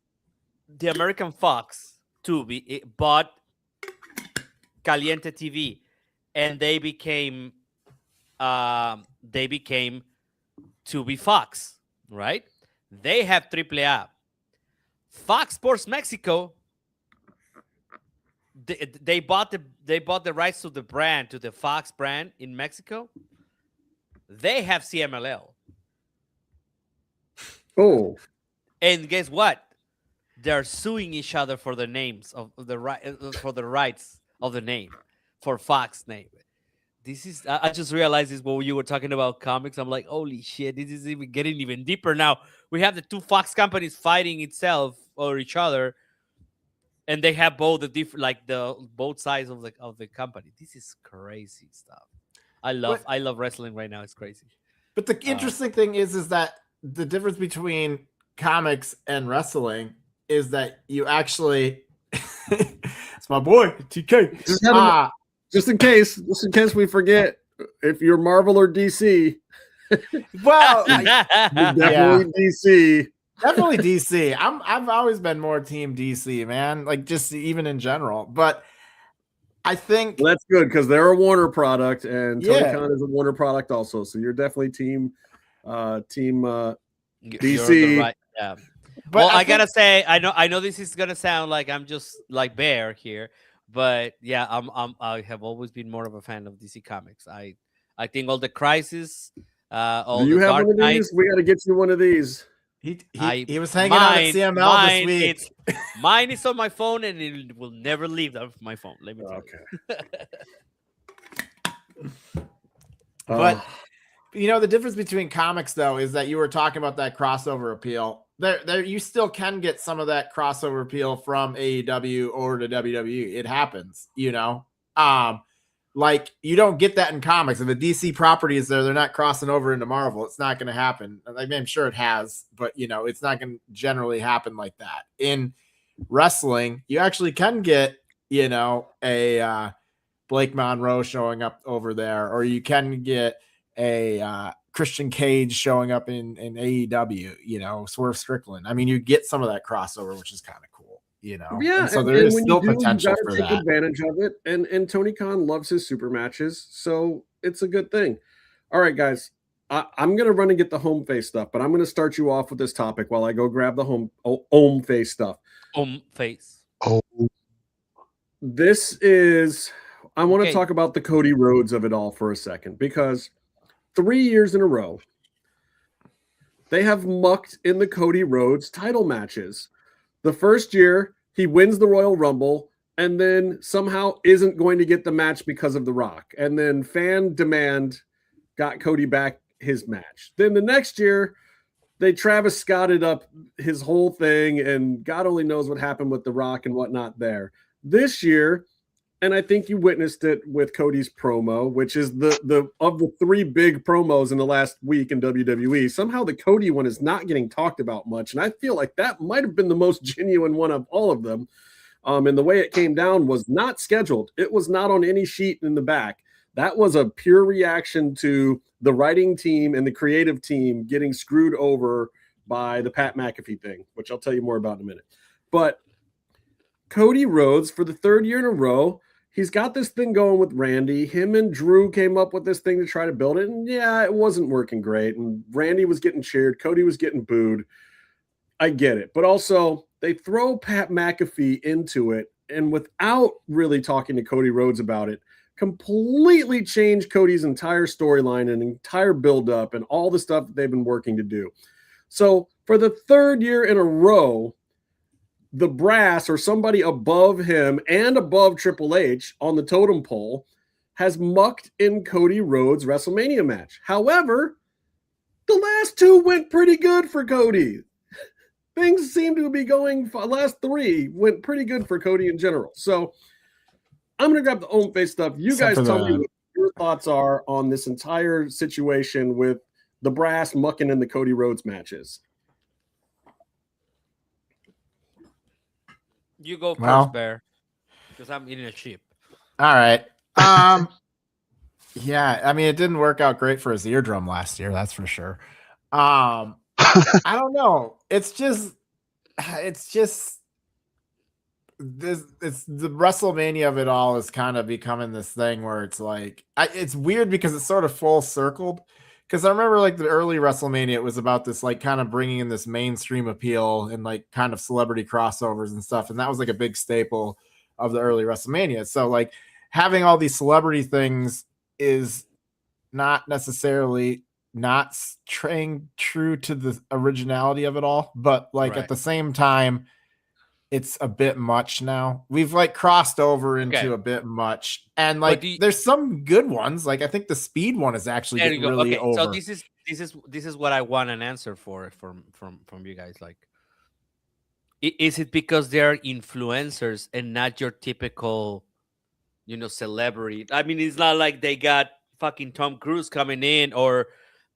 the American Fox Tubi, bought Caliente TV, and they became Tubi Fox, right? They have AAA. Fox Sports Mexico, they bought the rights to the brand, to the Fox brand in Mexico. They have CMLL. Oh, and guess what? They're suing each other for the names of the rights of the name, for Fox name. This is, I just realized this when you were talking about comics. I'm like, holy shit, this is even getting even deeper now. We have the two Fox companies fighting itself or each other, and they have both the different, like both sides of the company. This is crazy stuff. I love wrestling right now. It's crazy. But the interesting thing is that the difference between comics and wrestling is that you actually it's my boy TK. Just in case we forget, if you're Marvel or DC, well, definitely DC. Definitely DC. I've always been more team DC, man. Like just even in general, but I think that's good because they're a Warner product, and Tony Khan is a Warner product also. So you're definitely team DC. Right. Yeah. But well, I gotta say, I know this is gonna sound like I'm just like Bear here. But yeah, I have always been more of a fan of DC Comics. I think all the Crisis, all do you the have Dark one of Knight, these? We got to get you one of these. He was hanging out at CML this week. Mine is on my phone, and it will never leave my phone. Let me tell you. But you know, the difference between comics, though, is that you were talking about that crossover appeal. There, you still can get some of that crossover appeal from AEW or to WWE. It happens, you know. Like you don't get that in comics. If a DC property is there, they're not crossing over into Marvel. It's not going to happen. I mean, I'm sure it has, but you know, it's not going to generally happen like that. In wrestling, you actually can get, you know, a Blake Monroe showing up over there, or you can get a Christian Cage showing up in AEW, you know, Swerve Strickland. I mean, you get some of that crossover, which is kind of cool, you know. Yeah, and so there is still potential for that. Take advantage of it, and Tony Khan loves his super matches, so it's a good thing. All right, guys, I'm gonna run and get the home face stuff, but I'm gonna start you off with this topic while I go grab the home face stuff. Home face. Oh, this is. I want to talk about the Cody Rhodes of it all for a second, because 3 years in a row, they have mucked in the Cody Rhodes title matches. The first year, he wins the Royal Rumble and then somehow isn't going to get the match because of The Rock. And then fan demand got Cody back his match. Then the next year, they Travis Scotted up his whole thing, and God only knows what happened with The Rock and whatnot there. This year, and I think you witnessed it with Cody's promo, which is the of the 3 big promos in the last week in WWE, somehow the Cody one is not getting talked about much, and I feel like that might have been the most genuine one of all of them. And the way it came down was not scheduled. It was not on any sheet in the back. That was a pure reaction to the writing team and the creative team getting screwed over by the Pat McAfee thing, which I'll tell you more about in a minute. But Cody Rhodes, for the 3rd year in a row, he's got this thing going with Randy. Him and Drew came up with this thing to try to build it. And yeah, it wasn't working great. And Randy was getting cheered. Cody was getting booed. I get it. But also, they throw Pat McAfee into it, and without really talking to Cody Rhodes about it, completely changed Cody's entire storyline and entire build-up and all the stuff that they've been working to do. So for the 3rd year in a row, the brass or somebody above him and above Triple H on the totem pole has mucked in Cody Rhodes' WrestleMania match. However, the last 2 went pretty good for Cody. Things seem to be going, last 3 went pretty good for Cody in general. So I'm going to grab the own face stuff. You guys tell me what your thoughts are on this entire situation with the brass mucking in the Cody Rhodes matches. You go first, Bear, because I'm eating a sheep. All right. Yeah, I mean, it didn't work out great for his eardrum last year, that's for sure. I don't know. It's just this. It's the WrestleMania of it all is kind of becoming this thing where it's like it's weird because it's sort of full circled. Because I remember like the early WrestleMania, it was about this like kind of bringing in this mainstream appeal and like kind of celebrity crossovers and stuff, and that was like a big staple of the early WrestleMania. So like having all these celebrity things is not necessarily not staying true to the originality of it all, but like at the same time, it's a bit much now. We've like crossed over into a bit much, and like there's some good ones. Like I think the speed one is actually getting really over. So this is what I want an answer for from you guys. Like, is it because they're influencers and not your typical, celebrity? I mean, it's not like they got fucking Tom Cruise coming in or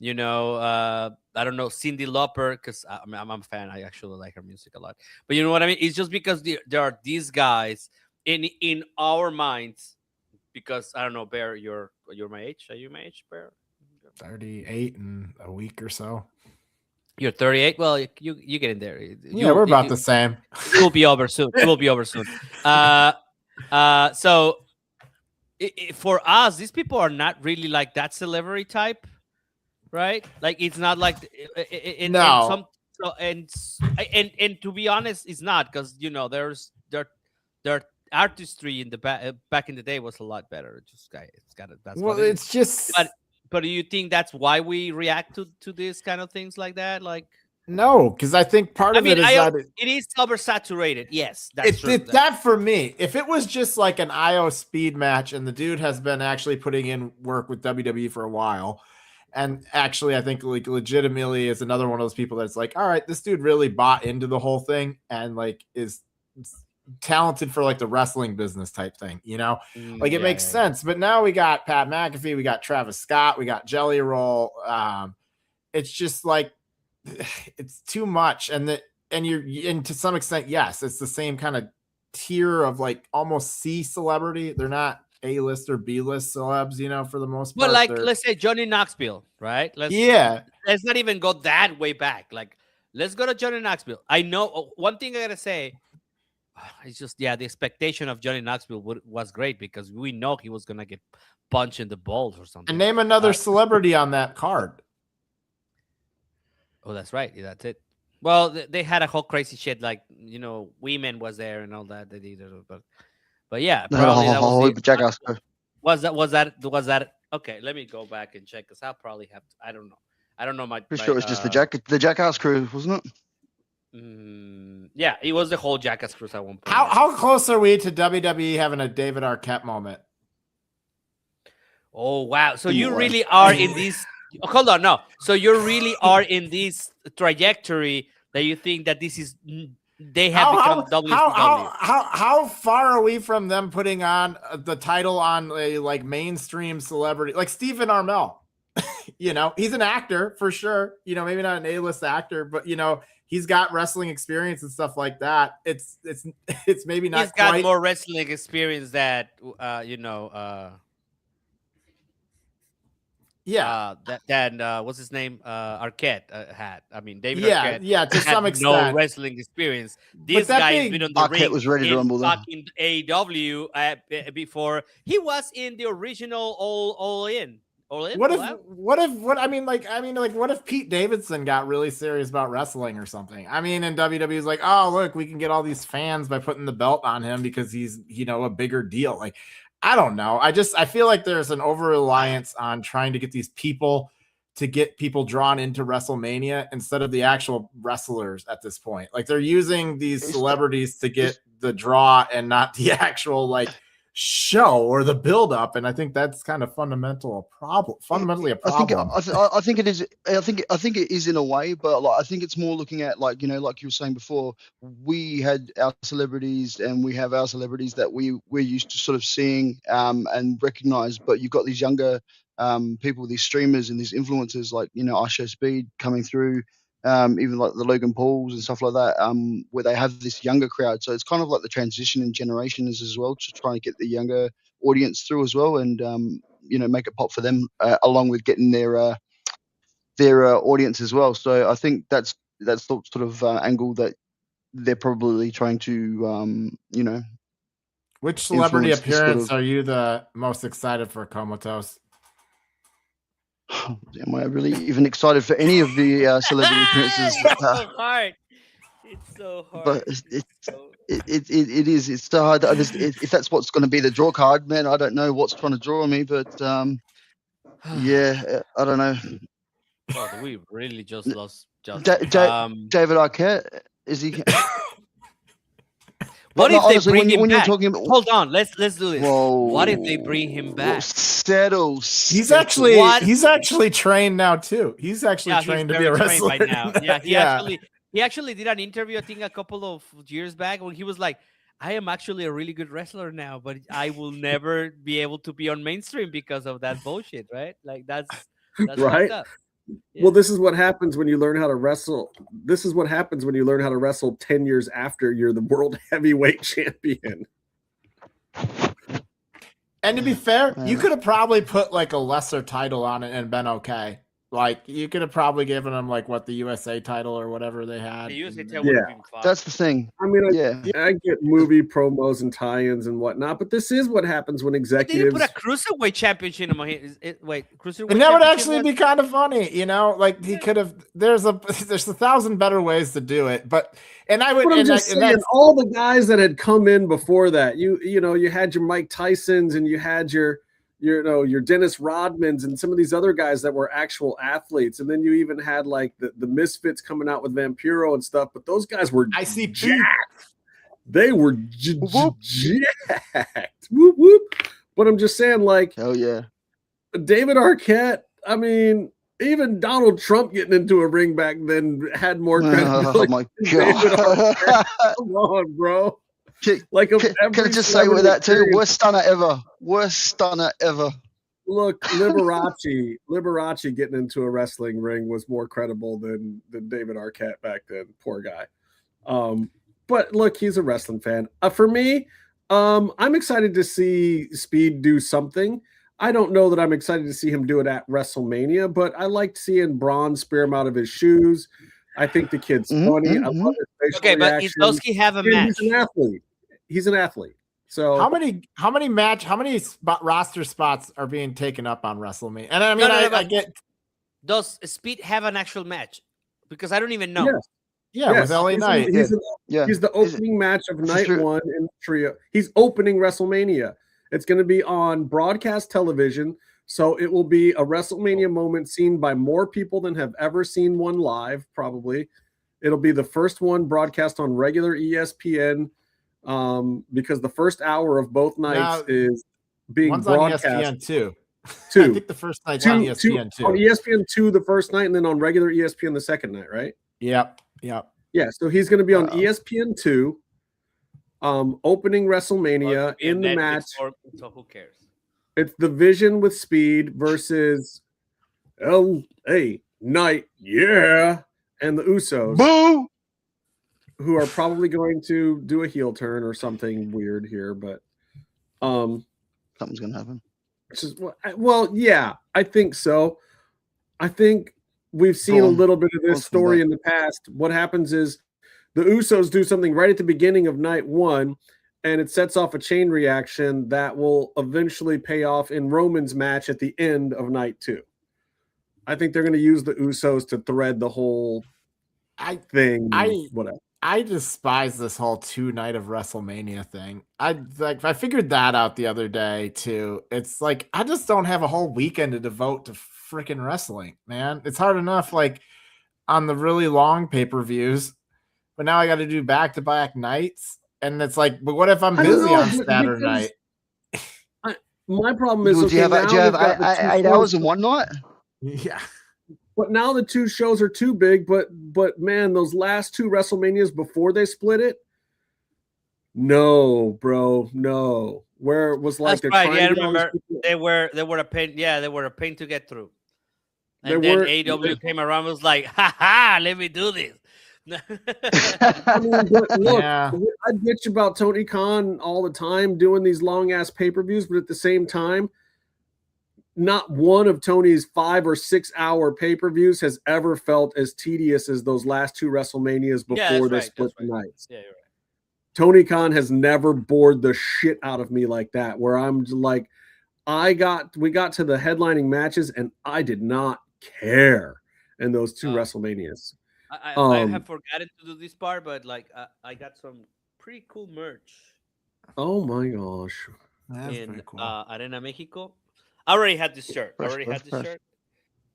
I don't know, Cyndi Lauper, because I'm a fan. I actually like her music a lot. But you know what I mean? It's just because there are these guys in our minds. Because I don't know, Bear, you're my age. Are you my age, Bear? 38 in a week or so. You're 38. Well, you get in there. We're about the same. It will be over soon. It will be over soon. So for us, these people are not really like that celebrity type. Right, like it's not like no. And to be honest, it's not because their artistry in the back in the day was a lot better. It's just. But do you think that's why we react to these kind of things like that? Like no, because I think part of it is that it is oversaturated. Yes, that's true. It's that for me. If it was just like an IO speed match and the dude has been actually putting in work with WWE for a while. And actually, I think like legitimately is another one of those people that's like, all right, this dude really bought into the whole thing and like is talented for like the wrestling business type thing, like it makes sense. But now we got Pat McAfee, we got Travis Scott, we got Jelly Roll. It's just like it's too much, and to some extent, yes, it's the same kind of tier of like almost C celebrity. They're not A-list or B-list celebs, for the most part. But like, let's say Johnny Knoxville, right? Let's not even go that way back. Like, let's go to Johnny Knoxville. I know one thing I gotta say. It's just the expectation of Johnny Knoxville was great because we know he was gonna get punched in the balls or something. And name another celebrity on that card. Oh, that's right. Yeah, that's it. Well, they had a whole crazy shit like women was there and all that. They did, but yeah, probably that was the Jackass. Was that? Okay, let me go back and check because I'll probably have to. I don't know. I don't know my. Pretty sure it was just the Jackass crew, wasn't it? Yeah, it was the whole Jackass crew at one point. How close are we to WWE having a David Arquette moment? Oh wow! So you really are in this hold on, no. So you really are in this trajectory that you think that this is they have become WCW. How far are we from them putting on the title on a like mainstream celebrity like Stephen Amell? You know, he's an actor for sure. You know, maybe not an A-list actor, but you know, he's got wrestling experience and stuff like that. It's maybe not. He's got more wrestling experience that what's his name? Arquette had. I mean, David Arquette. Yeah, to some extent, no wrestling experience. This guy has been on the Arquette ring was ready to rumble fucking AEW before. He was in the original All In. What if Pete Davidson got really serious about wrestling or something? I mean, and WWE's like, oh, look, we can get all these fans by putting the belt on him because he's, you know, a bigger deal. Like, I don't know. I feel like there's an over-reliance on trying to get these people to get people drawn into WrestleMania instead of the actual wrestlers at this point. Like, they're using these celebrities to get the draw and not the actual, like, show or the build up, and I think that's kind of fundamentally a problem. I think it is. I think it is in a way, but like I think it's more looking at like, you know, like you were saying before, we had our celebrities and we have our celebrities that we're used to sort of seeing and recognize, but you've got these younger people, these streamers and these influencers like, you know, Usher Speed coming through. Even like the Logan Pauls and stuff like that, where they have this younger crowd. So it's kind of like the transition in generations as well, to try and get the younger audience through as well, and you know, make it pop for them, along with getting their audience as well. So I think that's the sort of angle that they're probably trying to, you know. Which celebrity appearance are you the most excited for, Comatose? Am I really even excited for any of the celebrity appearances? It's so hard. It's so hard. But it is. It's so hard. If that's what's going to be the draw card, man, I don't know what's trying to draw me. But yeah, I don't know. Oh, we really just lost. David Arquette, is he? What if they bring him back? About... Hold on, let's do this. Whoa. What if they bring him back? Settle. He's actually trained now too. He's actually trained to be a wrestler by now. Yeah, he actually did an interview, I think, a couple of years back, when he was like, I am actually a really good wrestler now, but I will never be able to be on mainstream because of that bullshit, right? Like that's right. Yeah. Well, this is what happens when you learn how to wrestle. This is what happens when you learn how to wrestle 10 years after you're the world heavyweight champion. And to be fair, you could have probably put like a lesser title on it and been okay. Like, you could have probably given them like what the USA title or whatever they had. The USA title would have been fine. That's the thing. I mean, I get movie promos and tie-ins and whatnot, but this is what happens when executives. They put a cruiserweight championship in my cruiserweight. And that would actually be kind of funny, you know. Like, he could have. There's 1,000 better ways to do it, but I would. But I'm just saying, all the guys that had come in before that, you know, you had your Mike Tysons and you had your Dennis Rodmans and some of these other guys that were actual athletes. And then you even had like the Misfits coming out with Vampiro and stuff, but those guys were jacked. They were jacked. Whoop, whoop. But I'm just saying, like, oh yeah, David Arquette, I mean, even Donald Trump getting into a ring back then had more credibility. Oh my God. Come on, bro. Can I just say with that too? Worst stunner ever. Look, Liberace getting into a wrestling ring was more credible than David Arquette back then. Poor guy. But look, he's a wrestling fan. For me, I'm excited to see Speed do something. I don't know that I'm excited to see him do it at WrestleMania, but I liked seeing Braun spear him out of his shoes. I think the kid's funny. I love his facial reactions. But Izowski have a match. He's an athlete. So how many roster spots are being taken up on WrestleMania? And I mean, I get. Does Speed have an actual match? Because I don't even know. Yes. With LA Knight. He's the opening match of night one in the trio. He's opening WrestleMania. It's going to be on broadcast television. So it will be a WrestleMania moment seen by more people than have ever seen one live, probably. It'll be the first one broadcast on regular ESPN. Because the first hour of both nights is being one's broadcast on ESPN too. I think the first night's on ESPN too. On ESPN2 the first night, and then on regular ESPN the second night, right? Yep. Yeah, so he's going to be on ESPN2, opening WrestleMania in the Netflix match. So who cares? It's the Vision with Speed versus LA Knight, and the Usos. Boo! Who are probably going to do a heel turn or something weird here, but something's going to happen. Well, yeah, I think so. I think we've seen a little bit of this story in the past. What happens is the Usos do something right at the beginning of night one, and it sets off a chain reaction that will eventually pay off in Roman's match at the end of night two. I think they're going to use the Usos to thread the whole thing. Whatever. I despise this whole 2-night of WrestleMania thing. I figured that out the other day too. It's like I just don't have a whole weekend to devote to freaking wrestling, man. It's hard enough like on the really long pay-per-views, but now I got to do back-to-back nights, and it's like, but what if I'm busy on Saturday night? My problem is, do you have 8 hours in one night? Yeah. But now the two shows are too big. But man, those last two WrestleManias before they split it, no, bro, no. Where it was like that's right. Yeah, I remember they were a pain. Yeah, they were a pain to get through. And then AEW came around and was like, ha, let me do this. I mean, but look, I bitch about Tony Khan all the time doing these long ass pay-per-views, but at the same time, not one of Tony's 5 or 6 hour pay-per-views has ever felt as tedious as those last two WrestleManias before they split the nights. Yeah, you're right. Tony Khan has never bored the shit out of me like that, where I'm like, we got to the headlining matches and I did not care in those two WrestleManias. I have forgotten to do this part, but like I got some pretty cool merch. Oh my gosh. That's in cool. Arena Mexico. I already had this shirt.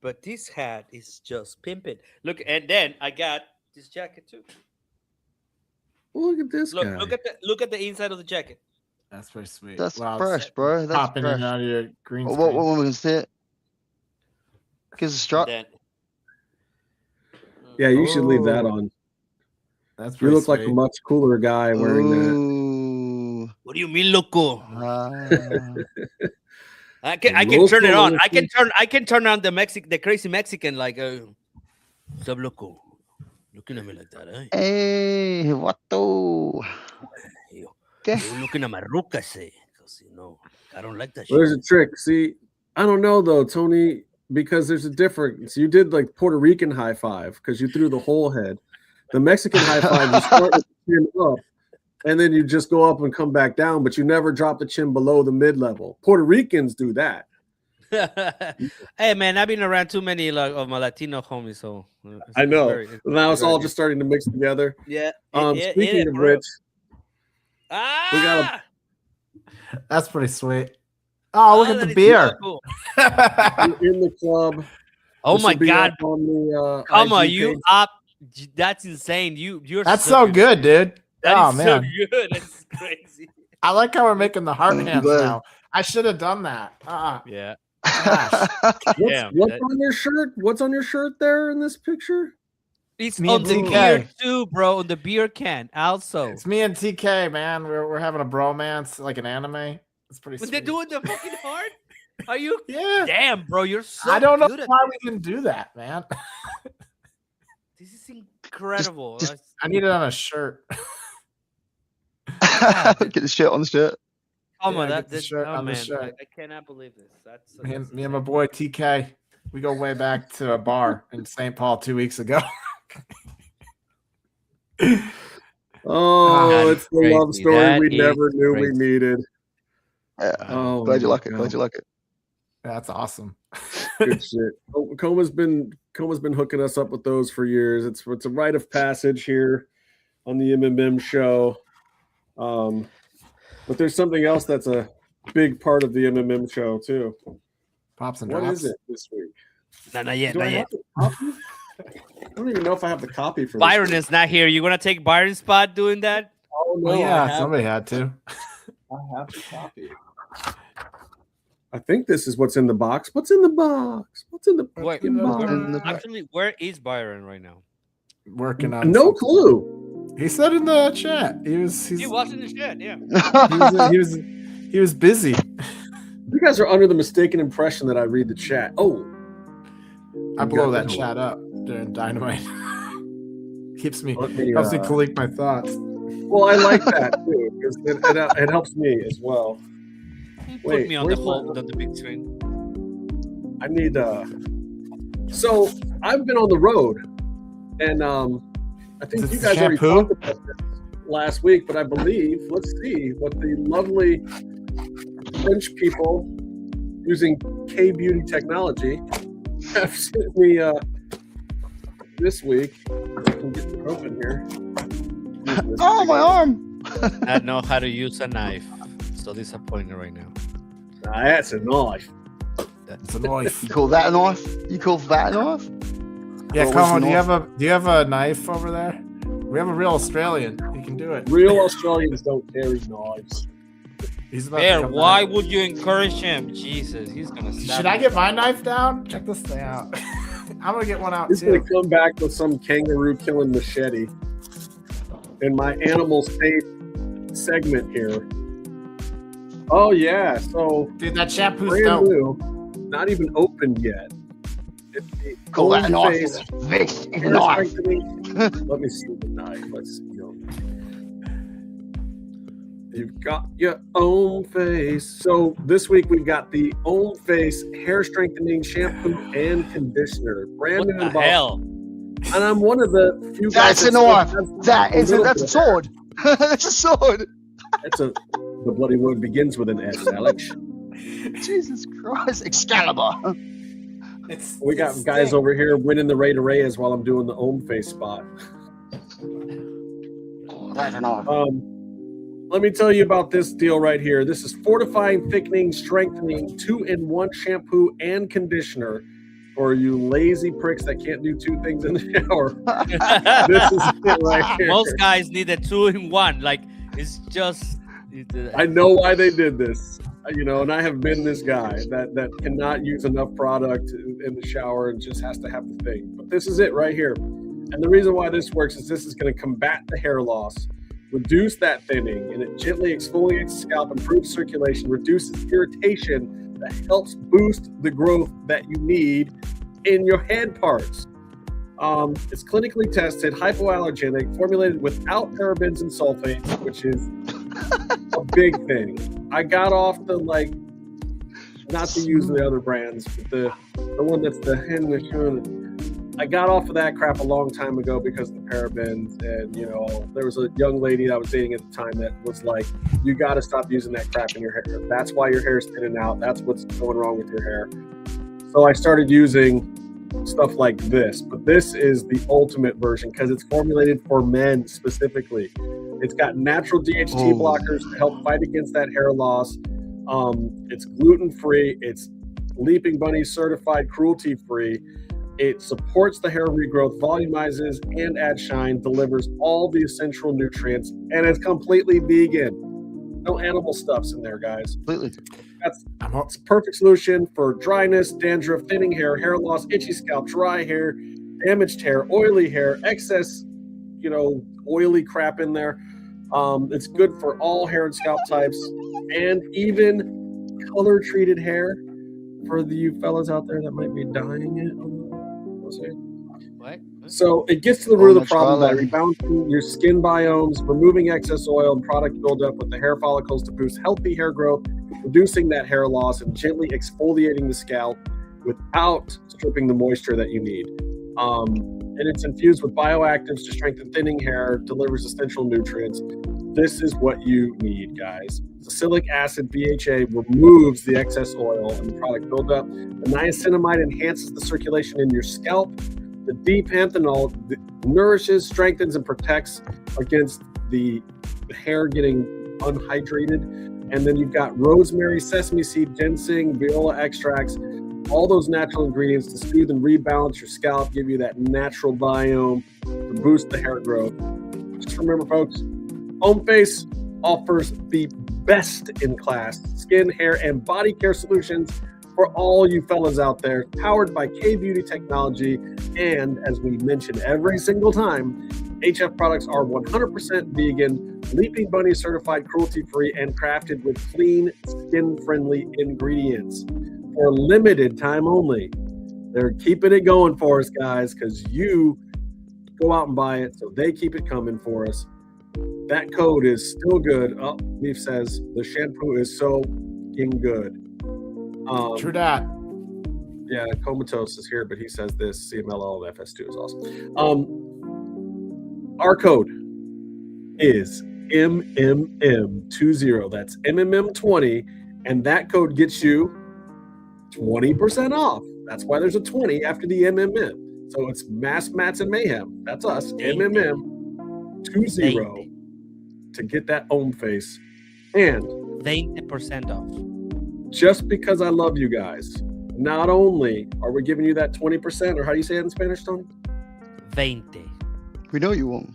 But this hat is just pimping. Look, and then I got this jacket too. Look at this guy. Look at the inside of the jacket. That's pretty sweet. That's fresh, bro. That's popping fresh. in out of your green screen. What woman can see it? Gives a strut. Yeah, you should leave that on. That's you look like a much cooler guy wearing that. What do you mean, loco? I can turn it on. I can turn on the crazy Mexican like sub loco. Looking at me like that, eh? Hey, vato. You're looking at my rucas, eh? Because I don't like that shit. There's a trick. See, I don't know though, Tony, because there's a difference. You did like Puerto Rican high five because you threw the whole head. The Mexican high five, you start with the chin up, and then you just go up and come back down, but you never drop the chin below the mid-level. Puerto Ricans do that. Hey man, I've been around too many of my Latino homies, so I know. Now it's all just starting to mix together. Yeah. Speaking of which, we got that's pretty sweet. Oh, look at the beer. So cool. in the club. Oh my god. Come on, you page. up. That's insane. You're that's so good, dude. That is man. So good. That's crazy. I like how we're making the heart hands now. I should have done that. Yeah. What's on your shirt? What's on your shirt there in this picture? It's on the beer too, bro. On the beer can also. It's me and TK, man. We're having a bromance like an anime. It's pretty sweet. They're doing the fucking heart? Are you? Yeah. Damn, bro. You're so I don't know good why we can do that, man. This is incredible. I need it on a shirt. Get the shirt on the shirt. Oh my, the shirt on man, the shirt. I cannot believe this. That's me and my boy TK. We go way back to a bar in St. Paul 2 weeks ago. Oh, it's the love story we never knew we needed. Yeah. Oh, glad you like it. Glad you like it. That's awesome. Good shit. Coma's been hooking us up with those for years. It's a rite of passage here on the MMM show. But there's something else that's a big part of the MMM show too. Pops and what drops. is it this week? Not yet. Not yet. I don't even know if I have the copy for Byron is not here. You gonna take Byron's spot doing that? Oh no! Yeah, somebody had to. I have the copy. I think this is what's in the box. What's in the box? What's in the Wait, box? actually, where is Byron right now? Working on No something. clue. He said in the chat. He was in the chat, yeah. he was busy. You guys are under the mistaken impression that I read the chat. Oh, I blow that chat up during Dynamite. helps me collect my thoughts. Well, I like that too because it helps me as well. Put me on the big screen. I need So I've been on the road, and I think you guys already talked about this last week, but I believe let's see what the lovely French people using K-beauty technology have sent me this week. I can get it open here. Oh, my arm! I know how to use a knife. So disappointed right now. That's a knife. That's a knife. You call that a knife? You call that a knife? Yeah, come on. Do you have a knife over there? We have a real Australian. He can do it. Real Australians don't carry knives. He's about Bear, to come why back. would you encourage him? Jesus, he's gonna stab Should I get my knife down? Check this thing out. I'm gonna get one out He's too. gonna come back with some kangaroo killing machete in my animal safe segment here. Oh yeah, so dude, that shampoo's brand dope. new, not even opened yet. It's the Call that a knife. face This is a hair knife. strengthening. Let me see the knife. Let's see. You've got your own face. So this week we've got the Own Face hair strengthening shampoo and conditioner, brand new in the box. Hell? And I'm one of the few guys. That's a knife. That's a sword. That's a sword. The bloody road begins with an S, Alex. Jesus Christ, Excalibur. We got guys over here winning the Ray to Reyes while I'm doing the Own Face spot. That's a knife. Let me tell you about this deal right here. This is fortifying, thickening, strengthening, 2-in-1 shampoo and conditioner for you lazy pricks that can't do two things in the shower. This is it right here. Most guys need a 2-in-1. Like, it's just. I know why they did this, and I have been this guy that cannot use enough product in the shower and just has to have the thing. But this is it right here. And the reason why this works is this is going to combat the hair loss, reduce that thinning, and it gently exfoliates the scalp, improves circulation, reduces irritation, that helps boost the growth that you need in your head parts. It's clinically tested, hypoallergenic, formulated without parabens and sulfates, which is a big thing. I got off the not to use the other brands, but the one that's the Hernandez. I got off of that crap a long time ago because of the parabens, and there was a young lady that I was dating at the time that was like, "You got to stop using that crap in your hair. That's why your hair is thinning out. That's what's going wrong with your hair." So I started using stuff like this, but this is the ultimate version because it's formulated for men specifically. It's got natural DHT blockers to help fight against that hair loss. It's gluten-free. It's Leaping Bunny certified, cruelty-free. It supports the hair regrowth, volumizes and adds shine, delivers all the essential nutrients, and it's completely vegan. No animal stuffs in there, guys. Completely. It's a perfect solution for dryness, dandruff, thinning hair, hair loss, itchy scalp, dry hair, damaged hair, oily hair, excess, oily crap in there. It's good for all hair and scalp types, and even color-treated hair for you fellas out there that might be dyeing it. What? So it gets to the root of the problem by rebalancing your skin biomes, removing excess oil and product buildup with the hair follicles to boost healthy hair growth, reducing that hair loss, and gently exfoliating the scalp without stripping the moisture that you need. And it's infused with bioactives to strengthen thinning hair, delivers essential nutrients. This is what you need, guys. Salicylic acid, BHA, removes the excess oil and the product buildup. The niacinamide enhances the circulation in your scalp. The D-panthenol nourishes, strengthens, and protects against the hair getting unhydrated. And then you've got rosemary, sesame seed, ginseng, viola extracts, all those natural ingredients to soothe and rebalance your scalp, give you that natural biome to boost the hair growth. Just remember, folks, Own Face offers the best in class skin, hair, and body care solutions for all you fellas out there, powered by K-Beauty technology. And as we mention every single time, HF products are 100% vegan, Leaping Bunny certified, cruelty-free, and crafted with clean, skin-friendly ingredients. For limited time only, they're keeping it going for us, guys, because you go out and buy it, so they keep it coming for us. That code is still good. Oh, Leaf says the shampoo is so fucking good. True that. Yeah, Comatose is here, but he says this CMLL FS2 is awesome. Our code is MMM20. That's MMM20, and that code gets you 20% off. That's why there's a 20 after the MMM. So it's Mass Mats and Mayhem. That's us. MMM20 to get that home face. And 20% off. Just because I love you guys, not only are we giving you that 20%, or how do you say it in Spanish, Tony? 20. We know you won't.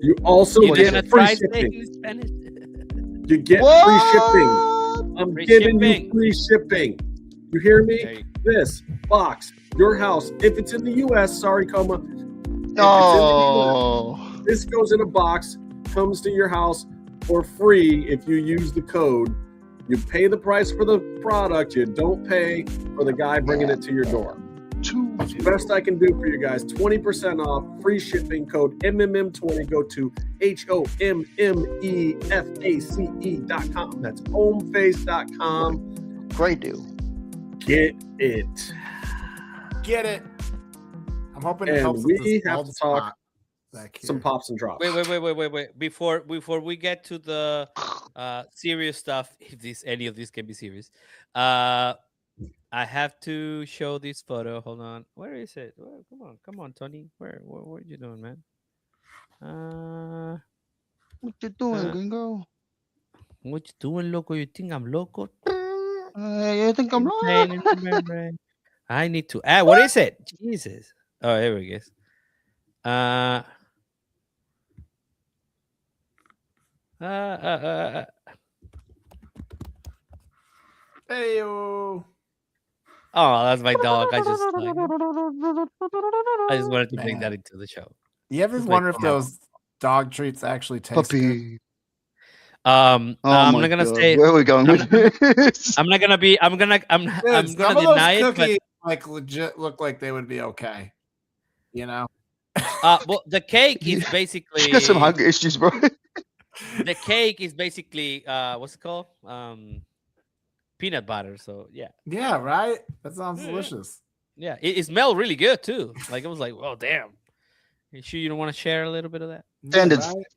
You also get free shipping. You get free shipping. I'm giving you free shipping. You hear me? This box, your house. If it's in the U.S., sorry, Coma. Oh. This goes in a box, comes to your house for free if you use the code. You pay the price for the product. You don't pay for the guy bringing it to your door. That's the best I can do for you guys. 20% off, free shipping, code MMM20. Go to HOMMEFACE.com. That's homeface.com. Great deal. Get it. Get it. I'm hoping it And helps we have to talk some pops and drops. Wait. Before we get to the serious stuff, if any of this can be serious, I have to show this photo. Hold on. Where is it? Come on, Tony. Where are you doing, man? What you doing, gringo? What you doing, loco? You think I'm loco? You think I'm loco? I need to add. What is it? Jesus. Oh, here we go. Hey-o. Oh, that's my dog. I just wanted to bring that into the show. You ever wonder if those dog treats actually taste good? I'm not gonna say where are we going with this? I'm gonna Dude, gonna some of deny those it, but cookies like legit look like they would be okay. You know? well, the cake is basically You got some hunger issues, bro. the cake is basically what's it called? Peanut butter. So yeah. Yeah, right? That sounds delicious. Yeah, it smelled really good too. Like it was like, oh damn. You sure you don't want to share a little bit of that?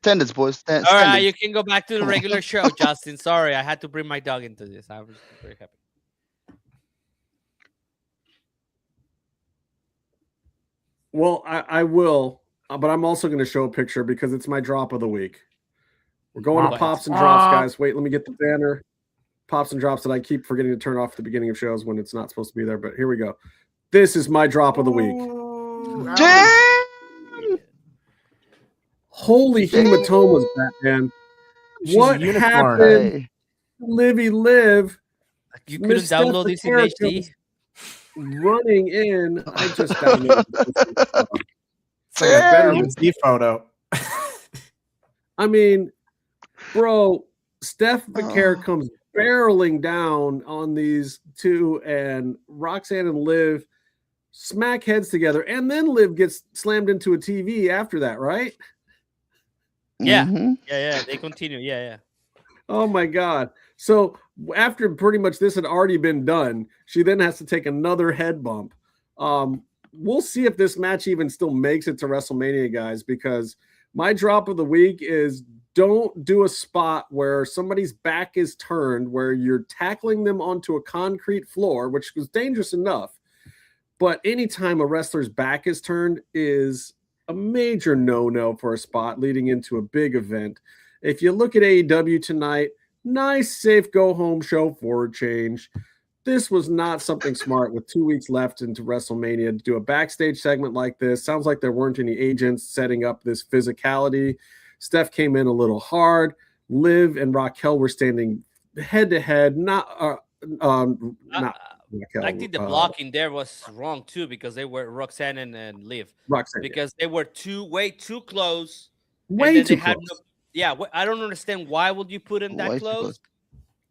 Standards, boys. All right, you can go back to the regular show, Justin. Sorry, I had to bring my dog into this. I was very happy. Well, I will, but I'm also going to show a picture because it's my drop of the week. We're going to Pops and Drops, guys. Wait, let me get the banner. Pops and Drops that I keep forgetting to turn off at the beginning of shows when it's not supposed to be there, but here we go. This is my drop of the week. Holy hematomas, Batman. What happened? Livy Liv. You couldn't download this in HD? Running in. I just downloaded this. It's like a better than Z photo. I mean, bro, Steph McCare comes barreling down on these two, and Roxanne and Liv smack heads together, and then Liv gets slammed into a TV after that, right? Yeah. Yeah. They continue. Yeah. Oh my God. So after pretty much this had already been done, she then has to take another head bump. We'll see if this match even still makes it to WrestleMania, guys, because my drop of the week is don't do a spot where somebody's back is turned, where you're tackling them onto a concrete floor, which was dangerous enough. But anytime a wrestler's back is turned is a major no-no for a spot leading into a big event. If you look at AEW tonight, nice, safe go-home show forward change. This was not something smart with 2 weeks left into WrestleMania to do a backstage segment like this. Sounds like there weren't any agents setting up this physicality. Steph came in a little hard. Liv and Raquel were standing head to head. Not Raquel. I think the blocking there was wrong too, because they were Roxanne and Liv. Roxanne, because they were way too close. Way and too they had close. I don't understand why would you put them that Way too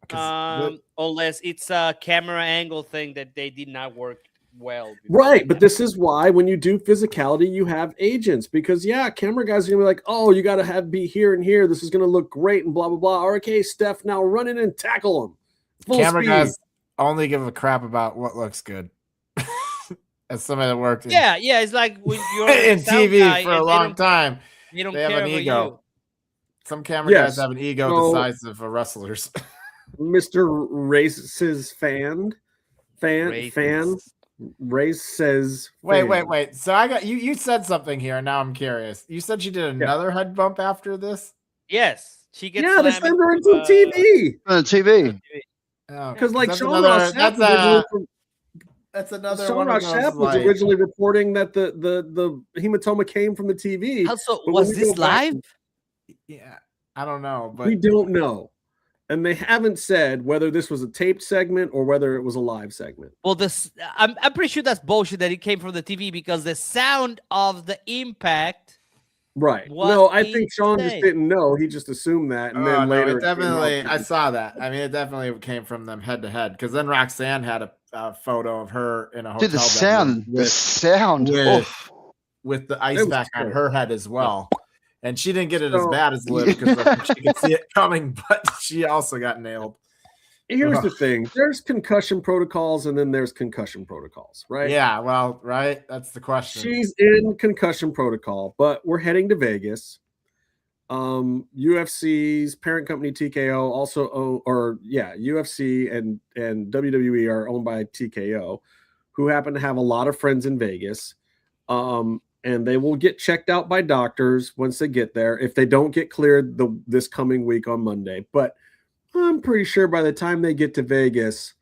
close. Unless it's a camera angle thing that they did not work well. Right, but this is why when you do physicality, you have agents, because camera guys are gonna be like, oh, you gotta be here and here. This is gonna look great and blah blah blah. Okay, Steph, now run in and tackle him. Full Camera speed. guys only give a crap about what looks good. As somebody that worked it's like when you're in TV guy for a long time, they don't they have care an about ego. you. Some camera guys have an ego the size of a wrestler's. Mr. Race's fan. Race says. Wait. So I got you. You said something here, and now I'm curious. You said she did another head bump after this. Yes, she gets. They slammed her into TV. TV. Because that's Shawn another. That's another Shawn one of those, Rossap was originally reporting that the hematoma came from the TV. Also, was this live? Yeah, I don't know, but we don't know, and they haven't said whether this was a taped segment or whether it was a live segment. Well, I'm pretty sure that's bullshit that it came from the TV, because the sound of the impact. Right. No, I think Shawn just didn't know. He just assumed that, and then later it definitely. I saw that. I mean, it definitely came from them head to head, because then Roxanne had a photo of her in a hotel. Dude, the sound with the ice pack on her head as well. And she didn't get it as bad as Liv, because she could see it coming, but she also got nailed. Here's the thing. There's concussion protocols, and then there's concussion protocols, right? Yeah, well, right? That's the question. She's in concussion protocol, but we're heading to Vegas. UFC's parent company TKO also UFC and WWE are owned by TKO, who happen to have a lot of friends in Vegas. And they will get checked out by doctors once they get there, if they don't get cleared this coming week on Monday. But I'm pretty sure by the time they get to Vegas,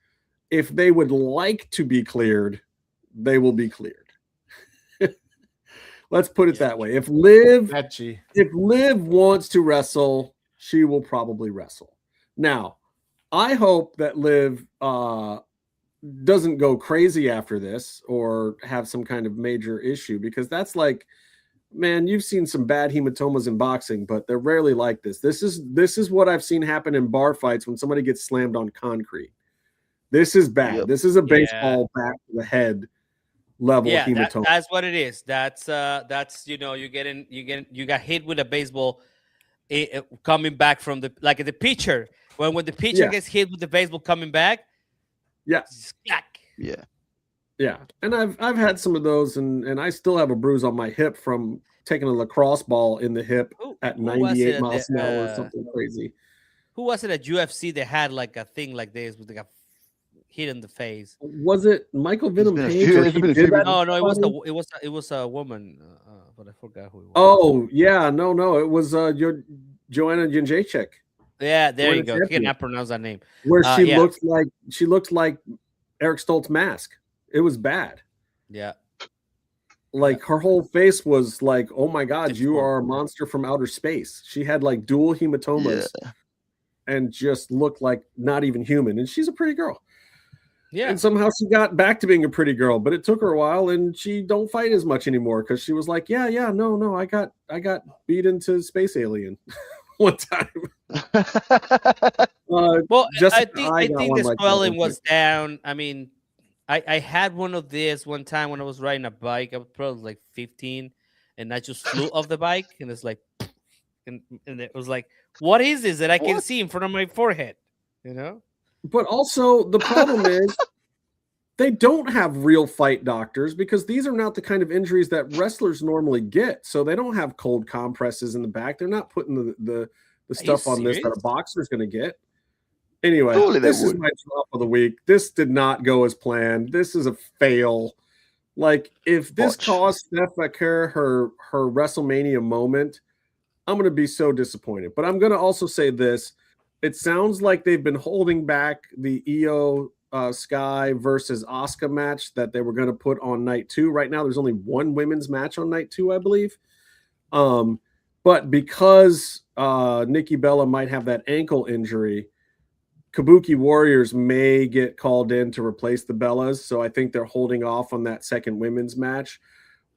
if they would like to be cleared, they will be cleared. Let's put it that way. If Liv wants to wrestle, she will probably wrestle. Now, I hope that Liv doesn't go crazy after this or have some kind of major issue, because that's like, man, you've seen some bad hematomas in boxing, but they're rarely like this. This is what I've seen happen in bar fights when somebody gets slammed on concrete. This is bad. Yep. This is a baseball back to the head level of hematoma. That's what it is. That's you got hit with a baseball coming back from the pitcher. When the pitcher gets hit with the baseball coming back. Yeah. And I've had some of those, and I still have a bruise on my hip from taking a lacrosse ball in the hip at 98 miles an hour or something crazy. Who was it at UFC that had like a thing like this with like a hit in the face? Was it Michael Venom Page? No, it was a woman, but I forgot who it was. Oh yeah, no, it was your Joanna Jędrzejczyk. Yeah, there you go. I cannot pronounce that name. Where she looked like Eric Stoltz's mask. It was bad. Yeah. Like her whole face was like, oh my God, you are a monster from outer space. She had like dual hematomas and just looked like not even human. And she's a pretty girl. Yeah. And somehow she got back to being a pretty girl, but it took her a while, and she don't fight as much anymore because she was like, no, I got beat into Space Alien one time. Well, I think the swelling was down. I mean, I had one of this one time when I was riding a bike. I was probably like 15, and I just flew off the bike, and it's like, and it was like, what is this that I can see in front of my forehead? You know. But also the problem is they don't have real fight doctors, because these are not the kind of injuries that wrestlers normally get. So they don't have cold compresses in the back. They're not putting the stuff on this that a boxer's going to get. Anyway, this is my drop of the week. This did not go as planned. This is a fail. Like, if this cost Steph Baker her WrestleMania moment, I'm going to be so disappointed. But I'm going to also say this. It sounds like they've been holding back the Io Sky versus Asuka match that they were going to put on night 2. Right now, there's only one women's match on night 2, I believe. But because Nikki Bella might have that ankle injury, Kabuki Warriors may get called in to replace the Bellas. So I think they're holding off on that second women's match.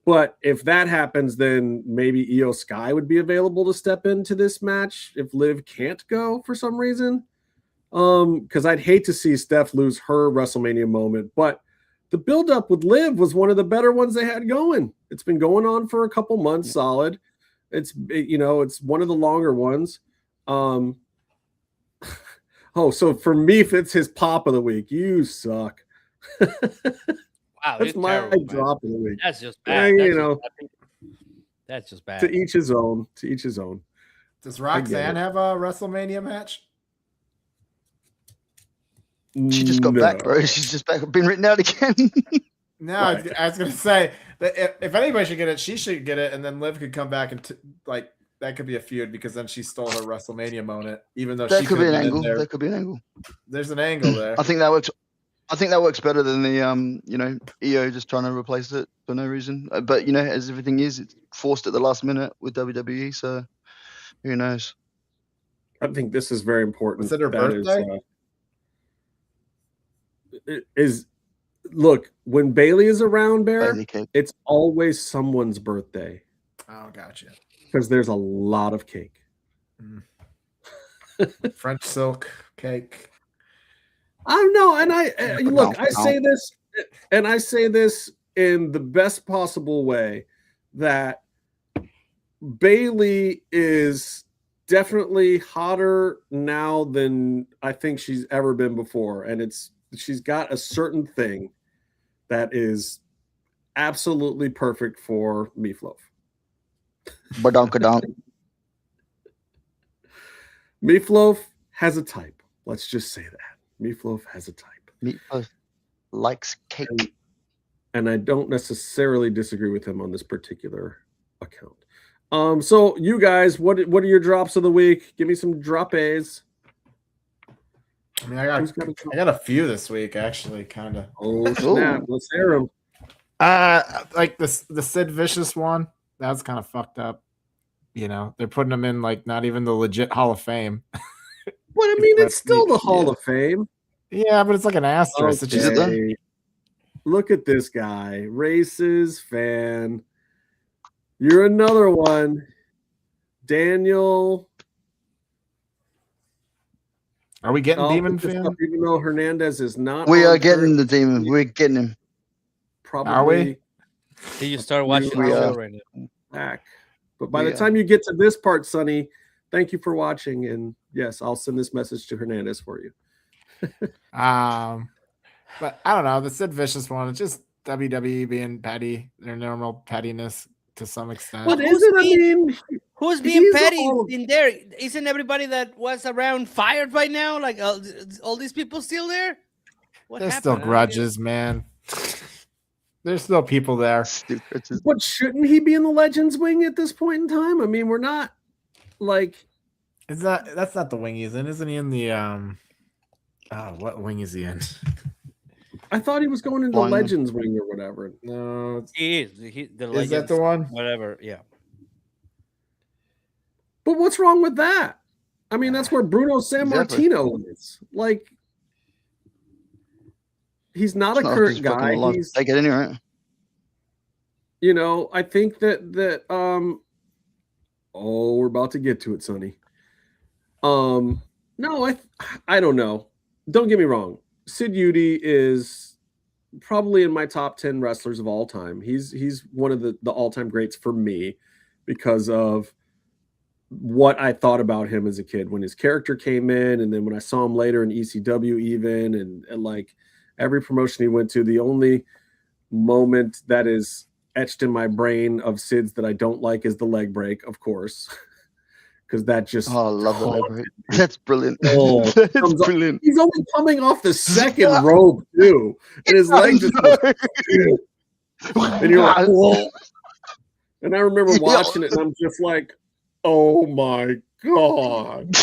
But if that happens, then maybe Io Sky would be available to step into this match if Liv can't go for some reason. Because I'd hate to see Steph lose her WrestleMania moment. But the build-up with Liv was one of the better ones they had going. It's been going on for a couple months solid. It's one of the longer ones. So for me, if it's his pop of the week, you suck. Wow, that's my terrible, drop of the week. That's just bad. That's just bad. To each his own. To each his own. Does Roxanne have a WrestleMania match? She just got back, bro. She's just back. Been written out again. No, I was gonna say that if anybody should get it, she should get it, and then Liv could come back and that could be a feud because then she stole her WrestleMania moment, even though that could be an angle. That could be an angle. There's an angle there. I think that works. I think that works better than the Io just trying to replace it for no reason. But as everything is, it's forced at the last minute with WWE. So who knows? I think this is very important. Is it her birthday? Look, when Bailey is around, Bear, it's always someone's birthday. Oh, gotcha. Because there's a lot of cake. French silk cake. I don't know, and I say this in the best possible way, that Bailey is definitely hotter now than I think she's ever been before, and she's got a certain thing that is absolutely perfect for Meefloaf. Badonkadonk. Meefloaf has a type. Let's just say that. Meefloaf has a type. Meefloaf likes cake. And I don't necessarily disagree with him on this particular account. So you guys, what are your drops of the week? Give me some drop A's. I mean, I got a few this week, actually, kind of. Oh, snap. Let's hear them. Like the Sid Vicious one, that's kind of fucked up. They're putting him in not even the legit Hall of Fame. What I mean, it's still the Hall of Fame. Yeah, but it's like an asterisk. Okay. Look at this guy, Races fan. You're another one, Daniel. Are we getting Demon fan? Even though Hernandez is not, we are getting the Demon. We're getting him. Probably. Are we? Did you start watching the show right now? Back. But by the time you get to this part, Sonny, thank you for watching. And yes, I'll send this message to Hernandez for you. But I don't know. The Sid Vicious one, it's just WWE being petty, their normal pettiness to some extent. What is it? I mean, who's being petty in there? Isn't everybody that was around fired by now? Like all these people still there? There's still grudges, man. There's still people there. But shouldn't he be in the Legends wing at this point in time? I mean, we're not that's not the wing he's in, isn't he? In the what wing is he in? I thought he was going into the Legends wing or whatever. No, he is. Is that the one? Whatever, yeah. But what's wrong with that? I mean, that's where Bruno Sammartino is. He's not a current guy. Take it anyway. I think that we're about to get to it, Sonny. No, I don't know. Don't get me wrong. Sid Udy is probably in my top 10 wrestlers of all time. He's one of the all-time greats for me because of what I thought about him as a kid when his character came in, and then when I saw him later in ECW even, and every promotion he went to, the only moment that is etched in my brain of Sid's that I don't like is the leg break, of course. Because that just I love the leg break. That's brilliant. That's brilliant. He's only coming off the second rope too, and his leg just and you're like, whoa. And I remember watching it, and I'm just like, oh my god.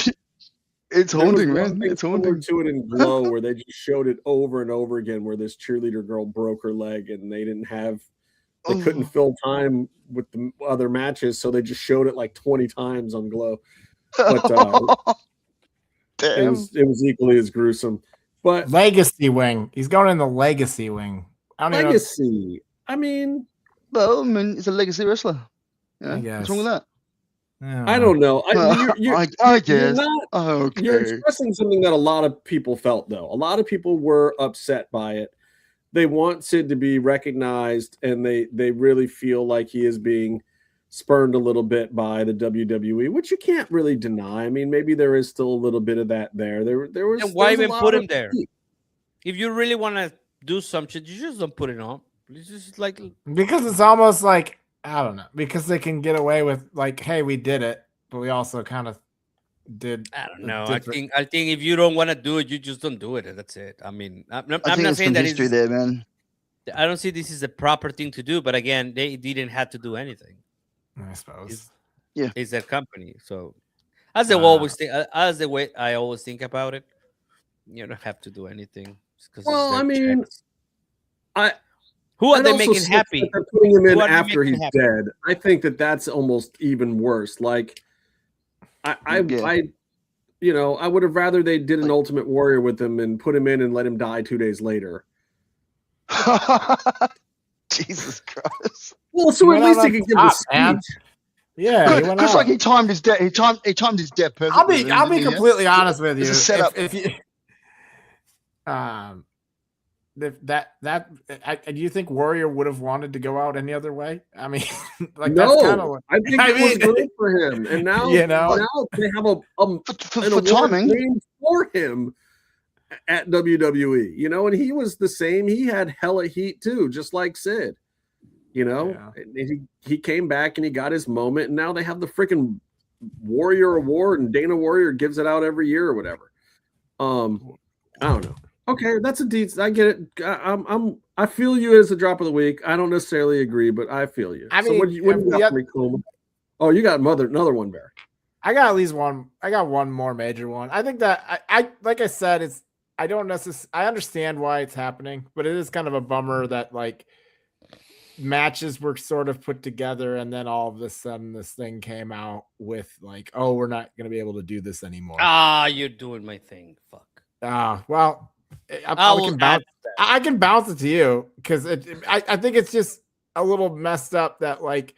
It's haunting, man. It's haunting. To it in Glow, where they just showed it over and over again, where this cheerleader girl broke her leg, and they couldn't fill time with the other matches, so they just showed it like 20 times on Glow. But Damn. it was equally as gruesome. But Legacy wing. He's going in the legacy wing. I don't legacy. I mean, well, I mean, he's a legacy wrestler. Yeah, I guess. what's wrong with that? I don't know. I guess. You're expressing something that a lot of people felt, though. A lot of people were upset by it. They want Sid to be recognized, and they really feel like he is being spurned a little bit by the WWE, which you can't really deny. I mean, maybe there is still a little bit of that there. There was. And why there was a even lot put of him there? heat. If you really want to do some shit, you just don't put it on. It's just like because it's almost like I don't know, because they can get away with like, hey, we did it, but we also kind of did. I don't know. I think if you don't want to do it, you just don't do it, and that's it. I mean, I'm not saying that history there, man. I don't see this is a proper thing to do, but again, they didn't have to do anything. I suppose. It's their company, so as they always think, as the way I always think about it, you don't have to do anything. Well, I mean, who are they making happy? They're putting him in after he's dead. I think that's almost even worse. Like, I would have rather they did an Ultimate Warrior with him and put him in and let him die 2 days later. Jesus Christ! Well, so at least he could give a speech. Yeah, because like he timed his death. He timed his death perfectly. I'll be completely honest with you. It's a setup. If you, do you think Warrior would have wanted to go out any other way? I mean, like no, that's kind of what I think it was great for him, and now now they have for timing named for him at WWE. You know, and he was the same. He had hella heat too, just like Sid. You know, he came back and he got his moment, and now they have the freaking Warrior Award, and Dana Warrior gives it out every year or whatever. I don't know. Okay, that's a decent. I get it. I feel you as a drop of the week. I don't necessarily agree, but I feel you. I mean, so what do you got for me, Coleman? Oh, you got another one, Bear. I got at least one. I got one more major one. I think that I like I said, it's. I don't necessarily. I understand why it's happening, but it is kind of a bummer that like matches were sort of put together, and then all of a sudden this thing came out with like, oh, we're not going to be able to do this anymore. You're doing my thing. Fuck. Well, I can bounce it to you because I think it's just a little messed up that like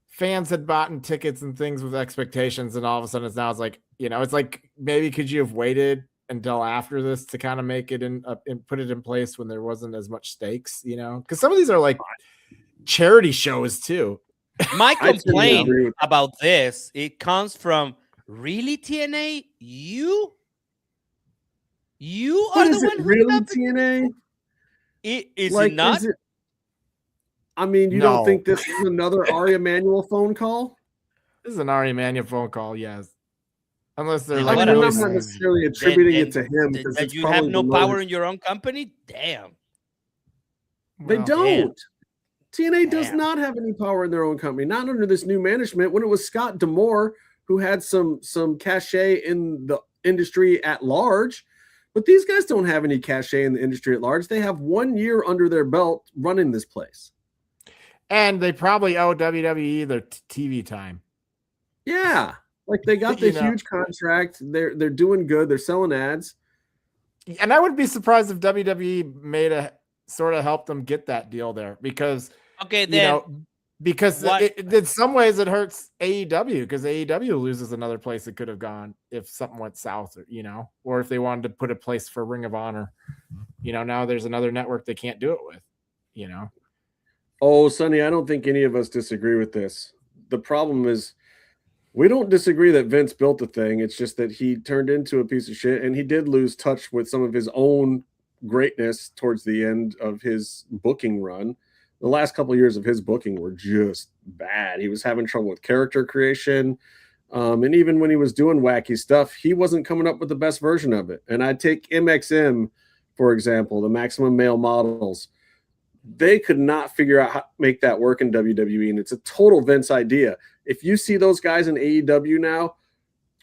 fans had bought tickets and things with expectations, and all of a sudden it's like, you know, it's like maybe could you have waited until after this to kind of make it and put it in place when there wasn't as much stakes, you know, because some of these are like charity shows too. My complaint about this, it comes from really TNA. You are the one really TNA. Is like, it not? I mean, you don't think this is another Ari Emanuel phone call? This is an Ari Emanuel phone call, yes. Unless they're like, I'm not necessarily attributing it to him because that you have no power in your own company. Damn, they don't. TNA does not have any power in their own company. Not under this new management. When it was Scott D'Amore who had some cachet in the industry at large, but these guys don't have any cachet in the industry at large. They have 1 year under their belt running this place, and they probably owe WWE their TV time. Yeah. Like they got the huge contract. They're doing good. They're selling ads. And I wouldn't be surprised if WWE made a sort of help them get that deal there because because in some ways it hurts AEW because AEW loses another place it could have gone if something went south, or if they wanted to put a place for Ring of Honor. Now there's another network they can't do it with, Oh, Sonny, I don't think any of us disagree with this. The problem is we don't disagree that Vince built the thing. It's just that he turned into a piece of shit, and he did lose touch with some of his own greatness towards the end of his booking run. The last couple of years of his booking were just bad. He was having trouble with character creation. And even when he was doing wacky stuff, he wasn't coming up with the best version of it. And I take MXM, for example, the Maximum Male Models. They could not figure out how to make that work in WWE, and it's a total Vince idea. If you see those guys in AEW now,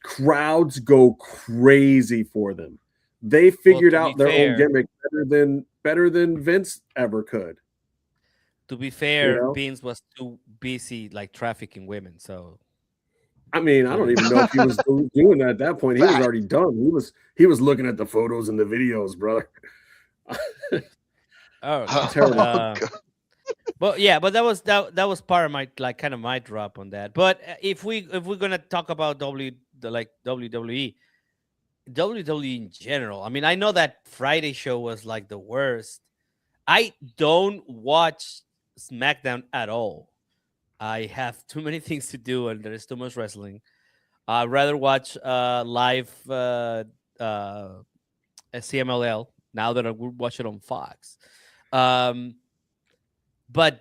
crowds go crazy for them. They figured out their own gimmick better than Vince ever could. To be fair, Vince was too busy like trafficking women, so I mean, I don't even know if he was doing that at that point. He was already done. He was looking at the photos and the videos, brother. Terrible. But that was part of my kind of my drop on that. But if we're gonna talk about WWE in general, I mean, I know that Friday show was like the worst. I don't watch SmackDown at all. I have too many things to do and there is too much wrestling. I'd rather watch live CMLL now that I would watch it on Fox. But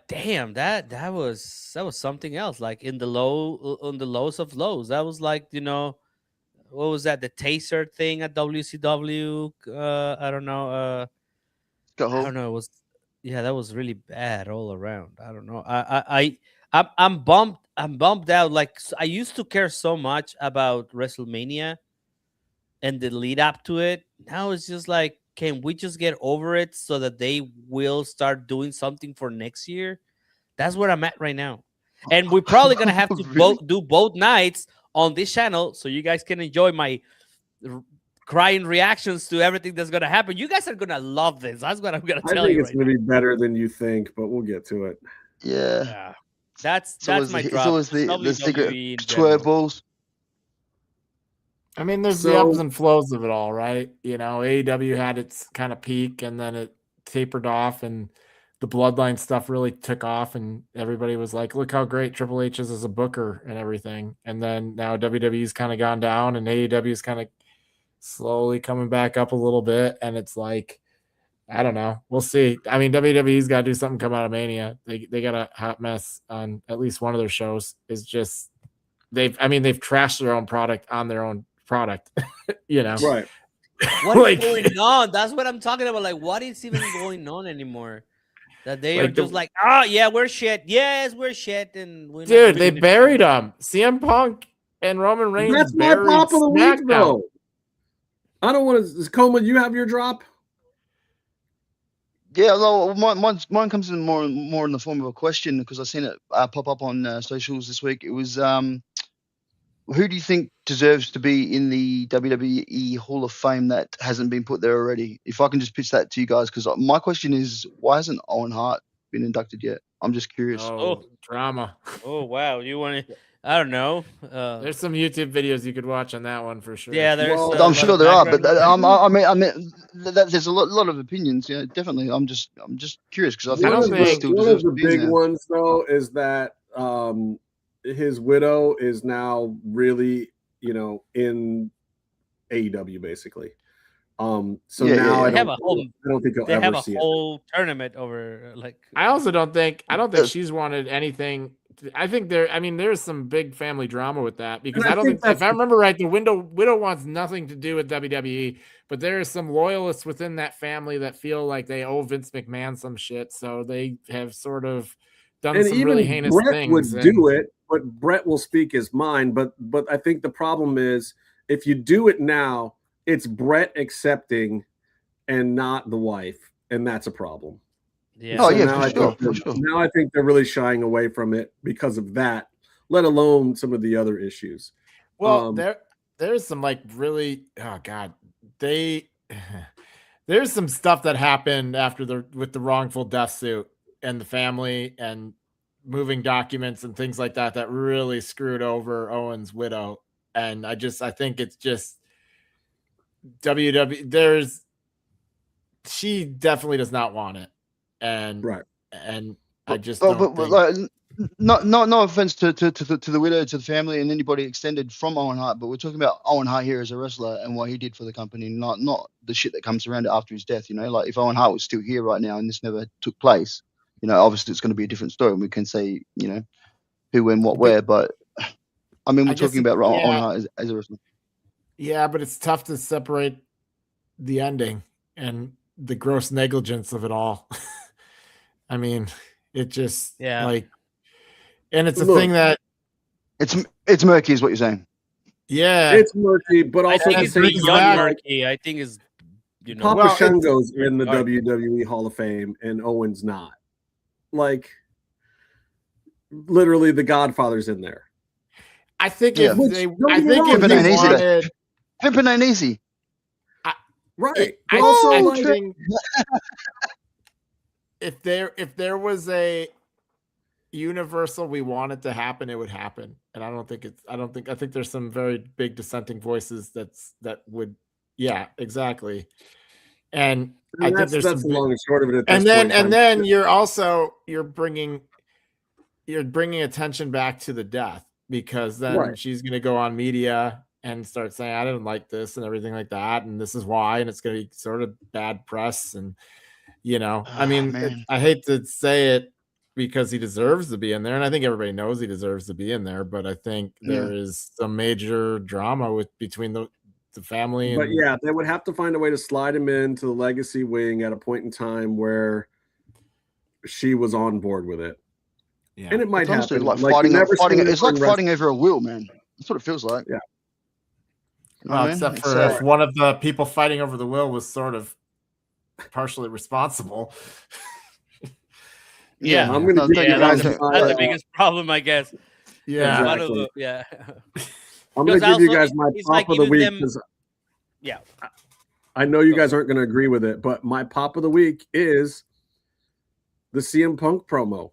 damn, that was something else. Like on the lows of lows. That was like, what was that? The taser thing at WCW? I don't know. I don't know. It was that was really bad all around. I don't know. I'm bummed. I'm bummed out. Like I used to care so much about WrestleMania and the lead up to it. Now it's just like, can we just get over it so that they will start doing something for next year? That's where I'm at right now. And we're probably gonna have to do both nights on this channel so you guys can enjoy my crying reactions to everything that's gonna happen. You guys are gonna love this. That's what I'm gonna tell you. I think it's gonna be better than you think, but we'll get to it. Yeah. That's my drop. It's always the secret square balls. I mean, there's the ebbs and flows of it all, right? AEW had its kind of peak and then it tapered off and the Bloodline stuff really took off and everybody was like, look how great Triple H is as a booker and everything. And then now WWE's kind of gone down and AEW's kind of slowly coming back up a little bit. And it's like, I don't know. We'll see. I mean, WWE's got to do something come out of Mania. They got a hot mess on at least one of their shows. Is just they've trashed their own product on their own product. Right. What is going on? That's what I'm talking about. Like, what is even going on anymore? That they are just like, yeah, we're shit. Yes, we're shit. And dude, they buried them. CM Punk and Roman Reigns. That's my pop of the week, though. I don't want to. Coma, you have your drop? Yeah, well, mine comes in more in the form of a question because I seen it pop up on socials this week. It was, who do you think deserves to be in the WWE Hall of Fame that hasn't been put there already? If I can just pitch that to you guys, because my question is, why hasn't Owen Hart been inducted yet? I'm just curious. Oh, drama. Oh, wow. You want to... I don't know. There's some YouTube videos you could watch on that one for sure. Yeah, there's. I'm sure there are, but I mean, there's a lot of opinions. Yeah, definitely. I'm just curious because I think one of the big ones though is that his widow is now really in AEW basically. So now I don't think they have a whole tournament over. Like, I don't think she's wanted anything. I think there's some big family drama with that because I don't think if I remember right, the widow wants nothing to do with WWE, but there are some loyalists within that family that feel like they owe Vince McMahon some shit, so they have sort of done some really heinous things. Would do it, but Brett will speak his mind. But I think the problem is if you do it now, it's Brett accepting and not the wife, and that's a problem. Yeah. Oh, so yeah, for sure. Now I think they're really shying away from it because of that, let alone some of the other issues. Well, there's some really there's some stuff that happened after with the wrongful death suit and the family and moving documents and things like that really screwed over Owen's widow. And I think it's just WWE. She definitely does not want it. And I just don't think... no offense to the widow, to the family, and anybody extended from Owen Hart, but we're talking about Owen Hart here as a wrestler and what he did for the company, not the shit that comes around it after his death. Like if Owen Hart was still here right now and this never took place, obviously it's going to be a different story, and we can say who, when, what, where. But I mean, we're talking about Owen Hart as a wrestler. Yeah, but it's tough to separate the ending and the gross negligence of it all. I mean, it just and it's a thing that it's murky, is what you're saying. Yeah, it's murky, but also I think it's pretty murky. I think it's Papa Shango's in the WWE Hall of Fame and Owen's not. Like literally, the Godfather's in there. I think Yeah. if Which, they, don't I get me think wrong, if pimping they ain't easy. wanted, Pimping ain't easy. Right. I Also, think if there was a universal we want it to happen, it would happen. And I think there's some very big dissenting voices that would, yeah, exactly. And I think that's there's the some long and short of it. At and this then point in and time. then you're bringing attention back to the death, because then she's going to go on media and start saying, I didn't like this and everything like that, and this is why, and it's going to be sort of bad press. And I mean, I hate to say it because he deserves to be in there, and I think everybody knows he deserves to be in there, but I think there is some major drama between the family. But yeah, they would have to find a way to slide him into the legacy wing at a point in time where she was on board with it. Yeah. And it might honestly, happen. like fighting. It's like fighting over a will, man. That's what it feels like. Yeah. You know except for if one of the people fighting over the will was sort of partially responsible. Yeah, I'm going to give you guys that's the biggest problem, I guess. Yeah, exactly. Yeah. I'm going to give you guys my pop of the week. Yeah. I know you guys aren't going to agree with it, but my pop of the week is the CM Punk promo.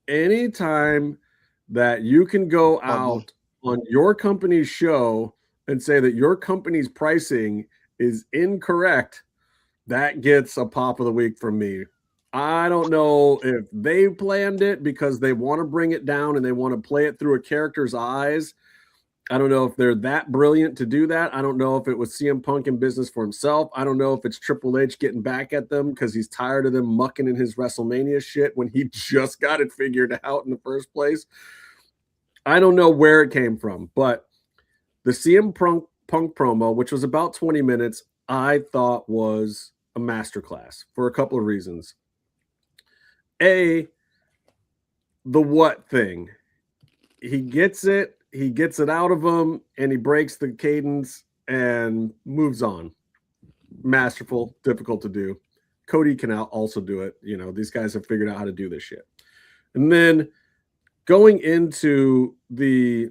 Anytime that you can go out on your company's show and say that your company's pricing is incorrect, that gets a pop of the week from me. I don't know if they planned it because they want to bring it down and they want to play it through a character's eyes. I don't know if they're that brilliant to do that. I don't know if it was CM Punk in business for himself. I don't know if it's Triple H getting back at them because he's tired of them mucking in his WrestleMania shit when he just got it figured out in the first place. I don't know where it came from, but the CM Punk promo, which was about 20 minutes, I thought was a masterclass for a couple of reasons. A, the what thing. He gets it out of him, and he breaks the cadence and moves on. Masterful, difficult to do. Cody can also do it. These guys have figured out how to do this shit. And then going into the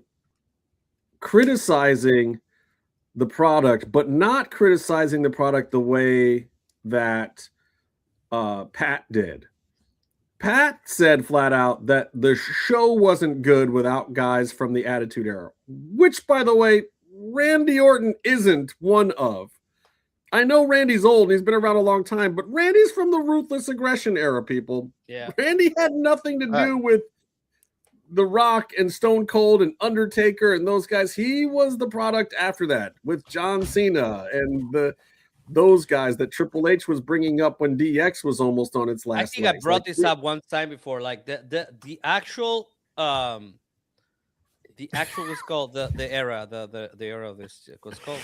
criticizing the product, but not criticizing the product the way that Pat did. Pat said flat out that the show wasn't good without guys from the Attitude Era, which, by the way, Randy Orton isn't one of. I know Randy's old and he's been around a long time, but Randy's from the Ruthless Aggression era, people. Yeah. Randy had nothing to do with The Rock and Stone Cold and Undertaker and those guys. He was the product after that with John Cena and those guys that Triple H was bringing up when DX was almost on its last. I think I brought this up one time before. Like the actual what's called the era the era of this was called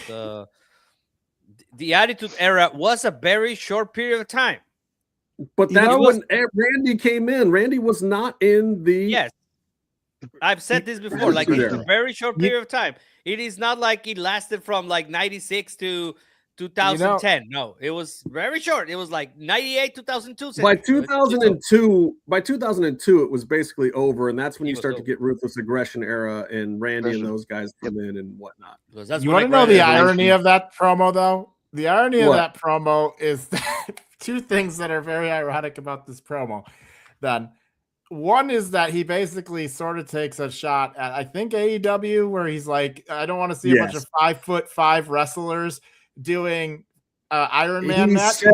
the Attitude Era was a very short period of time. But that's when Randy came in. Randy was not in the. Yes, I've said this before. Like it's a very short period of time. It is not like it lasted from like 96 to 2010. No, it was very short. It was like 98, 2002. By 2002, it was basically over, and that's when you start to get Ruthless Aggression era and Randy and those guys come in and whatnot. You want to know the irony of that promo, though? The irony of that promo is that two things that are very ironic about this promo. Then one is that he basically sort of takes a shot at, I think, AEW, where he's like, I don't want to see a bunch of 5'5" wrestlers doing Iron Man match.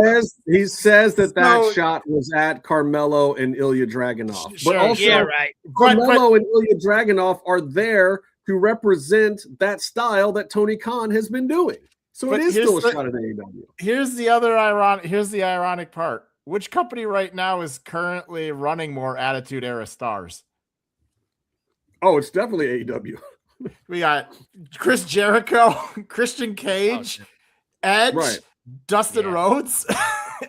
He says that shot was at Carmelo and Ilya Dragunov. But also, Carmelo and Ilya Dragunov are there to represent that style that Tony Khan has been doing. So it is still a shot at AEW. Here's the ironic part. Which company right now is currently running more Attitude Era stars? Oh, it's definitely AEW. We got Chris Jericho, Christian Cage, Edge, Dustin Rhodes.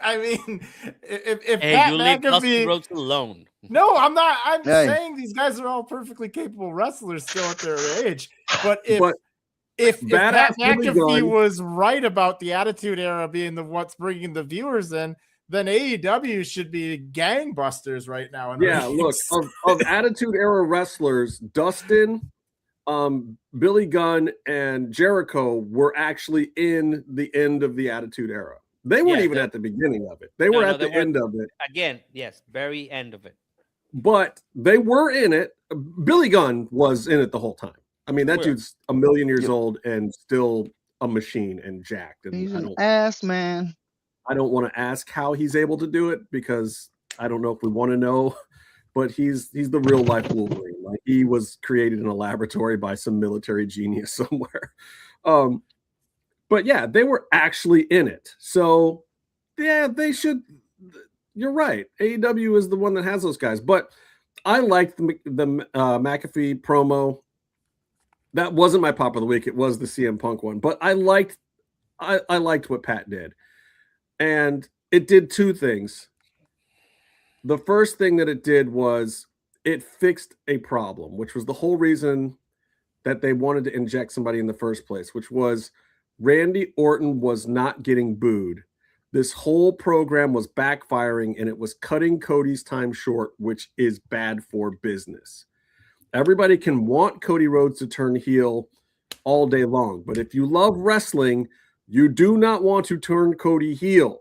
I mean, if Pat you leave McAfee, Dustin Rhodes alone. No, I'm not. I'm saying these guys are all perfectly capable wrestlers still at their age. But if Pat McAfee was right about the Attitude Era being what's bringing the viewers in, then AEW should be gangbusters right now. Look, of Attitude Era wrestlers, Dustin, Billy Gunn and Jericho were actually in the end of the Attitude Era. They weren't even at the beginning of it. They were at the end of it. Again, yes, very end of it. But they were in it. Billy Gunn was in it the whole time. I mean, that dude's a million years old and still a machine and jacked. And He's an ass man. I don't want to ask how he's able to do it because I don't know if we want to know. But he's the real life Wolverine. Like, he was created in a laboratory by some military genius somewhere. But yeah, they were actually in it. So yeah, they should. You're right. AEW is the one that has those guys. But I liked the McAfee promo. That wasn't my pop of the week. It was the CM Punk one. But I liked what Pat did, and it did two things. The first thing that it did was it fixed a problem, which was the whole reason that they wanted to inject somebody in the first place, which was Randy Orton was not getting booed. This whole program was backfiring, and it was cutting Cody's time short, which is bad for business. Everybody can want Cody Rhodes to turn heel all day long, but if you love wrestling, you do not want to turn Cody heel.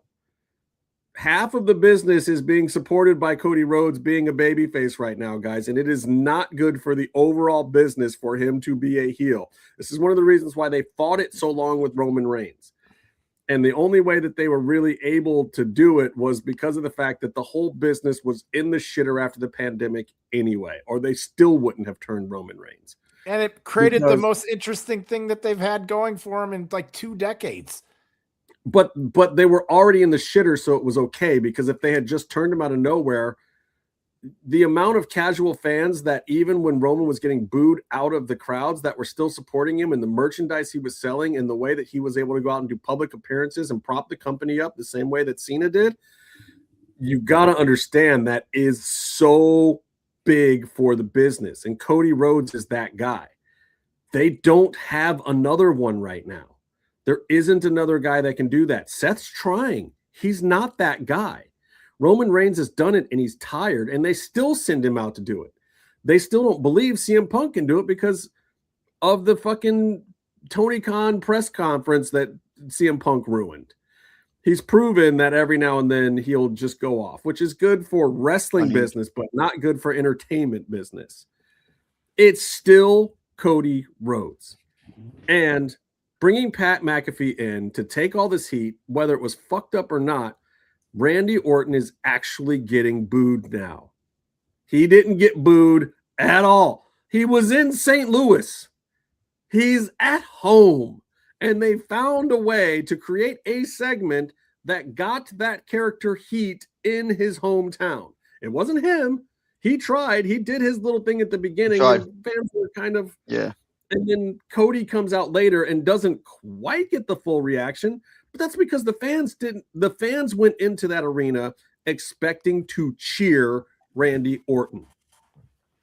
Half of the business is being supported by Cody Rhodes being a babyface right now, guys, and it is not good for the overall business for him to be a heel. This is one of the reasons why they fought it so long with Roman Reigns. And the only way that they were really able to do it was because of the fact that the whole business was in the shitter after the pandemic anyway, or they still wouldn't have turned Roman Reigns. And it created the most interesting thing that they've had going for them in like 2 decades. But they were already in the shitter, so it was okay, because if they had just turned him out of nowhere, the amount of casual fans that even when Roman was getting booed out of the crowds that were still supporting him, and the merchandise he was selling, and the way that he was able to go out and do public appearances and prop the company up the same way that Cena did, you got to understand that is so big for the business. And Cody Rhodes is that guy. They don't have another one right now. There isn't another guy that can do that. Seth's trying. He's not that guy. Roman Reigns has done it, and he's tired, and they still send him out to do it. They still don't believe CM Punk can do it because of the fucking Tony Khan press conference that CM Punk ruined. He's proven that every now and then he'll just go off, which is good for wrestling business, but not good for entertainment business. It's still Cody Rhodes. And bringing Pat McAfee in to take all this heat, whether it was fucked up or not, Randy Orton is actually getting booed now. He didn't get booed at all. He was in St. Louis. He's at home. And they found a way to create a segment that got that character heat in his hometown. It wasn't him. He tried. He did his little thing at the beginning. And fans were kind of... Yeah. And then Cody comes out later and doesn't quite get the full reaction, but that's because the fans went into that arena expecting to cheer Randy Orton.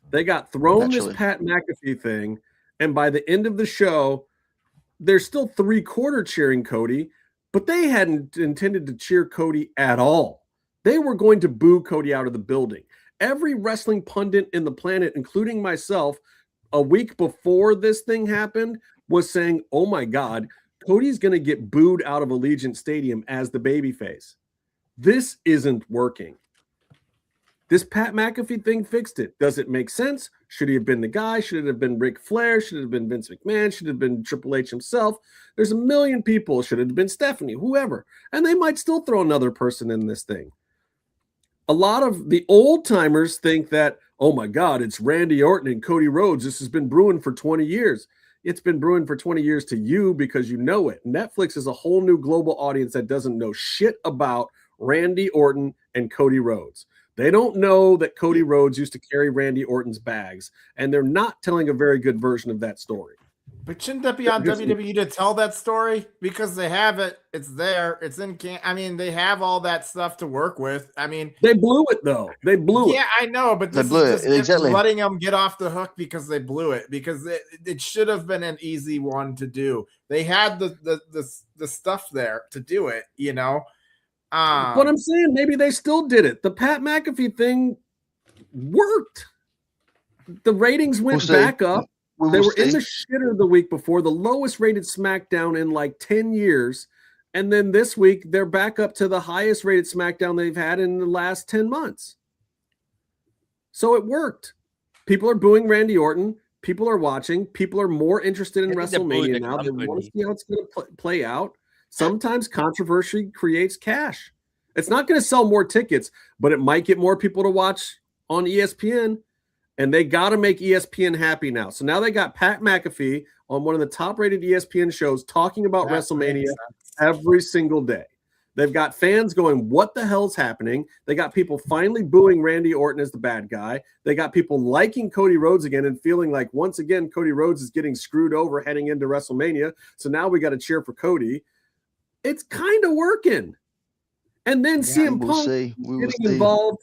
They got thrown this Pat McAfee thing, and by the end of the show, they're still 3/4 cheering Cody, but they hadn't intended to cheer Cody at all. They were going to boo Cody out of the building. Every wrestling pundit in the planet, including myself, a week before this thing happened, was saying, oh my God, Cody's going to get booed out of Allegiant Stadium as the babyface. This isn't working. This Pat McAfee thing fixed it. Does it make sense? Should he have been the guy? Should it have been Ric Flair? Should it have been Vince McMahon? Should it have been Triple H himself? There's a million people. Should it have been Stephanie? Whoever. And they might still throw another person in this thing. A lot of the old timers think that, oh my God, it's Randy Orton and Cody Rhodes. This has been brewing for 20 years. It's been brewing for 20 years to you because you know it. Netflix is a whole new global audience that doesn't know shit about Randy Orton and Cody Rhodes. They don't know that Cody Rhodes used to carry Randy Orton's bags, and they're not telling a very good version of that story. But shouldn't that be on WWE to tell that story? Because they have it. It's there. It's in they have all that stuff to work with. I mean, they blew it though. They blew it. Yeah, I know, but this is just letting them get off the hook because they blew it. Because it should have been an easy one to do. They had the stuff there to do it. You know. But I'm saying maybe they still did it. The Pat McAfee thing worked. The ratings went back up. They were in the shitter the week before, the lowest rated SmackDown in like 10 years. And then this week, they're back up to the highest rated SmackDown they've had in the last 10 months. So it worked. People are booing Randy Orton. People are watching. People are more interested in WrestleMania now. They want to see how it's going to play out. Sometimes controversy creates cash. It's not going to sell more tickets, but it might get more people to watch on ESPN. And they got to make ESPN happy now. So now they got Pat McAfee on one of the top-rated ESPN shows talking about WrestleMania every single day. They've got fans going, what the hell's happening? They got people finally booing Randy Orton as the bad guy. They got people liking Cody Rhodes again and feeling like, once again, Cody Rhodes is getting screwed over heading into WrestleMania. So now we got to cheer for Cody. It's kind of working. And then CM Punk getting involved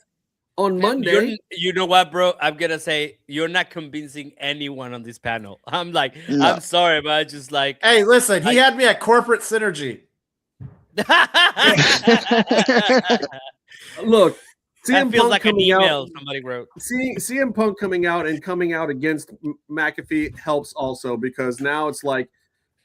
on Monday. You know what, bro? I'm gonna say you're not convincing anyone on this panel. I'm like, I'm sorry, but I just like. Hey, listen, he had me at corporate synergy. Look, CM feels Punk like an coming email out, somebody wrote. CM Punk coming out against McAfee helps also, because now it's like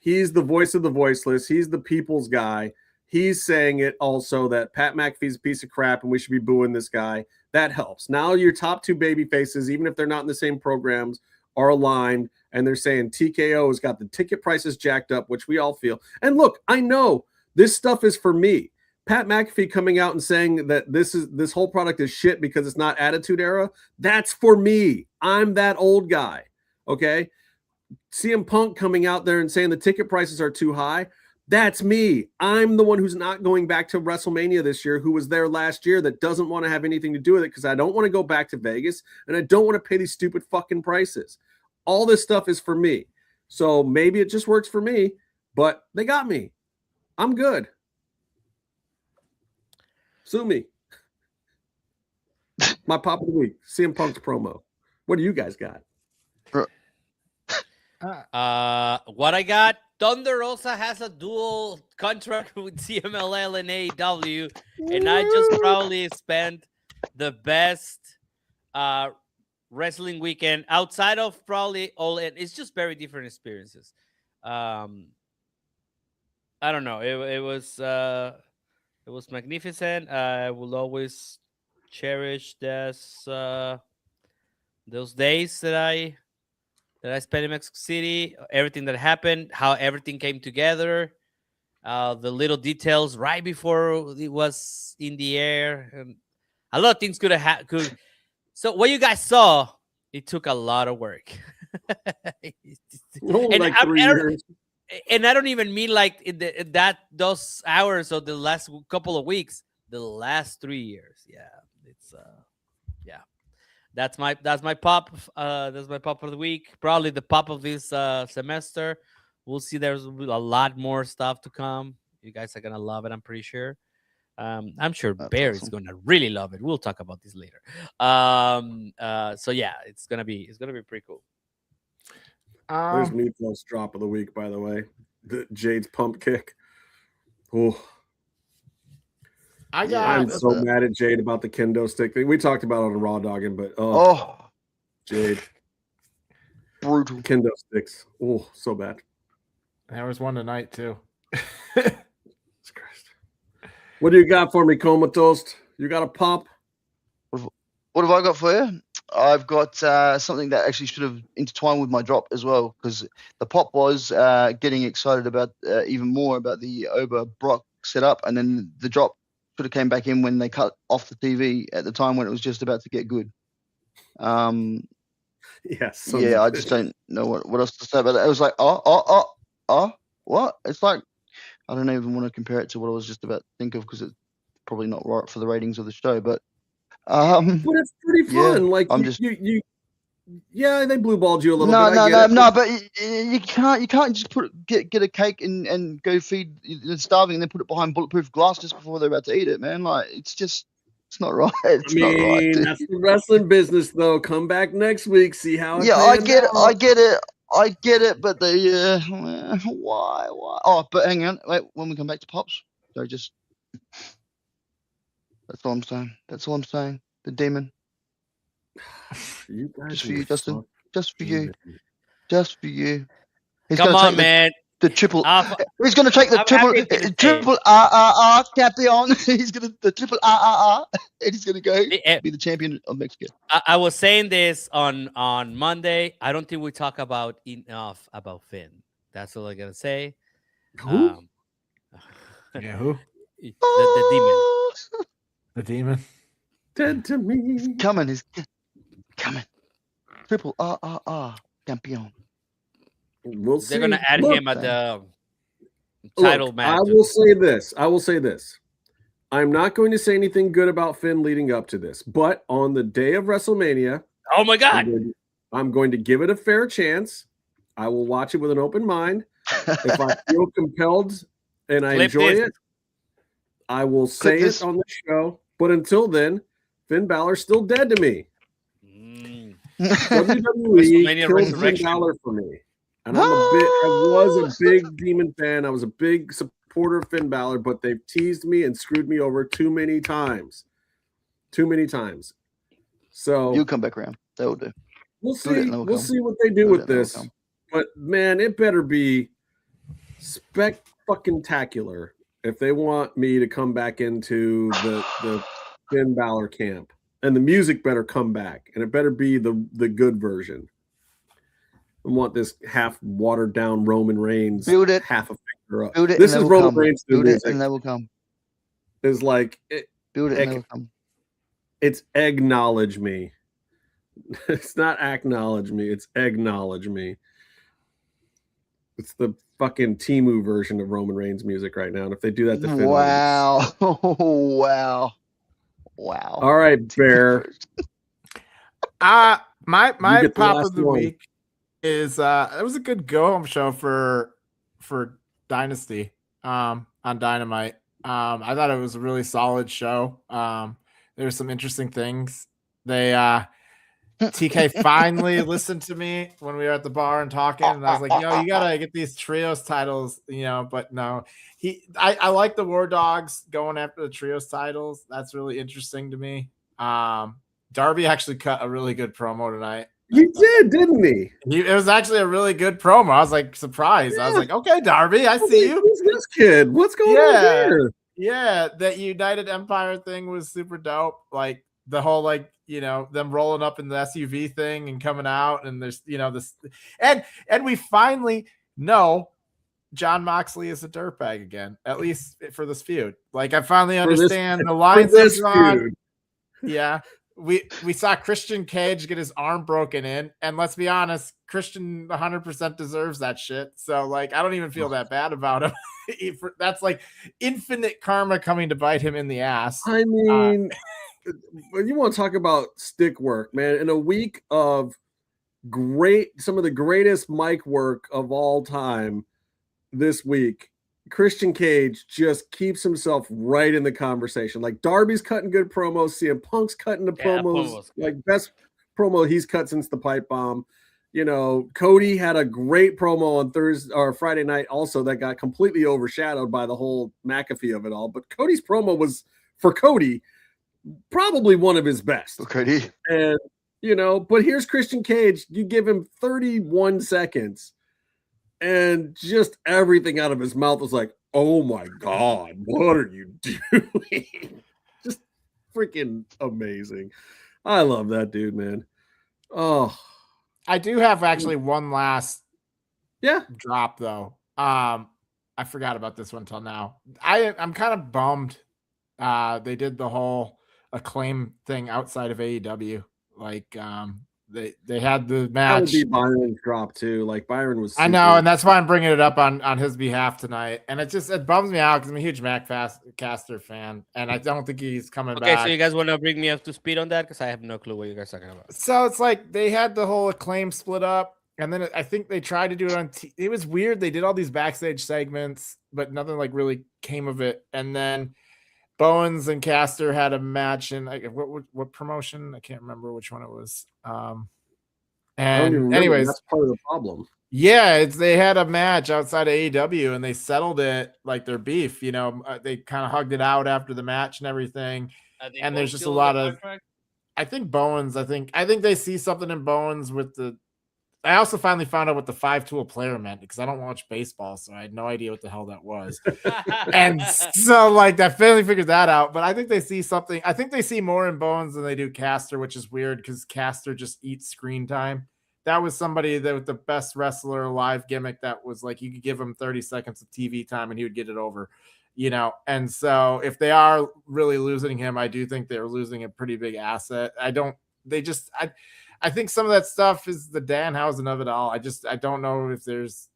he's the voice of the voiceless. He's the people's guy. He's saying it also that Pat McAfee's a piece of crap and we should be booing this guy. That helps. Now your top two baby faces, even if they're not in the same programs, are aligned, and they're saying TKO has got the ticket prices jacked up, which we all feel. And look, I know this stuff is for me. Pat McAfee coming out and saying that this whole product is shit because it's not Attitude Era, that's for me. I'm that old guy, okay? CM Punk coming out there and saying the ticket prices are too high, that's me. I'm the one who's not going back to WrestleMania this year, who was there last year, that doesn't want to have anything to do with it because I don't want to go back to Vegas and I don't want to pay these stupid fucking prices. All this stuff is for me. So maybe it just works for me, but they got me. I'm good. Sue me. My pop of the week, CM Punk's promo. What do you guys got? What I got, Thunder Rosa has a dual contract with CMLL and AEW, and I just probably spent the best wrestling weekend outside of probably All In. It's just very different experiences. I don't know. It was magnificent. I will always cherish those days that I spent in Mexico City, everything that happened, how everything came together, the little details right before it was in the air, and a lot of things could have happened. So what you guys saw, it took a lot of work. And I don't even mean like those hours or the last couple of weeks, the last 3 years. Yeah, it's yeah. That's my pop. That's my pop of the week. Probably the pop of this semester. We'll see. There's a lot more stuff to come. You guys are gonna love it. I'm pretty sure. I'm sure Bear is gonna really love it. We'll talk about this later. So yeah, it's gonna be pretty cool. There's Meefloaf's drop of the week, by the way. Jade's pump kick. Oh. I'm so mad at Jade about the kendo stick thing. We talked about it on Raw Dogging, but Jade. Brutal. Kendo sticks. Oh, so bad. There was one tonight too. What do you got for me, Comatose? You got a pop? What have I got for you? I've got something that actually should have intertwined with my drop as well, because the pop was getting excited about even more about the Ober Brock setup, and then the drop should have came back in when they cut off the TV at the time when it was just about to get good. Yes. Yeah, I just don't know what else to say about it. It was like, what? It's like, I don't even want to compare it to what I was just about to think of, because it's probably not right for the ratings of the show, but it's pretty fun. Yeah, like I'm yeah, they blue balled you a little bit. No, but you can't just get a cake and go feed the starving and then put it behind bulletproof glass just before they're about to eat it, man. Like it's not right. It's not right. Dude. That's the wrestling business, though. Come back next week, see how. I get it, but why? Oh, but hang on, wait. When we come back to pops, so just that's all I'm saying. The demon. You guys just for you, Justin. Just for you. Just for you. He's Come gonna on, take man. the triple. I'm He's gonna take the happy to say. triple RRR champion. He's gonna the triple RRR, and he's gonna go be the champion of Mexico. I was saying this on Monday. I don't think we talk about enough about Finn. That's all I gotta say. Who? Yeah, who? The demon. The demon. Dead to me. He's coming. Triple RRR champion. We'll see. They're gonna add him at the title match. I will say this. I'm not going to say anything good about Finn leading up to this, but on the day of WrestleMania, oh my God, I'm going to give it a fair chance. I will watch it with an open mind. If I feel compelled and I enjoy it, I will say it on the show. But until then, Finn Balor's still dead to me. WWE killed Finn Balor for me. And I was a big Demon fan. I was a big supporter of Finn Balor, but they've teased me and screwed me over too many times. So you'll come back around. That will do. We'll see. We'll see what they do with this. But man, it better be spectacular if they want me to come back into the Finn Balor camp. And the music better come back, and it better be the good version. I want this half watered down Roman Reigns. Build it. Half a finger up. Build it. This is Roman Reigns. Build it, and they will come. It's like build it, and they will come. It's acknowledge me. It's not acknowledge me. It's acknowledge me. It's the fucking Temu version of Roman Reigns music right now. And if they do that to Finn, wow. Wow. All right, Bear. My pop of the week is it was a good go home show for Dynasty on Dynamite. I thought it was a really solid show. There were some interesting things. They TK finally listened to me when we were at the bar and talking, and I was like, you gotta get these trios titles, but no. I like the War Dogs going after the trios titles. That's really interesting to me. Darby actually cut a really good promo tonight. He did, didn't he? It was actually a really good promo. I was like surprised. Yeah. I was like, okay, Darby, I see you. Who's this kid? What's going on here? Yeah, that United Empire thing was super dope. Like the whole them rolling up in the SUV thing and coming out, and there's this, and we finally know John Moxley is a dirtbag again, at least for this feud. Like I finally understand the lines are drawn. Yeah. We saw Christian Cage get his arm broken in, and let's be honest, Christian 100% deserves that shit. So I don't even feel that bad about him. That's like infinite karma coming to bite him in the ass. I mean, when you want to talk about stick work, man, in a week of some of the greatest mic work of all time this week, Christian Cage just keeps himself right in the conversation. Like Darby's cutting good promos, CM Punk's cutting the promos, like best promo he's cut since the pipe bomb. Cody had a great promo on Thursday or Friday night also that got completely overshadowed by the whole McAfee of it all. But Cody's promo was, for Cody, probably one of his best. Cody. And, but here's Christian Cage. You give him 31 seconds. And just everything out of his mouth was like, oh my God, what are you doing? Just freaking amazing. I love that dude, man. Oh, I do have actually one last drop though. I forgot about this one till now. I'm kind of bummed. They did the whole Acclaim thing outside of AEW. They had the match. That would be Byron's drop too. Like Byron was. I know, and that's why I'm bringing it up on his behalf tonight. And it bums me out because I'm a huge Caster fan, and I don't think he's coming back. Okay, so you guys want to bring me up to speed on that because I have no clue what you guys are talking about. So it's like they had the whole Acclaim split up, and then I think they tried to do it on. It was weird. They did all these backstage segments, but nothing really came of it. And then Bowens and Caster had a match in what promotion? I can't remember which one it was. And anyways, that's part of the problem. Yeah, they had a match outside of AEW and they settled it like their beef. They kind of hugged it out after the match and everything. And there's just a lot of. I think Bowens. I think they see something in Bowens with the I also finally found out what the 5-tool player meant because I don't watch baseball, so I had no idea what the hell that was. And so, like, I finally figured that out. But I think they see something. I think they see more in Bones than they do Caster, which is weird because Caster just eats screen time. That was somebody that was the best wrestler alive gimmick that was like you could give him 30 seconds of TV time and he would get it over, you know. And so if they are really losing him, I do think they're losing a pretty big asset. I think some of that stuff is the Danhausen of it all. I don't know if there's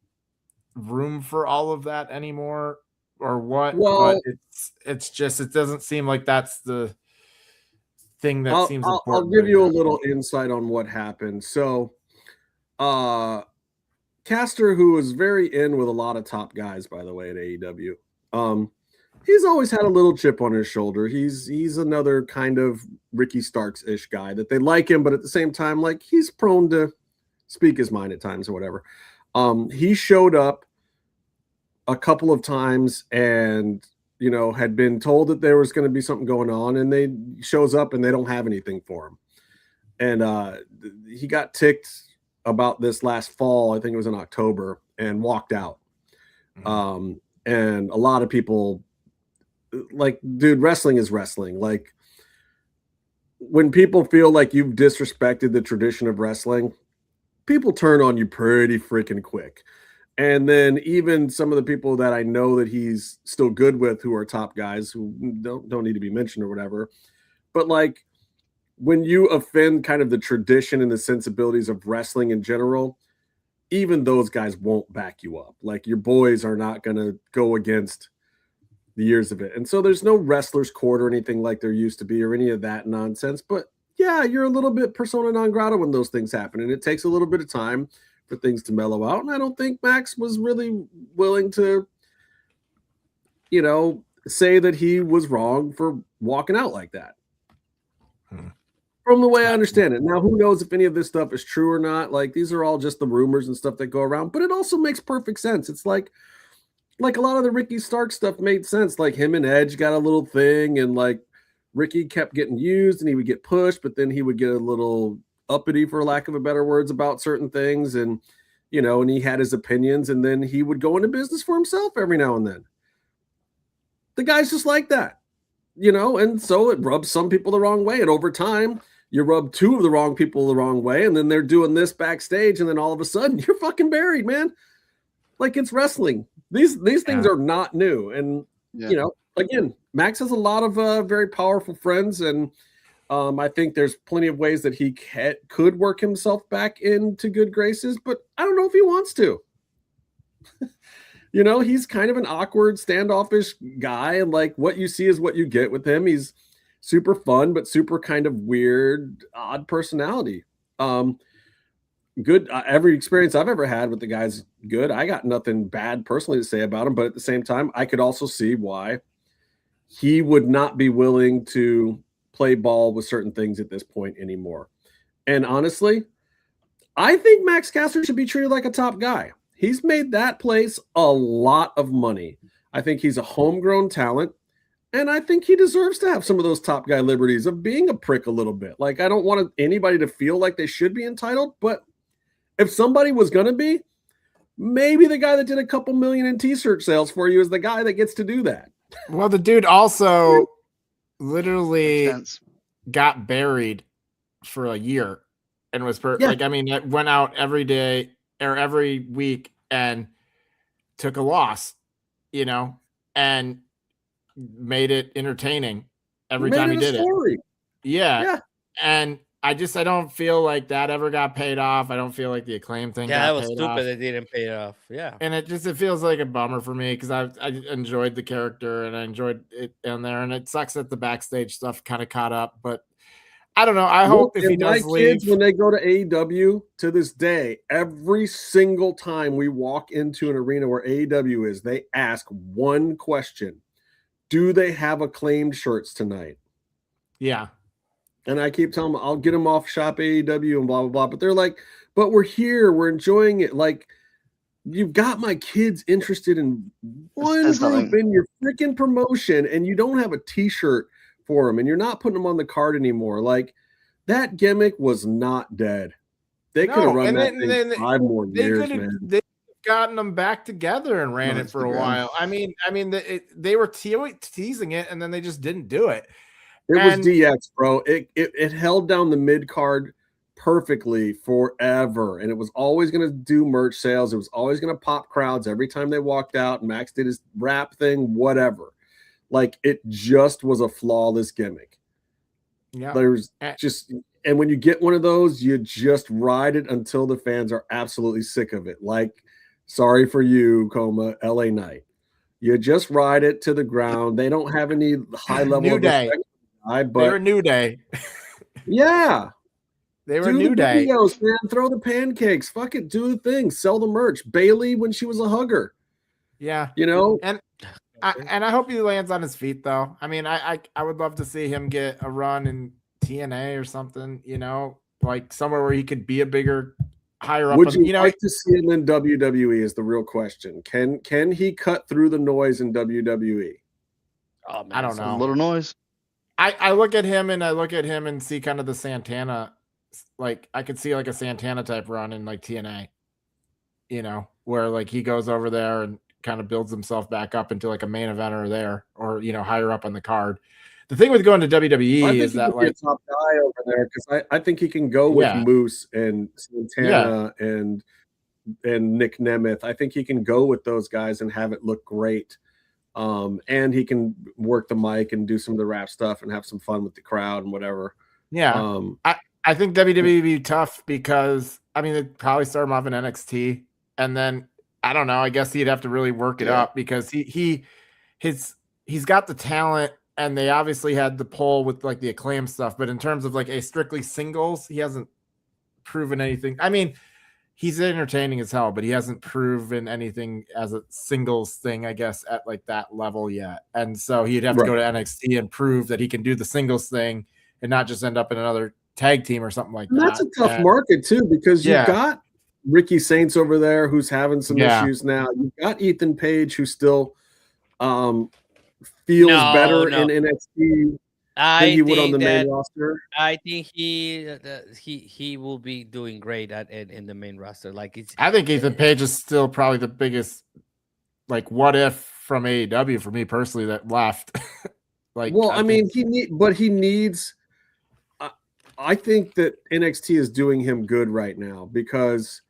room for all of that anymore or what. Well, but it's just it doesn't seem like that's the thing that seems important. I'll give you a little insight on what happened. So, Caster, who was very in with a lot of top guys, by the way, at AEW, he's always had a little chip on his shoulder. He's another kind of Ricky Starks-ish guy that they like him, but at the same time, like he's prone to speak his mind at times or whatever. He showed up a couple of times and, you know, had been told that there was going to be something going on, and they shows up and they don't have anything for him. And he got ticked about this last fall. I think it was in October, and walked out. And a lot of people, like, dude, wrestling is wrestling. Like, when people feel like you've disrespected the tradition of wrestling, people turn on you pretty freaking quick. And then even some of the people that I know that he's still good with, who are top guys who don't need to be mentioned or whatever, but like when you offend kind of the tradition and the sensibilities of wrestling in general, even those guys won't back you up. Like, your boys are not going to go against the years of it. And so there's no wrestler's court or anything like there used to be or any of that nonsense. But yeah, you're a little bit persona non grata when those things happen. And it takes a little bit of time for things to mellow out. And I don't think Max was really willing to, you know, say that he was wrong for walking out like that. From the way I understand it. Now, who knows if any of this stuff is true or not? Like, these are all just the rumors and stuff that go around, but it also makes perfect sense. It's like a lot of the Ricky Stark stuff made sense. Like, him and Edge got a little thing, and like Ricky kept getting used and he would get pushed, but then he would get a little uppity, for lack of a better words, about certain things. And, you know, and he had his opinions, and then he would go into business for himself every now and then. The guy's just like that, you know, and so it rubs some people the wrong way. And over time, you rub two of the wrong people the wrong way, and then they're doing this backstage, and then all of a sudden you're fucking buried, man. Like, it's wrestling. These things are not new. And, you know, again, Max has a lot of very powerful friends, and I think there's plenty of ways that he could work himself back into good graces, but I don't know if he wants to. You know, he's kind of an awkward, standoffish guy, and like what you see is what you get with him. He's super fun, but super kind of weird, odd personality. Good. Every experience I've ever had with the guy's good. I got nothing bad personally to say about him, but at the same time, I could also see why he would not be willing to play ball with certain things at this point anymore. And honestly, I think Max Caster should be treated like a top guy. He's made that place a lot of money. I think he's a homegrown talent. And I think he deserves to have some of those top guy liberties of being a prick a little bit. Like, I don't want anybody to feel like they should be entitled, but if somebody was going to be, maybe the guy that did a couple million in t-shirt sales for you is the guy that gets to do that. Well, the dude also literally got buried for a year and was like, I mean, it went out every day or every week and took a loss, you know, and made it entertaining every time he did it. Yeah. And I don't feel like that ever got paid off. I don't feel like the Acclaim thing got paid off. Yeah, that was stupid. It didn't pay off. Yeah. And it feels like a bummer for me because I enjoyed the character and I enjoyed it in there. And it sucks that the backstage stuff kind of caught up. But I don't know. I hope if he does leave. Kids, when they go to AEW, to this day, every single time we walk into an arena where AEW is, they ask one question. Do they have Acclaimed shirts tonight? Yeah. And I keep telling them, I'll get them off Shop AEW and blah, blah, blah. But they're like, but we're here. We're enjoying it. Like, you've got my kids interested in one group in your freaking promotion, and you don't have a t-shirt for them, and you're not putting them on the card anymore. Like, that gimmick was not dead. They could have run that and thing then 5 more years, man. They gotten them back together and ran it for a while. I mean, they were teasing it, and then they just didn't do it. It was DX, bro. It held down the mid card perfectly forever, and it was always going to do merch sales. It was always going to pop crowds every time they walked out. Max did his rap thing, whatever. Like, it just was a flawless gimmick. Yeah, there's just, and when you get one of those, you just ride it until the fans are absolutely sick of it. Like, sorry for you, LA Knight. You just ride it to the ground. They don't have any high level New of Day. But They were New Day. Yeah. They were do New the Day. videos, man. Throw the pancakes. Fuck it. Do the thing. Sell the merch. Bailey when she was a hugger. Yeah. You know? And I hope he lands on his feet, though. I mean, I would love to see him get a run in TNA or something, you know, like somewhere where he could be a bigger, higher up. Would you know, like to see him in WWE is the real question. Can he cut through the noise in WWE? Oh, man, I don't know. A little noise. I look at him and see kind of the Santana, like I could see like a Santana type run in like TNA, you know, where like he goes over there and kind of builds himself back up into like a main eventer there, or you know, higher up on the card. The thing with going to WWE is that like top guy over there, because I think he can go with Moose and Santana and Nick Nemeth. I think he can go with those guys and have it look great. And he can work the mic and do some of the rap stuff and have some fun with the crowd and whatever. Yeah. I think WWE would be tough because I mean they'd probably start him off in NXT, and then I don't know, I guess he'd have to really work it up because he's got the talent, and they obviously had the pull with like the Acclaim stuff, but in terms of like a strictly singles, he hasn't proven anything. I mean, he's entertaining as hell, but he hasn't proven anything as a singles thing, I guess, at like that level yet. And so he'd have to go to NXT and prove that he can do the singles thing and not just end up in another tag team or something like that. That's a tough market too, because you've got Ricky Saints over there who's having some issues now. You've got Ethan Page who still feels better in NXT than he would on the main roster. I think he will be doing great in the main roster. Like I think Ethan Page is still probably the biggest like what if from AEW for me personally that left. Like, well, I mean, he needs. I think that NXT is doing him good right now because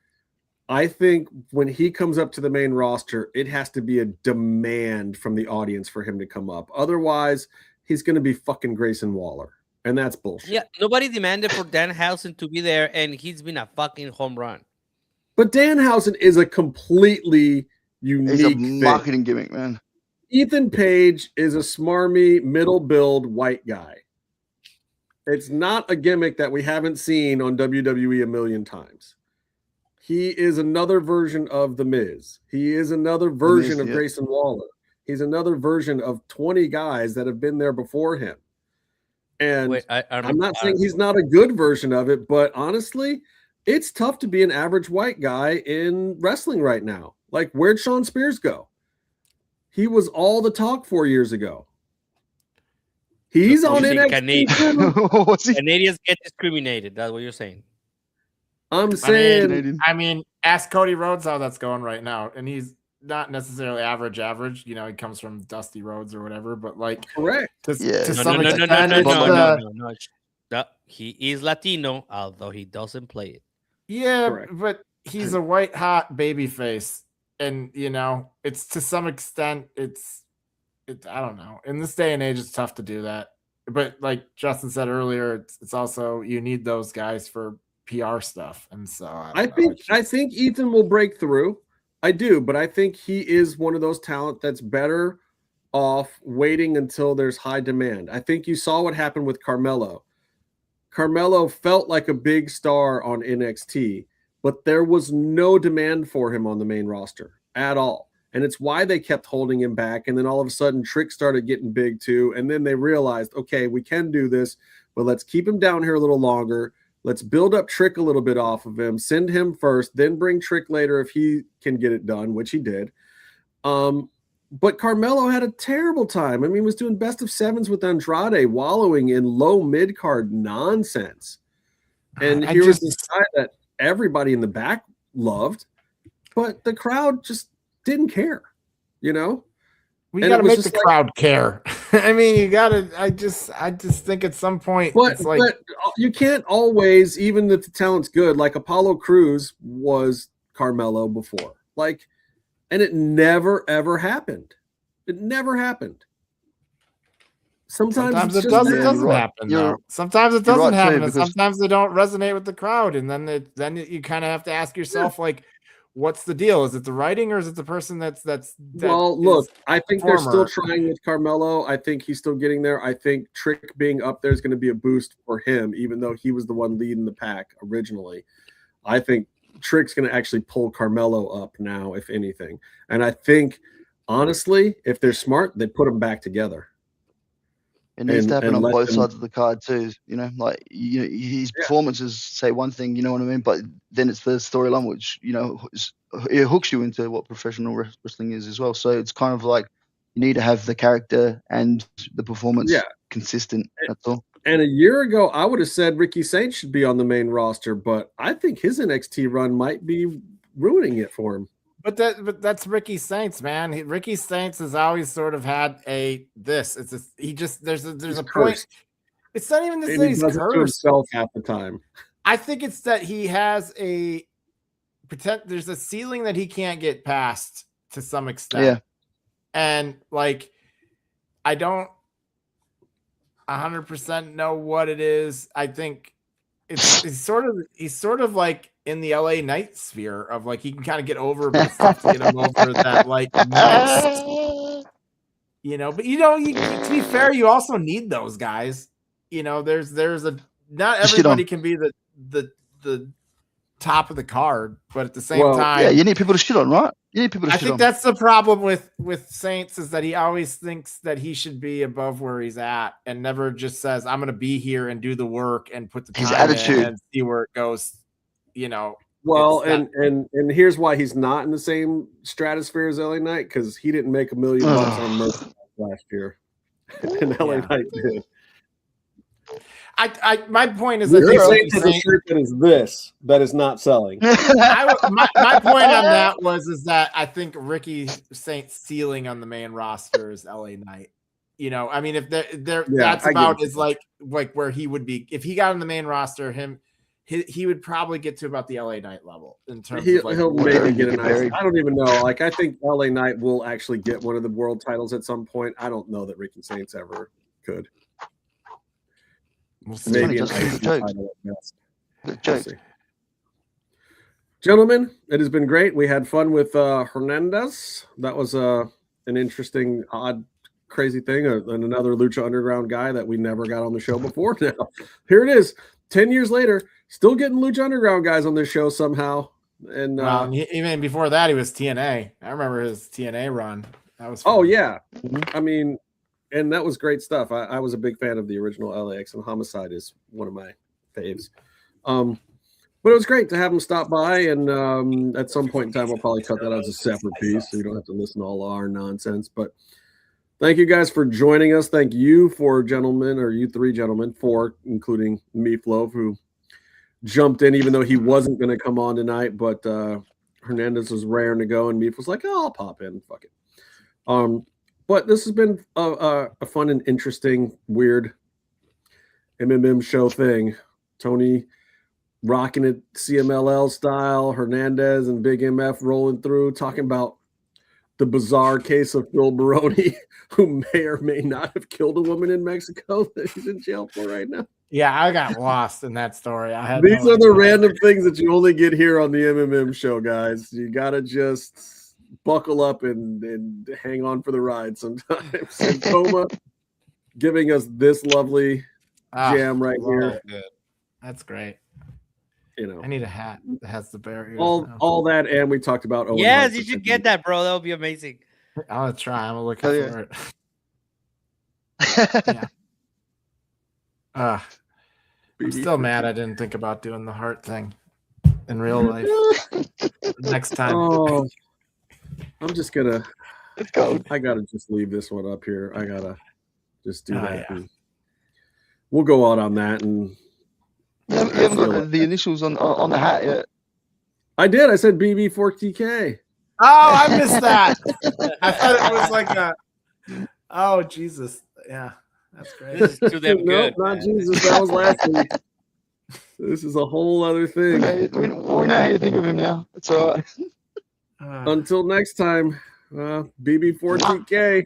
I think when he comes up to the main roster, it has to be a demand from the audience for him to come up. Otherwise, he's going to be fucking Grayson Waller, and that's bullshit. Yeah, nobody demanded for Danhausen to be there, and he's been a fucking home run. But Danhausen is a completely unique It's a marketing gimmick, man. Ethan Page is a smarmy, middle build white guy. It's not a gimmick that we haven't seen on WWE a million times. He is another version of The Miz. He is another version of Grayson Waller. He's another version of 20 guys that have been there before him. And I'm not saying he's not a good version of it, but honestly, it's tough to be an average white guy in wrestling right now. Like, where'd Shawn Spears go? He was all the talk 4 years ago. He's on NXT. Canadians get discriminated. That's what you're saying. I'm saying. I mean, ask Cody Rhodes how that's going right now, and he's not necessarily average. You know, he comes from Dusty Rhodes or whatever, but like, correct. To some No. extent, he is Latino, although he doesn't play it. Yeah, but he's a white hot baby face, and you know, it's to some extent, I don't know. In this day and age, it's tough to do that. But like Justin said earlier, it's also you need those guys for PR stuff, and so I think Ethan will break through. I do, but I think he is one of those talent that's better off waiting until there's high demand. I think you saw what happened with Carmelo. Carmelo felt like a big star on NXT, but there was no demand for him on the main roster at all. And it's why they kept holding him back. And then all of a sudden, Trick started getting big too. And then they realized, okay, we can do this, but let's keep him down here a little longer. Let's build up Trick a little bit off of him, send him first, then bring Trick later if he can get it done, which he did. But Carmelo had a terrible time. I mean, he was doing best of sevens with Andrade, wallowing in low mid-card nonsense. And here was this guy that everybody in the back loved, but the crowd just didn't care, you know? We got to make the crowd care. I mean, you got to. I just think at some point, but you can't always, even if the talent's good. Like Apollo Crews was Carmelo before, like, and it never ever happened. It never happened. Sometimes it doesn't happen. Though. Sometimes it doesn't happen, and sometimes they don't resonate with the crowd, and then you kind of have to ask yourself, like, what's the deal? Is it the writing, or is it the person that's well, look, I think they're still trying with Carmelo. I think he's still getting there. I think Trick being up there is going to be a boost for him, even though he was the one leading the pack originally. I think Trick's going to actually pull Carmelo up now, if anything. And I think, honestly, if they're smart, they put them back together. It needs to happen on both sides of the card too. You know, like his performances say one thing, you know what I mean, but then it's the storyline which it hooks you into what professional wrestling is as well. So it's kind of like you need to have the character and the performance consistent. That's all. And a year ago, I would have said Ricky Saints should be on the main roster, but I think his NXT run might be ruining it for him. But that's Ricky Saints, man. Ricky Saints has always sort of had there's a point. It's not even that he's cursed to himself half the time. I think it's that he has there's a ceiling that he can't get past to some extent. Yeah. And like, I don't 100% know what it is. I think he's sort of like in the LA Knight sphere of like he can kind of get over, but it's tough to get him over that like next, But to be fair, you also need those guys. There's a not everybody can be the top of the card, but at the same time, you need people to shit on, right? You need people to I shit think on. that's the problem with Saints is that he always thinks that he should be above where he's at and never just says, I'm going to be here and do the work and put the time his attitude in and see where it goes. Well, and here's why he's not in the same stratosphere as LA Knight, because he didn't make $1 million on merchandise last year, and LA Knight did. My point is that the shirt that is not selling. my point on that is that I think Ricky Saints' ceiling on the main roster is LA Knight. I mean, if that's about is like where he would be if he got on the main roster. He would probably get to about the LA Knight level in terms of like he'll maybe get a nice. I don't even know. Like I think LA Knight will actually get one of the world titles at some point. I don't know that Ricky Saints ever could. Maybe an IC title at best. Gentlemen, it has been great. We had fun with Hernandez. That was an interesting, odd, crazy thing. And another Lucha Underground guy that we never got on the show before. Now, here it is. 10 years later, still getting Lucha Underground guys on this show somehow. And even before that, he was TNA. I remember his TNA run. That was fun. Oh yeah. I mean, and that was great stuff. I was a big fan of the original LAX, and Homicide is one of my faves. But it was great to have him stop by, and at some point in time, we'll probably cut that out as a separate piece, so you don't have to listen to all our nonsense. But thank you guys for joining us. Thank you you three gentlemen, for including Meefloaf, who jumped in even though he wasn't going to come on tonight. But Hernandez was raring to go, and Meef was like, "Oh, I'll pop in. Fuck it." But this has been a fun and interesting, weird MMM show thing. Tony rocking it CMLL style, Hernandez and Big MF rolling through, talking about the bizarre case of Phil Baroni, who may or may not have killed a woman in Mexico that he's in jail for right now. Yeah, I got lost in that story. These are the random things that you only get here on the MMM show, guys. You got to just buckle up and hang on for the ride sometimes. And Toma giving us this lovely jam right here. That's great. I need a hat that has the barrier. All that, and we talked about Owen yes, Hart you should get that, bro. That would be amazing. I'll try. I'm looking for it. Yeah. I'm still mad I didn't think about doing the heart thing in real life. Next time. Oh, I'm just gonna. I gotta just leave this one up here. I gotta just do that. Yeah. We'll go out on that, and haven't got the initials on the hat yet. I did. I said BB4TK. Oh, I missed that. I thought it was like a. Oh Jesus! Yeah, that's great. This is too damn Nope, good. not man. Jesus. That was last week. This is a whole other thing. We know how you think of him now. It's all right. Until next time, BB4TK.